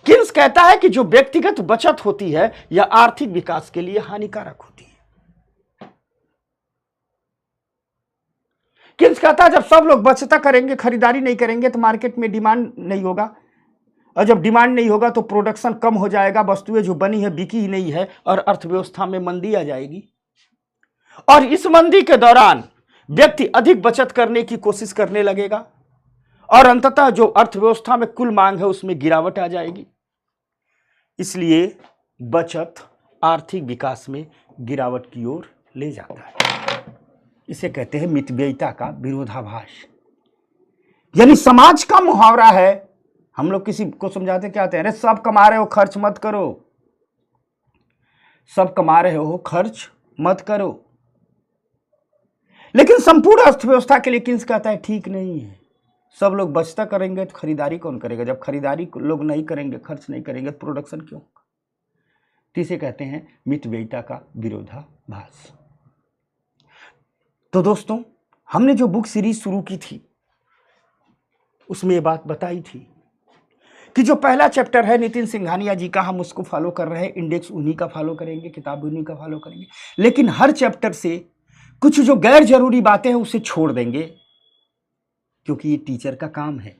कीन्स कहता है कि जो व्यक्तिगत बचत होती है यह आर्थिक विकास के लिए हानिकारक होती है। कीन्स कहता है जब सब लोग बचत करेंगे, खरीदारी नहीं करेंगे तो मार्केट में डिमांड नहीं होगा, और जब डिमांड नहीं होगा तो प्रोडक्शन कम हो जाएगा, वस्तुएं जो बनी है बिकी ही नहीं है और अर्थव्यवस्था में मंदी आ जाएगी। और इस मंदी के दौरान व्यक्ति अधिक बचत करने की कोशिश करने लगेगा और अंततः जो अर्थव्यवस्था में कुल मांग है उसमें गिरावट आ जाएगी। इसलिए बचत आर्थिक विकास में गिरावट की ओर ले जाता है। इसे कहते हैं मितव्ययिता का विरोधाभास। यानी समाज का मुहावरा है, हम लोग किसी को समझाते क्या कहते हैं, अरे सब कमा रहे हो खर्च मत करो, सब कमा रहे हो खर्च मत करो। लेकिन संपूर्ण अर्थव्यवस्था के लिए कीन्स कहता है ठीक नहीं है। सब लोग बचता करेंगे तो खरीदारी कौन करेगा, जब खरीदारी लोग नहीं करेंगे, खर्च नहीं करेंगे तो प्रोडक्शन क्यों होगा। तो इसे कहते हैं मितव्ययिता का विरोधाभास। तो दोस्तों, हमने जो बुक सीरीज शुरू की थी उसमें ये बात बताई थी कि जो पहला चैप्टर है नितिन सिंघानिया जी का, हम उसको फॉलो कर रहे हैं, इंडेक्स उन्हीं का फॉलो करेंगे, किताब उन्हीं का फॉलो करेंगे, लेकिन हर चैप्टर से कुछ जो गैर जरूरी बातें हैं उसे छोड़ देंगे, क्योंकि ये टीचर का काम है।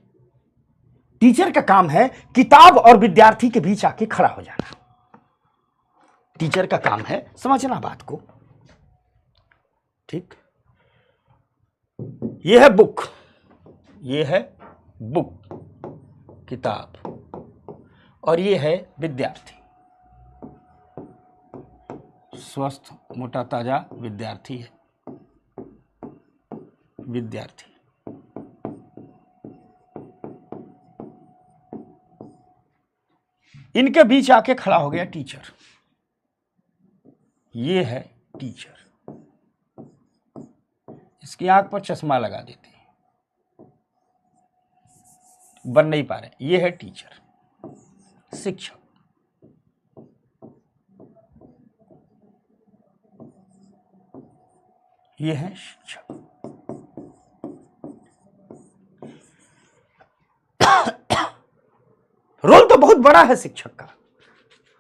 टीचर का काम है किताब और विद्यार्थी के बीच आके खड़ा हो जाना। टीचर का काम है समझना बात को, ठीक। ये है बुक, ये है बुक किताब, और ये है विद्यार्थी, स्वस्थ मोटा ताजा विद्यार्थी है, विद्यार्थी। इनके बीच आके खड़ा हो गया टीचर। ये है टीचर, इसकी आंख पर चश्मा लगा देते हैं, बन नहीं पा रहे। ये है टीचर, शिक्षक। ये है शिक्षक। रोल तो बहुत बड़ा है शिक्षक का।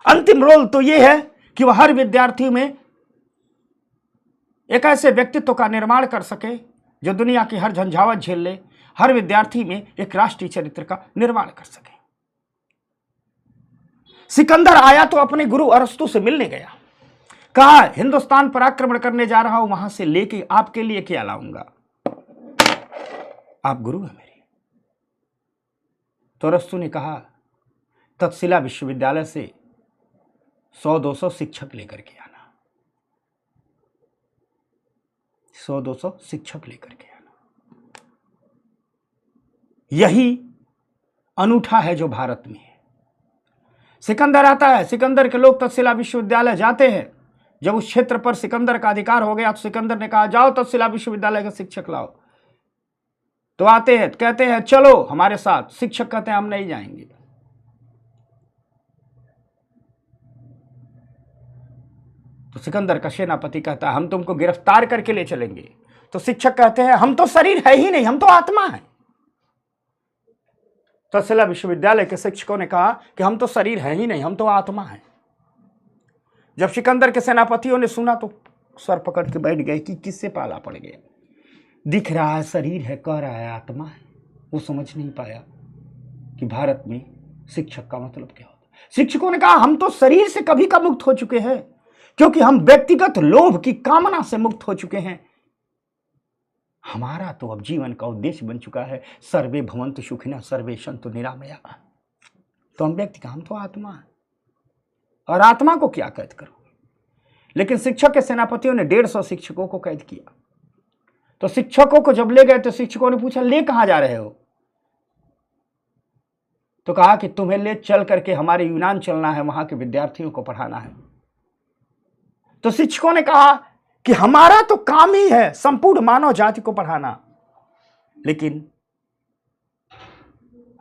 अंतिम रोल तो यह है कि वह हर विद्यार्थी में एक ऐसे व्यक्तित्व का निर्माण कर सके जो दुनिया की हर झंझावत झेल ले, हर विद्यार्थी में एक राष्ट्रीय चरित्र का निर्माण कर सके। सिकंदर आया तो अपने गुरु अरस्तु से मिलने गया, कहा हिंदुस्तान पर आक्रमण करने जा रहा हूं, वहां से लेके आपके लिए क्या लाऊंगा, आप गुरु हैं मेरे। तो अरस्तु ने कहा तक्षशिला विश्वविद्यालय से 100-200 शिक्षक लेकर के आना, 100-200 शिक्षक लेकर के आना। यही अनूठा है जो भारत में है। सिकंदर आता है, सिकंदर के लोग तक्षशिला विश्वविद्यालय जाते हैं। जब उस क्षेत्र पर सिकंदर का अधिकार हो गया तो सिकंदर ने कहा जाओ तक्षशिला विश्वविद्यालय के शिक्षक लाओ। तो आते हैं, कहते हैं चलो हमारे साथ। शिक्षक कहते हैं हम नहीं जाएंगे। तो सिकंदर का सेनापति कहता है हम तुमको गिरफ्तार करके ले चलेंगे। तो शिक्षक कहते हैं हम तो शरीर है ही नहीं, हम तो आत्मा है। तक्षशिला विश्वविद्यालय के शिक्षकों ने कहा कि हम तो शरीर है ही नहीं, हम तो आत्मा है। जब सिकंदर के सेनापतियों ने सुना तो सर पकड़ के बैठ गए कि किससे पाला पड़ गया। दिख रहा है शरीर है, कह रहा है आत्मा है। वो समझ नहीं पाया कि भारत में शिक्षक का मतलब क्या होता है। शिक्षकों ने कहा हम तो शरीर से कभी का मुक्त हो चुके हैं, क्योंकि हम व्यक्तिगत लोभ की कामना से मुक्त हो चुके हैं। हमारा तो अब जीवन का उद्देश्य बन चुका है सर्वे भवन्तु सुखिनः सर्वे सन्तु निरामयाः। तो हम व्यक्ति का, हम तो आत्मा है, और आत्मा को क्या कैद करोगे। लेकिन शिक्षक के सेनापतियों ने 150 शिक्षकों को कैद किया। तो शिक्षकों को जब ले गए तो शिक्षकों ने पूछा ले कहां जा रहे हो। तो कहा कि तुम्हें ले चल करके हमारे यूनान चलना है, वहां के विद्यार्थियों को पढ़ाना है। तो शिक्षकों ने कहा कि हमारा तो काम ही है संपूर्ण मानव जाति को पढ़ाना, लेकिन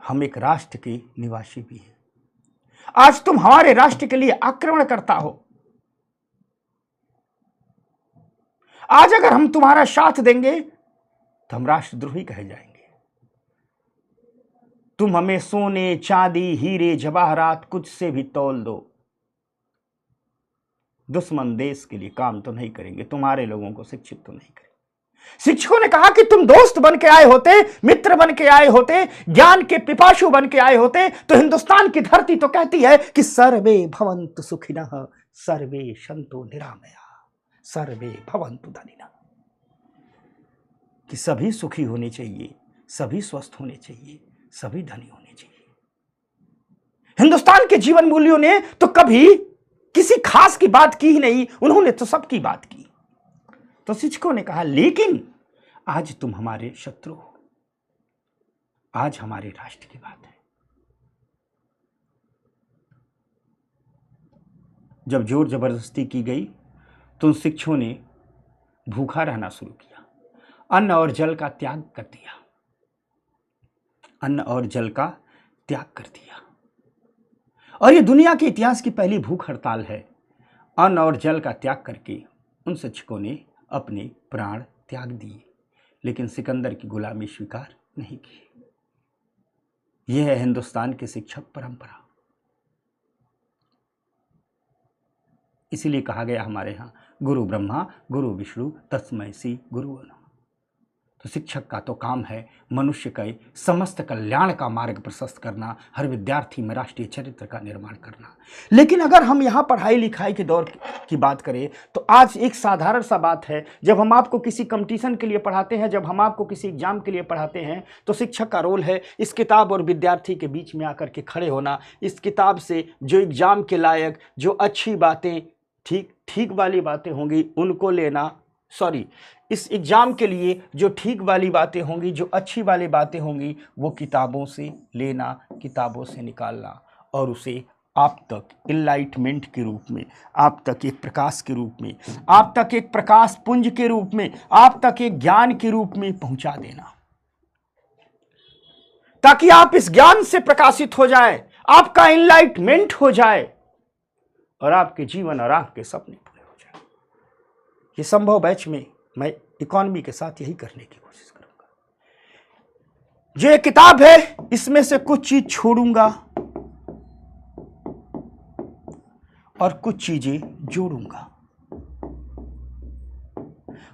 हम एक राष्ट्र के निवासी भी हैं। आज तुम हमारे राष्ट्र के लिए आक्रमण करता हो। आज अगर हम तुम्हारा साथ देंगे तो हम राष्ट्रद्रोही कहे जाएंगे। तुम हमें सोने चांदी हीरे जवाहरात कुछ से भी तौल दो, दुश्मन देश के लिए काम तो नहीं करेंगे, तुम्हारे लोगों को शिक्षित तो नहीं करेंगे। शिक्षकों ने कहा कि तुम दोस्त बन के आए होते, मित्र बन के आए होते, ज्ञान के पिपासु बन के आए होते, तो हिंदुस्तान की धरती तो कहती है कि सर्वे भवन्तु सुखिनः सर्वे सन्तु निरामयाः सर्वे भवन्तु धनिनः, कि सभी सुखी होने चाहिए, सभी स्वस्थ होने चाहिए, सभी धनी होने चाहिए। हिंदुस्तान के जीवन मूल्यों ने तो कभी किसी खास की बात की ही नहीं, उन्होंने तो सबकी बात की। तो शिक्षकों ने कहा लेकिन आज तुम हमारे शत्रु हो, आज हमारे राष्ट्र की बात है। जब जोर जबरदस्ती की गई तो उन शिक्षकों ने भूखा रहना शुरू किया, अन्न और जल का त्याग कर दिया, अन्न और जल का त्याग कर दिया। और ये दुनिया के इतिहास की पहली भूख हड़ताल है। अन्न और जल का त्याग करके उन शिक्षकों ने अपने प्राण त्याग दिए, लेकिन सिकंदर की गुलामी स्वीकार नहीं की। यह है हिंदुस्तान की शिक्षक परंपरा। इसीलिए कहा गया हमारे यहाँ गुरु ब्रह्मा गुरु विष्णु तस्मै श्री गुरु नमः। तो शिक्षक का तो काम है मनुष्य के समस्त कल्याण का मार्ग प्रशस्त करना, हर विद्यार्थी में राष्ट्रीय चरित्र का निर्माण करना। लेकिन अगर हम यहाँ पढ़ाई लिखाई के दौर की बात करें तो आज एक साधारण सा बात है, जब हम आपको किसी कंपटीशन के लिए पढ़ाते हैं, जब हम आपको किसी एग्जाम के लिए पढ़ाते हैं, तो शिक्षक का रोल है इस किताब और विद्यार्थी के बीच में आकर के खड़े होना। इस किताब से जो एग्जाम के लायक, जो अच्छी बातें, ठीक वाली बातें होंगी उनको लेना, इस एग्जाम के लिए जो ठीक वाली बातें होंगी, जो अच्छी वाली बातें होंगी, वो किताबों से लेना, किताबों से निकालना, और उसे आप तक इनलाइटमेंट के रूप में, आप तक एक प्रकाश के रूप में, आप तक एक प्रकाश पुंज के रूप में, आप तक एक ज्ञान के रूप में पहुंचा देना, ताकि आप इस ज्ञान से प्रकाशित हो जाए, आपका इनलाइटमेंट हो जाए और आपके जीवन और आपके सपने पूरे हो जाए। ये संभव बैच में मैं इकोनॉमी के साथ यही करने की कोशिश करूंगा। जो एक किताब है इसमें से कुछ चीज छोड़ूंगा और कुछ चीजें जोड़ूंगा।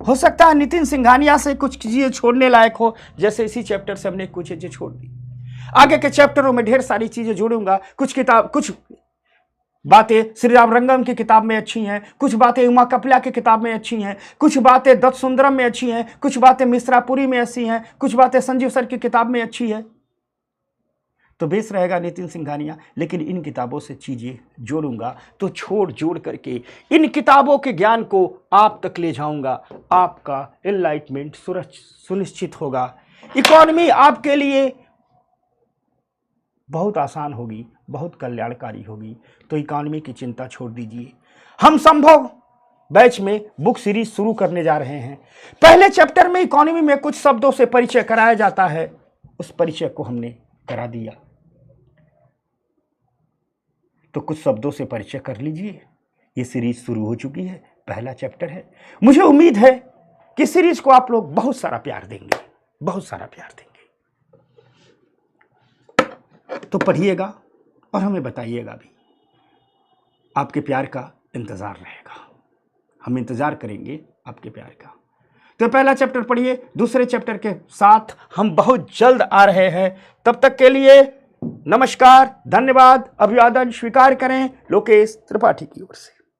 हो सकता है नितिन सिंघानिया से कुछ चीजें छोड़ने लायक हो, जैसे इसी चैप्टर से हमने कुछ चीजें छोड़ दी। आगे के चैप्टरों में ढेर सारी चीजें जोड़ूंगा। कुछ बातें श्री राम रंगम की किताब में अच्छी हैं, कुछ बातें उमा कपिला की किताब में अच्छी हैं, कुछ बातें दत्त सुंदरम में अच्छी हैं, कुछ बातें मिश्रापुरी में अच्छी हैं, कुछ बातें संजीव सर की किताब में अच्छी है। तो बेस रहेगा नितिन सिंघानिया, लेकिन इन किताबों से चीजें जोड़ूंगा, तो जोड़ करके इन किताबों के ज्ञान को आप तक ले जाऊंगा। आपका एनलाइटमेंट सुनिश्चित होगा। इकोनॉमी आपके लिए बहुत आसान होगी, बहुत कल्याणकारी होगी। तो इकोनॉमी की चिंता छोड़ दीजिए। हम संभव बैच में बुक सीरीज शुरू करने जा रहे हैं। पहले चैप्टर में इकोनॉमी में कुछ शब्दों से परिचय कराया जाता है, उस परिचय को हमने करा दिया। तो कुछ शब्दों से परिचय कर लीजिए। ये सीरीज शुरू हो चुकी है, पहला चैप्टर है। मुझे उम्मीद है कि सीरीज को आप लोग बहुत सारा प्यार देंगे, बहुत सारा प्यार देंगे। तो पढ़िएगा और हमें बताइएगा भी आपके प्यार का इंतजार रहेगा। हम इंतजार करेंगे आपके प्यार का। तो पहला चैप्टर पढ़िए, दूसरे चैप्टर के साथ हम बहुत जल्द आ रहे हैं। तब तक के लिए नमस्कार, धन्यवाद, अभिवादन स्वीकार करें लोकेश त्रिपाठी की ओर से।